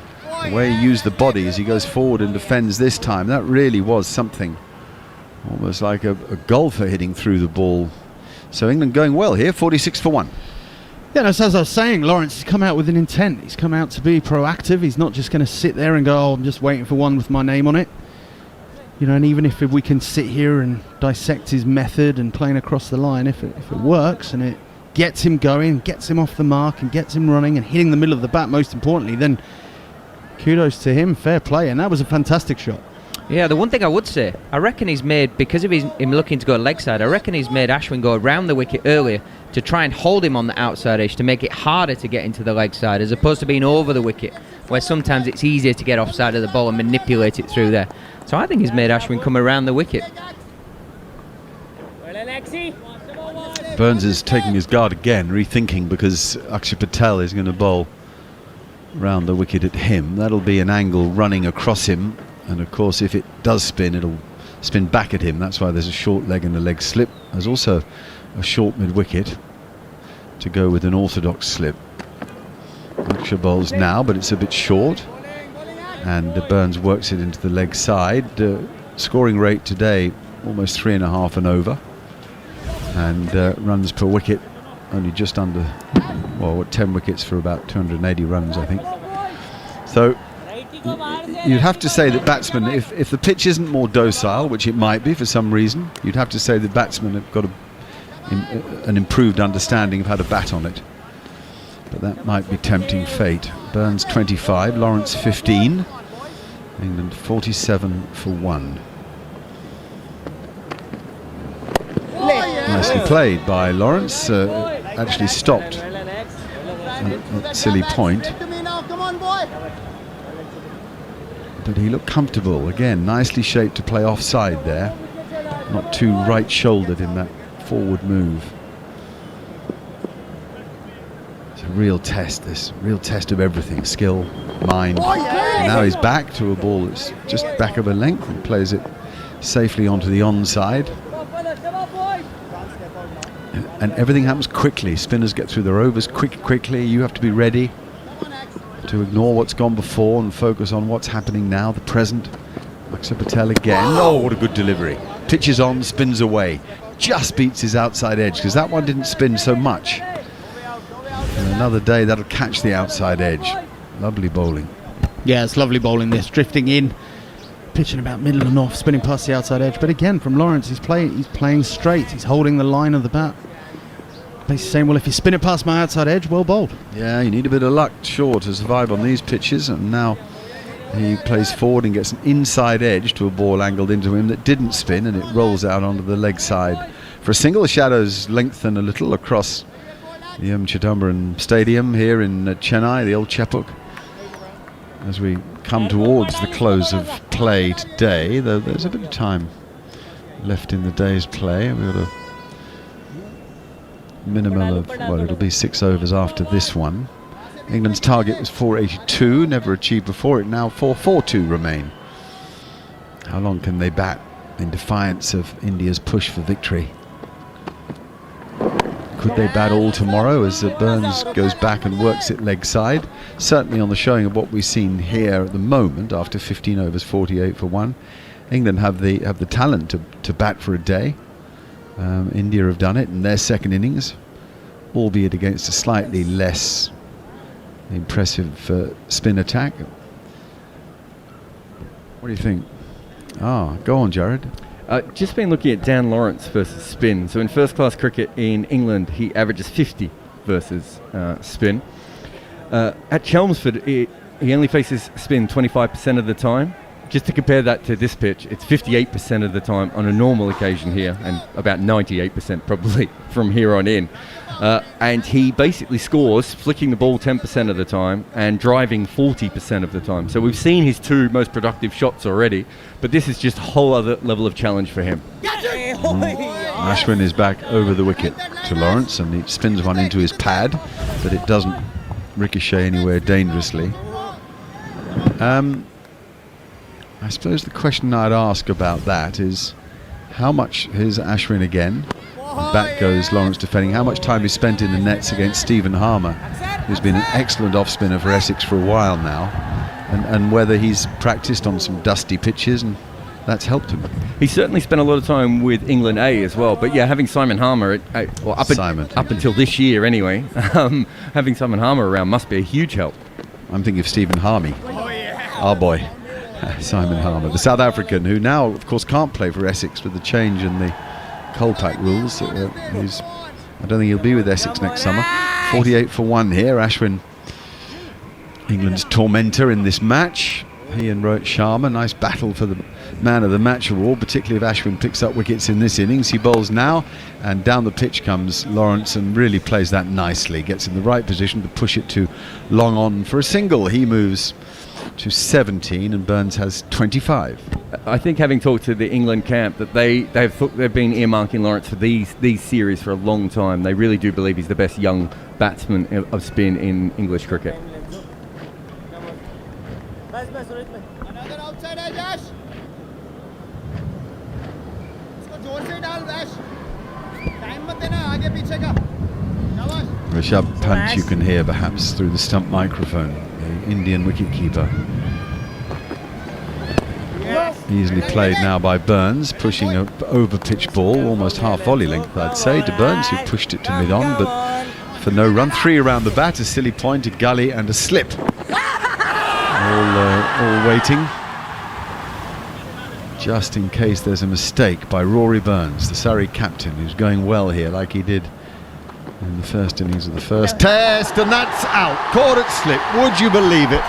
The way he used the body as he goes forward and defends this time. That really was something. Almost like a golfer hitting through the ball. So England going well here, 46 for 1. Yeah, as I was saying, Lawrence has come out with an intent. He's come out to be proactive. He's not just going to sit there and go, oh, I'm just waiting for one with my name on it. You know, and even if we can sit here and dissect his method and playing across the line, if it works and it gets him going, gets him off the mark and gets him running and hitting the middle of the bat most importantly, then kudos to him, fair play, and that was a fantastic shot. Yeah, the one thing I would say, I reckon he's made, because of him looking to go leg side, I reckon he's made Ashwin go around the wicket earlier to try and hold him on the outside edge to make it harder to get into the leg side, as opposed to being over the wicket, where sometimes it's easier to get offside of the ball and manipulate it through there. So I think he's made Ashwin come around the wicket. Burns is taking his guard again, rethinking, because Akshar Patel is going to bowl round the wicket at him. That'll be an angle running across him, and of course if it does spin, it'll spin back at him. That's why there's a short leg and a leg slip. There's also a short mid-wicket to go with an orthodox slip. Akshar bowls now, but it's a bit short, and Burns works it into the leg side. Scoring rate today almost 3.5 and over, and runs per wicket only just under, 10 wickets for about 280 runs, I think. So you'd have to say that batsmen, if the pitch isn't more docile, which it might be for some reason, you'd have to say that batsmen have got an improved understanding of how to bat on it. But that might be tempting fate. Burns 25, Lawrence 15, England 47 for 1. Nicely played by Lawrence, actually stopped at silly point. But he looked comfortable, again, nicely shaped to play offside there. Not too right-shouldered in that forward move. It's a real test, this. Real test of everything. Skill, mind. Now he's back to a ball that's just back of a length and plays it safely onto the onside. And everything happens quickly. Spinners get through their overs quickly. You have to be ready to ignore what's gone before and focus on what's happening now, the present. Akshar Patel again. Oh, what a good delivery. Pitches on, spins away. Just beats his outside edge, because that one didn't spin so much. And another day that'll catch the outside edge. Lovely bowling. Yeah, it's lovely bowling this. Drifting in, pitching about middle and off, spinning past the outside edge. But again, from Lawrence, he's playing straight. He's holding the line of the bat. Basically saying, well, if you spin it past my outside edge, well bowled. Yeah, you need a bit of luck, sure, to survive on these pitches. And now he plays forward and gets an inside edge to a ball angled into him that didn't spin, and it rolls out onto the leg side for a single. The shadows lengthen a little across the Chidambaram Stadium here in Chennai, the old Chepauk, as we come towards the close of play today, though there's a bit of time left in the day's play. We've got a minimum of, it'll be 6 overs after this one. England's target was 482, never achieved before it. Now 442 remain. How long can they bat in defiance of India's push for victory? Could they bat all tomorrow as Burns goes back and works it leg side? Certainly on the showing of what we've seen here at the moment, after 15 overs, 48 for 1. England have the talent to bat for a day. India have done it in their second innings, albeit against a slightly less impressive spin attack. What do you think? Go on, Jared. Just been looking at Dan Lawrence versus spin. So in first class cricket in England, he averages 50 versus spin. At Chelmsford, he only faces spin 25% of the time. Just to compare that to this pitch, it's 58% of the time on a normal occasion here, and about 98% probably from here on in. And he basically scores flicking the ball 10% of the time and driving 40% of the time. So we've seen his 2 most productive shots already, but this is just a whole other level of challenge for him. Ashwin is back over the wicket to Lawrence, and he spins one into his pad, but it doesn't ricochet anywhere dangerously. I suppose the question I'd ask about that is, how much, here's Ashwin again, back goes Lawrence defending, how much time he spent in the nets against Stephen Harmer, who's been an excellent off-spinner for Essex for a while now, and whether he's practiced on some dusty pitches and that's helped him. He certainly spent a lot of time with England A as well, but yeah, having Simon Harmer, up until this year anyway, having Simon Harmer around must be a huge help. I'm thinking of Stephen Harmy, our boy. Simon Harmer, the South African, who now of course can't play for Essex with the change in the Kolpak rules. I don't think he'll be with Essex next summer. 48 for 1 here. Ashwin, England's tormentor in this match. He and Rohit Sharma, nice battle for the man of the match award, particularly if Ashwin picks up wickets in this innings. He bowls now, and down the pitch comes Lawrence and really plays that nicely. Gets in the right position to push it to long on for a single. He moves to 17 and Burns has 25. I think, having talked to the England camp, that they've been earmarking Lawrence for these series for a long time. They really do believe he's the best young batsman of spin in English cricket. Another outside edge, Ash. इसको जोर से डाल, Ash. Time मत देना, आगे पीछे का. शाबाश. Rishabh Pant you can hear perhaps through the stump microphone, the Indian wicketkeeper. Easily played now by Burns, pushing a over pitch ball, almost half volley length I'd say, to Burns, who pushed it to mid-on, but for no run. 3 around the bat, a silly point, a gully and a slip. All waiting, just in case there's a mistake by Rory Burns, the Surrey captain, who's going well here like he did in the first innings of the first test, and that's out. Caught at slip, would you believe it?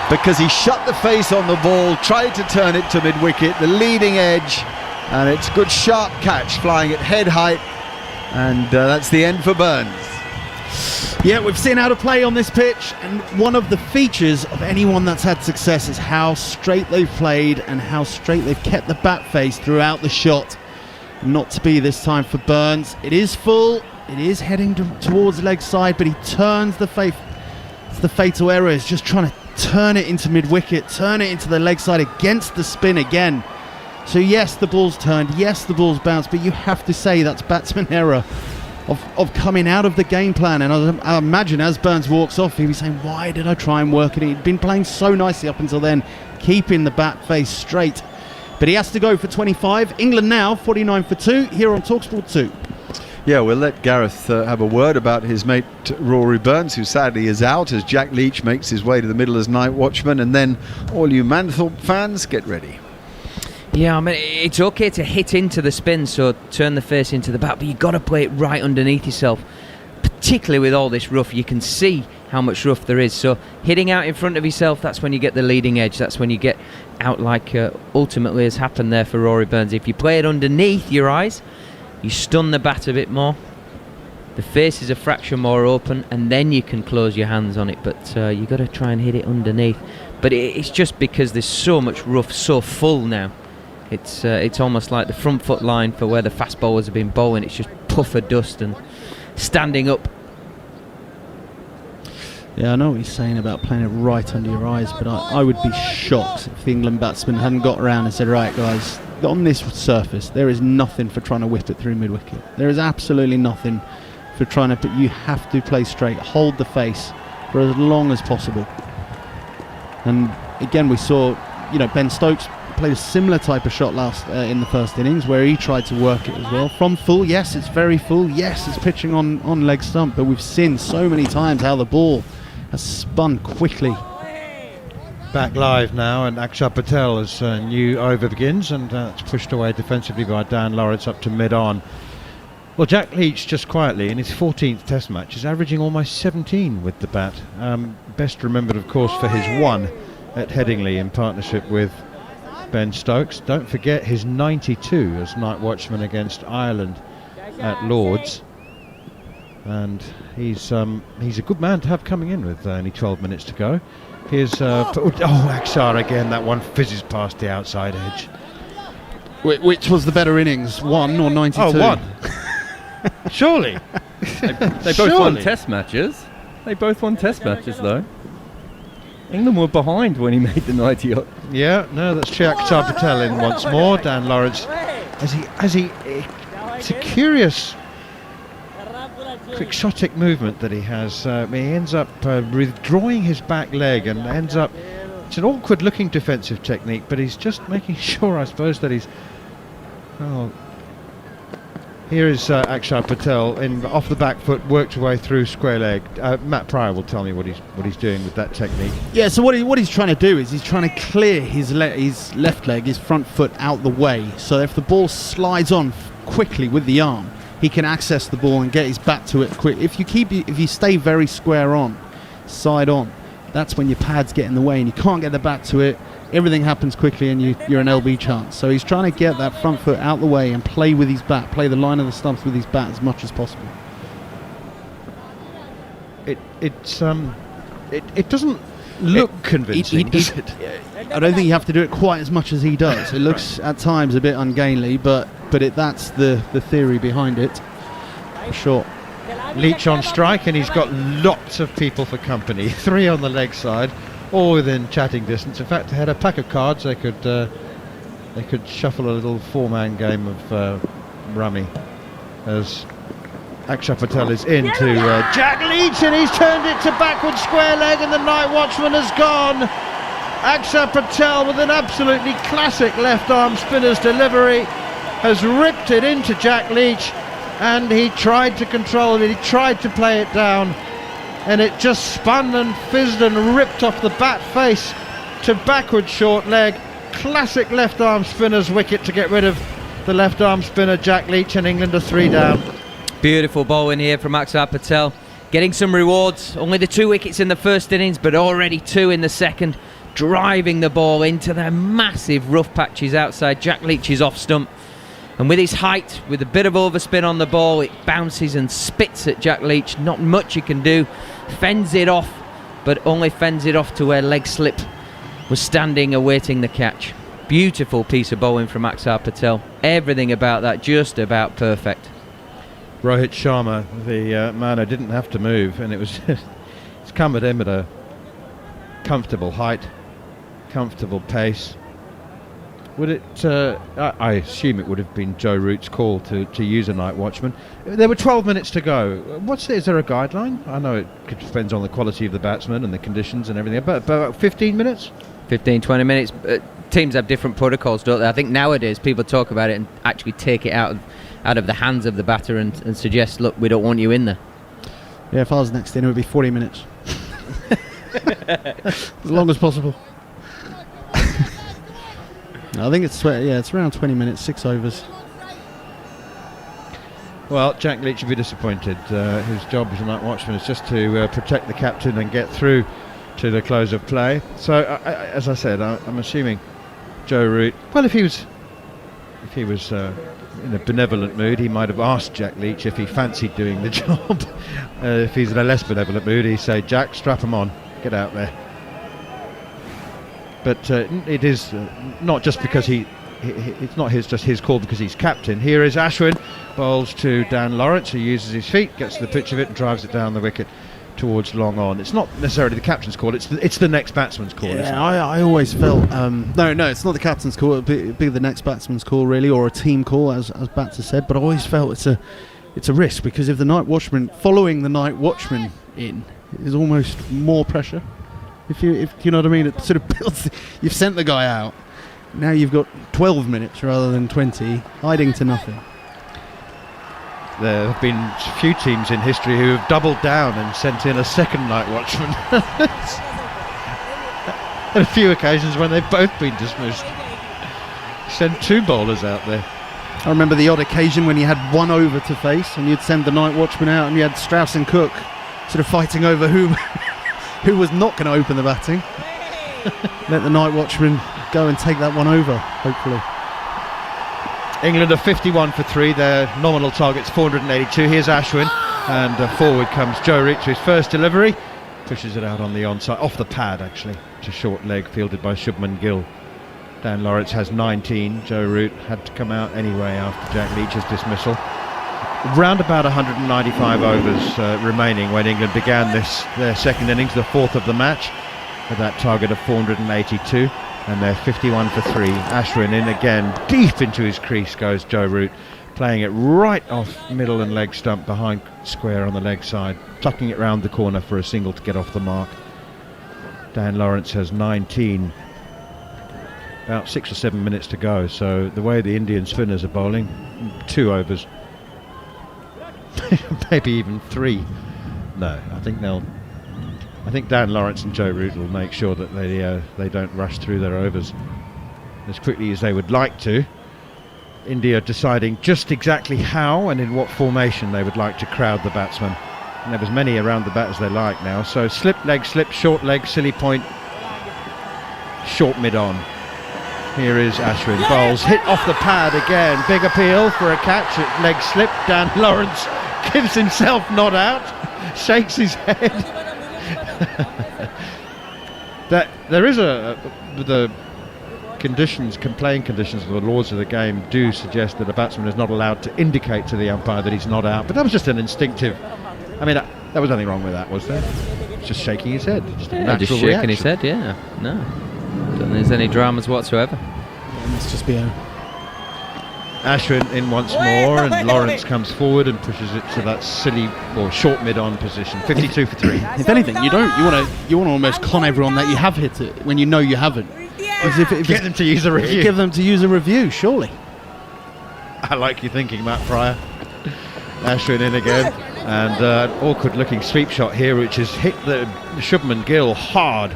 Because he shut the face on the ball, tried to turn it to mid-wicket, the leading edge, and it's good sharp catch flying at head height, and that's the end for Burns. Yeah, we've seen how to play on this pitch, and one of the features of anyone that's had success is how straight they've played and how straight they've kept the bat face throughout the shot. Not to be this time for Burns. It is full, it is heading towards leg side, but he turns the face. It's the fatal error, is just trying to turn it into mid-wicket, turn it into the leg side against the spin again. So yes, the ball's turned, yes, the ball's bounced, but you have to say that's batsman error of coming out of the game plan. And I imagine as Burns walks off, he'll be saying, why did I try and work it? He'd been playing so nicely up until then, keeping the bat face straight. But he has to go for 25. England now 49 for 2 here on TalkSport 2. Yeah, we'll let Gareth have a word about his mate Rory Burns, who sadly is out as Jack Leach makes his way to the middle as night watchman, and then all you Manthorpe fans, get ready. Yeah, I mean, it's okay to hit into the spin, so turn the face into the bat, but you've got to play it right underneath yourself. Particularly with all this rough, you can see how much rough there is. So hitting out in front of yourself, that's when you get the leading edge. That's when you get out like ultimately has happened there for Rory Burns. If you play it underneath your eyes, you stun the bat a bit more. The face is a fraction more open, and then you can close your hands on it. But you've got to try and hit it underneath. But it's just because there's so much rough, so full now. It's almost like the front foot line for where the fast bowlers have been bowling. It's just puff of dust and standing up. Yeah, I know what he's saying about playing it right under your eyes, but I would be shocked if the England batsman hadn't got around and said, right guys, on this surface there is nothing for trying to whip it through mid-wicket. There is absolutely nothing for trying to, but you have to play straight, hold the face for as long as possible. And again, we saw, Ben Stokes played a similar type of shot last in the first innings, where he tried to work it as well from full. Yes, it's very full. Yes, it's pitching on leg stump, but we've seen so many times how the ball has spun quickly. Back live now, and Akshar Patel as new over begins, and it's pushed away defensively by Dan Lawrence up to mid-on. Well, Jack Leach, just quietly, in his 14th Test match, is averaging almost 17 with the bat. Best remembered, of course, for his one at Headingley in partnership with Ben Stokes. Don't forget his 92 as night watchman against Ireland at Lord's. And he's a good man to have coming in with only 12 minutes to go. Here's Akshar again. That one fizzes past the outside edge. Which was the better innings, 1 or 92? Oh, 1. Surely. They both won Test matches. They both won Test matches, though. England were behind when he made the 90. Yeah, no, that's Akshar Patel in once more. Dan Lawrence, it's a curious quixotic movement that he has. He ends up withdrawing his back leg and ends up, it's an awkward looking defensive technique, but he's just making sure, I suppose, that he's, here is Akshar Patel off the back foot, worked his way through square leg. Matt Pryor will tell me what he's doing with that technique. Yeah, so what he's trying to do is he's trying to clear his left leg, his front foot out the way, so if the ball slides on quickly with the arm, he can access the ball and get his bat to it quick. If you stay very square on, side on, that's when your pads get in the way and you can't get the bat to it, everything happens quickly and you're an LB chance. So he's trying to get that front foot out the way and play with his bat, play the line of the stumps with his bat as much as possible. It doesn't look convincing, does it? I don't think you have to do it quite as much as he does. It looks at times a bit ungainly, but that's the theory behind it. For sure. Leach on strike, and he's got lots of people for company. 3 on the leg side, all within chatting distance. In fact, they had a pack of cards. They could shuffle a little 4-man game of rummy as Akshar Patel is into Jack Leach, and he's turned it to backward square leg, and the night watchman has gone. Akshar Patel with an absolutely classic left arm spinner's delivery has ripped it into Jack Leach, and he tried to control it, he tried to play it down, and it just spun and fizzed and ripped off the bat face to backward short leg. Classic left arm spinner's wicket to get rid of the left arm spinner Jack Leach, and England are 3 down. Beautiful bowling here from Akshar Patel, getting some rewards. Only the 2 wickets in the first innings, but already 2 in the second, driving the ball into their massive rough patches outside Jack Leach's off stump. And with his height, with a bit of overspin on the ball, it bounces and spits at Jack Leach. Not much he can do. Fends it off, but only fends it off to where leg slip was standing awaiting the catch. Beautiful piece of bowling from Akshar Patel. Everything about that just about perfect. Rohit Sharma, the man who didn't have to move, and it's come at him at a comfortable height, comfortable pace. Would it? I assume it would have been Joe Root's call to use a night watchman. There were 12 minutes to go. Is there a guideline? I know it depends on the quality of the batsman and the conditions and everything, but about 15 minutes? 15, 20 minutes. Teams have different protocols, don't they? I think nowadays people talk about it and actually take it out of the hands of the batter and suggest, look, we don't want you in there. Yeah, if I was next in, it would be 40 minutes. As long as possible. I think it's around 20 minutes, 6 overs. Well, Jack Leach will be disappointed. His job as a night watchman is just to protect the captain and get through to the close of play. So, as I said, I'm assuming Joe Root. Well, if he was in a benevolent mood, he might have asked Jack Leach if he fancied doing the job. If he's in a less benevolent mood, he'd say, "Jack, strap him on, get out there." But it is not just because it's not just his call because he's captain. Here is Ashwin, bowls to Dan Lawrence, who uses his feet, gets to the pitch of it and drives it down the wicket towards long on. It's not necessarily the captain's call, it's the next batsman's call. Yeah, I always felt no, it's not the captain's call. It'd be the next batsman's call, really, or a team call, as Bats has said. But I always felt it's a risk, because if the night watchman following the night watchman in is almost more pressure. If you know what I mean, it sort of builds. You've sent the guy out. Now you've got 12 minutes rather than 20, hiding to nothing. There have been a few teams in history who have doubled down and sent in a second night watchman. On a few occasions when they've both been dismissed. Send 2 bowlers out there. I remember the odd occasion when you had 1 over to face and you'd send the night watchman out, and you had Strauss and Cook sort of fighting over who was not going to open the batting. Let the night watchman go and take that 1 over, hopefully. England are 51 for 3. Their nominal target's 482. Here's Ashwin, and forward comes Joe Root to his first delivery. Pushes it out on the onside, off the pad actually, to short leg, fielded by Shubman Gill. Dan Lawrence has 19. Joe Root had to come out anyway after Jack Leach's dismissal. Round about 195 overs remaining when England began their second innings, the 4th of the match, with that target of 482, and they're 51 for 3. Ashwin in again, deep into his crease goes Joe Root, playing it right off middle and leg stump behind square on the leg side, tucking it round the corner for a single to get off the mark. Dan Lawrence has 19. About 6 or 7 minutes to go, so the way the Indian spinners are bowling, 2 overs. Maybe even 3. No, I think Dan Lawrence and Joe Root will make sure that they don't rush through their overs as quickly as they would like to. India deciding just exactly how and in what formation they would like to crowd the batsman. And there was many around the bat as they like now. So slip, short leg, silly point. short mid-on. Here is Ashwin. Bowles hit off the pad again. Big appeal for a catch. Leg slip. Dan Lawrence gives himself not out. Shakes his head. There is the playing conditions of the laws of the game do suggest that a batsman is not allowed to indicate to the umpire that he's not out. But that was just an instinctive. I mean, there was nothing wrong with that, was there? Just shaking his head. Just a natural just shaking reaction. his head. Yeah, no. Don't think there's any dramas whatsoever. It must just be a Ashwin in once more, and Lawrence comes forward and pushes it to that silly or short mid-on position. 52 for 3. If anything, you want to almost con everyone that you have hit it when you know you haven't. Get them to use a review. Give them to use a review, surely. I like you thinking, Matt Pryor. Ashwin in again, and an awkward-looking sweep shot here, which has hit the Shubman Gill hard.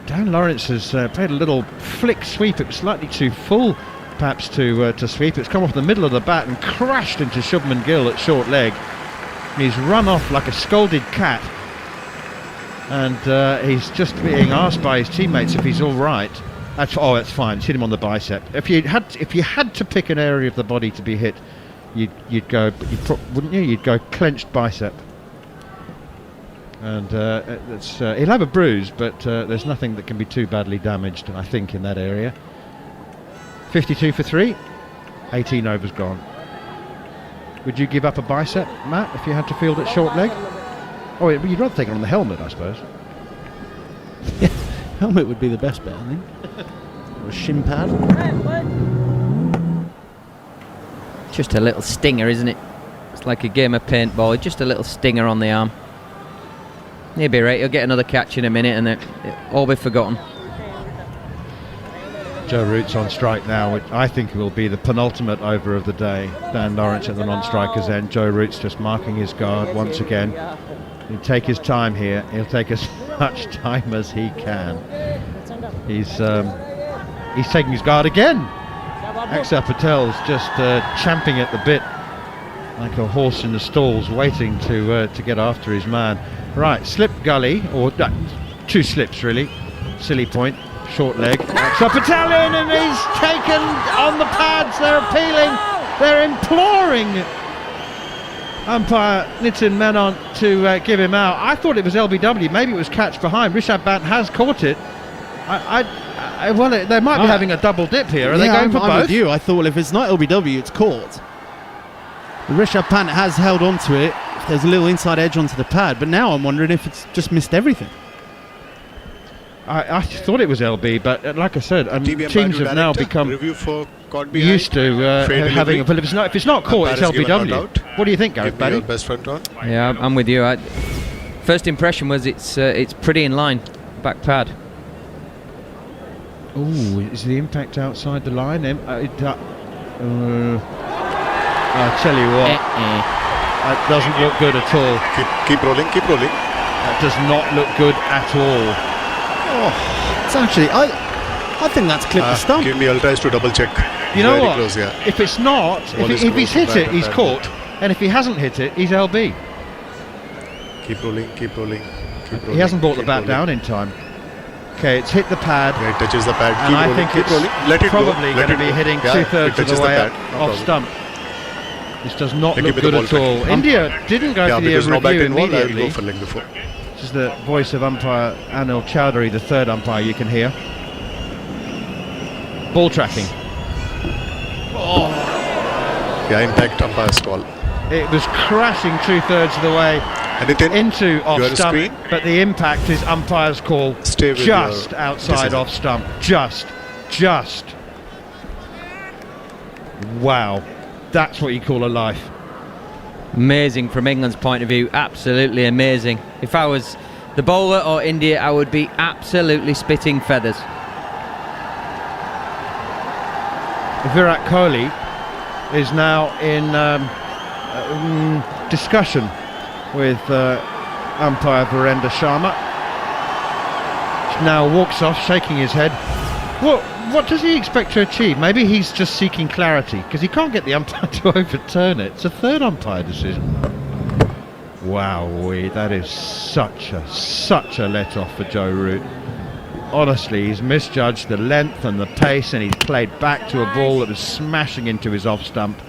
Dan Lawrence has played a little flick sweep. It was slightly too full, perhaps, to sweep. It's come off the middle of the bat and crashed into Shubman Gill at short leg. He's run off like a scolded cat, and he's just being asked by his teammates if he's all right. That's fine. It's hit him on the bicep. If you had to pick an area of the body to be hit, you'd go, wouldn't you? You'd go clenched bicep. And he'll have a bruise, but there's nothing that can be too badly damaged, I think, in that area. 52 for 3, 18 overs gone. Would you give up a bicep, Matt, if you had to field at short leg? Oh, you'd rather take it on the helmet, I suppose. Yeah, helmet would be the best bet, I think. Or a shin pad. Just a little stinger, isn't it? It's like a game of paintball, just a little stinger on the arm. He'll be right, he'll get another catch in a minute and it'll all be forgotten. Joe Root's on strike now, which I think will be the penultimate over of the day. Dan Lawrence at the non-striker's end. Joe Root's just marking his guard once again. He'll take his time here. He'll take as much time as he can. He's taking his guard again. Axar Patel's just champing at the bit like a horse in the stalls, waiting to get after his man. Right, slip gully, or two slips really. Silly point, short leg. So Patel in, and he's taken on the pads. They're appealing, they're imploring umpire Nitin Menon to give him out. I thought it was LBW, maybe it was catch behind. Rishabh Pant has caught it. Well, they might be having a double dip here. Are they going for both? I'm with you. I thought if it's not LBW, it's caught. Rishabh Pant has held on to it. There's a little inside edge onto the pad, but now I'm wondering if it's just missed everything. I thought it was LB, but like I said, teams have now become used to having a... If it's not caught, it's LBW. What do you think, Gareth Batty? Yeah, I'm with you. First impression was it's pretty in line, back pad. Oh, is the impact outside the line? I'll tell you what, that doesn't look good at all. Keep rolling. That does not look good at all. Oh, it's actually, I think that's clipped the stump. Give me ultras to double check. You know what? Close, yeah. If it's not, if he's hit it, he's caught, and if he hasn't hit it, he's LB. Keep rolling. He hasn't brought the bat down in time. Okay, it's hit the pad. Yeah, it touches the pad. And I think it's probably going to be hitting two-thirds of the way up off stump. This does not look good at all. India didn't go for the review immediately. This is the voice of umpire Anil Chowdhury, the third umpire you can hear. Ball tracking. Oh. Yeah, impact umpire's call. It was crashing two-thirds of the way into off stump, but the impact is umpire's call just outside off stump. Just. Wow. That's what you call a life. Amazing from England's point of view, absolutely amazing. If I was the bowler or India, I would be absolutely spitting feathers. Virat Kohli is now in discussion with umpire Virender Sharma. He now walks off, shaking his head. What does he expect to achieve? Maybe he's just seeking clarity, because he can't get the umpire to overturn it. It's a third umpire decision. Wowee, that is such a let-off for Joe Root. honestly, he's misjudged the length and the pace, and he's played back to a ball that was smashing into his off stump.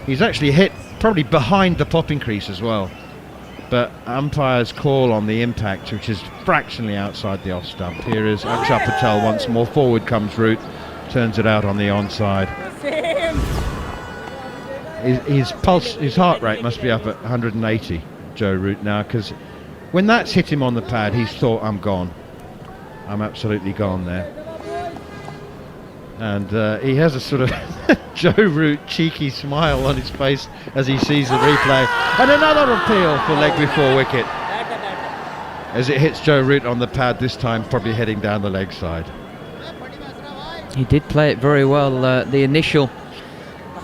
He's actually hit probably behind the popping crease as well. But umpire's call on the impact, which is fractionally outside the off stump. Here is Akshar Patel once more. Forward comes Root, turns it out on the onside. His pulse, his heart rate must be up at 180, Joe Root now, because when that's hit him on the pad, he's thought, I'm gone. I'm absolutely gone there. And he has a sort of Joe Root cheeky smile on his face as he sees the replay. And another appeal for leg before wicket, as it hits Joe Root on the pad, this time probably heading down the leg side. He did play it very well. The initial,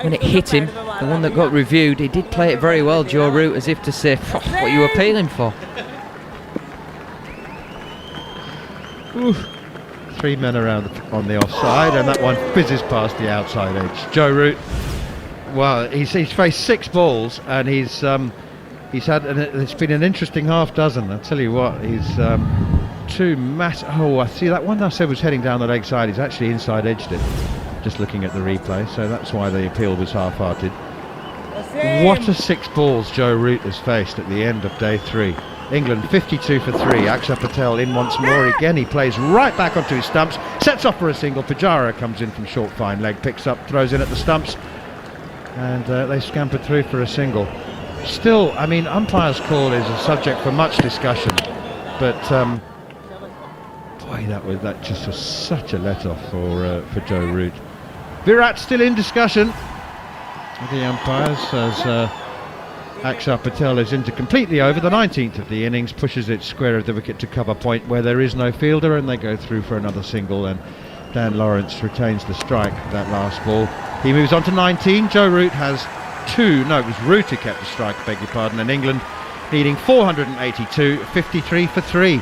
when it hit him, the one that got reviewed, he did play it very well, Joe Root, as if to say, what are you appealing for? Oof. 3 men around on the offside, and that one fizzes past the outside edge. Joe Root, well, he's faced 6 balls, and he's had, and it's been an interesting half dozen. I tell you what, he's 2 massive. Oh, I see that one I said was heading down the leg side. He's actually inside edged it. Just looking at the replay, so that's why the appeal was half-hearted. What a 6 balls Joe Root has faced at the end of day 3. England 52 for 3. Akshar Patel in once more. Again, he plays right back onto his stumps, sets off for a single. Pujara comes in from short fine leg, picks up, throws in at the stumps, and they scampered through for a single. Still, I mean, umpire's call is a subject for much discussion, but boy, that just was such a let-off for Joe Root. Virat still in discussion with the umpires as Akshar Patel is into completely over. The 19th of the innings pushes it square of the wicket to cover point where there is no fielder, and they go through for another single, and Dan Lawrence retains the strike that last ball. He moves on to 19. Joe Root has 2. No, it was Root who kept the strike, beg your pardon, and England needing 482, 53 for 3.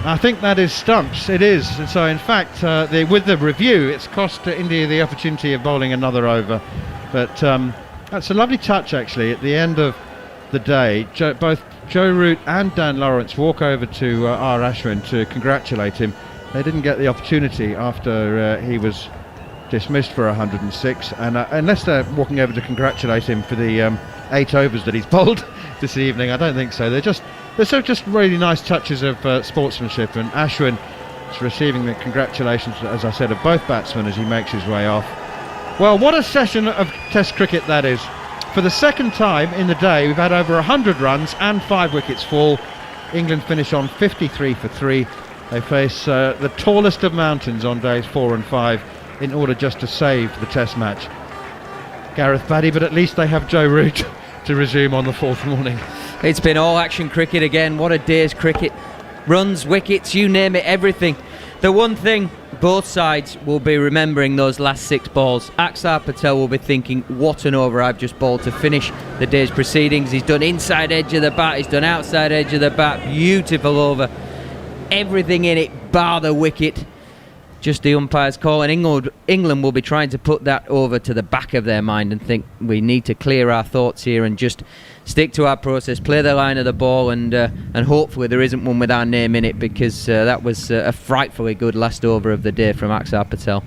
I think that is stumps. It is. And so in fact with the review, it's cost India the opportunity of bowling another over, but that's a lovely touch actually. At the end of the day, both Joe Root and Dan Lawrence walk over to R. Ashwin to congratulate him. They didn't get the opportunity after he was dismissed for 106, and unless they're walking over to congratulate him for the 8 overs that he's bowled this evening, I don't think so. They're just really nice touches of sportsmanship, and Ashwin is receiving the congratulations, as I said, of both batsmen as he makes his way off. Well, what a session of Test cricket that is. For the second time in the day, we've had over 100 runs and 5 wickets fall. England finish on 53 for 3. They face the tallest of mountains on days 4 and 5 in order just to save the Test match. Gareth Baddy, but at least they have Joe Root to resume on the 4th morning. It's been all action cricket again. What a day's cricket. Runs, wickets, you name it, everything. The one thing both sides will be remembering those last 6 balls. Akshar Patel will be thinking, what an over I've just bowled to finish the day's proceedings. He's done inside edge of the bat, he's done outside edge of the bat. Beautiful over. Everything in it, bar the wicket. Just the umpire's call, and England will be trying to put that over to the back of their mind and think we need to clear our thoughts here and just stick to our process, play the line of the ball, and hopefully there isn't one with our name in it, because that was a frightfully good last over of the day from Akshar Patel.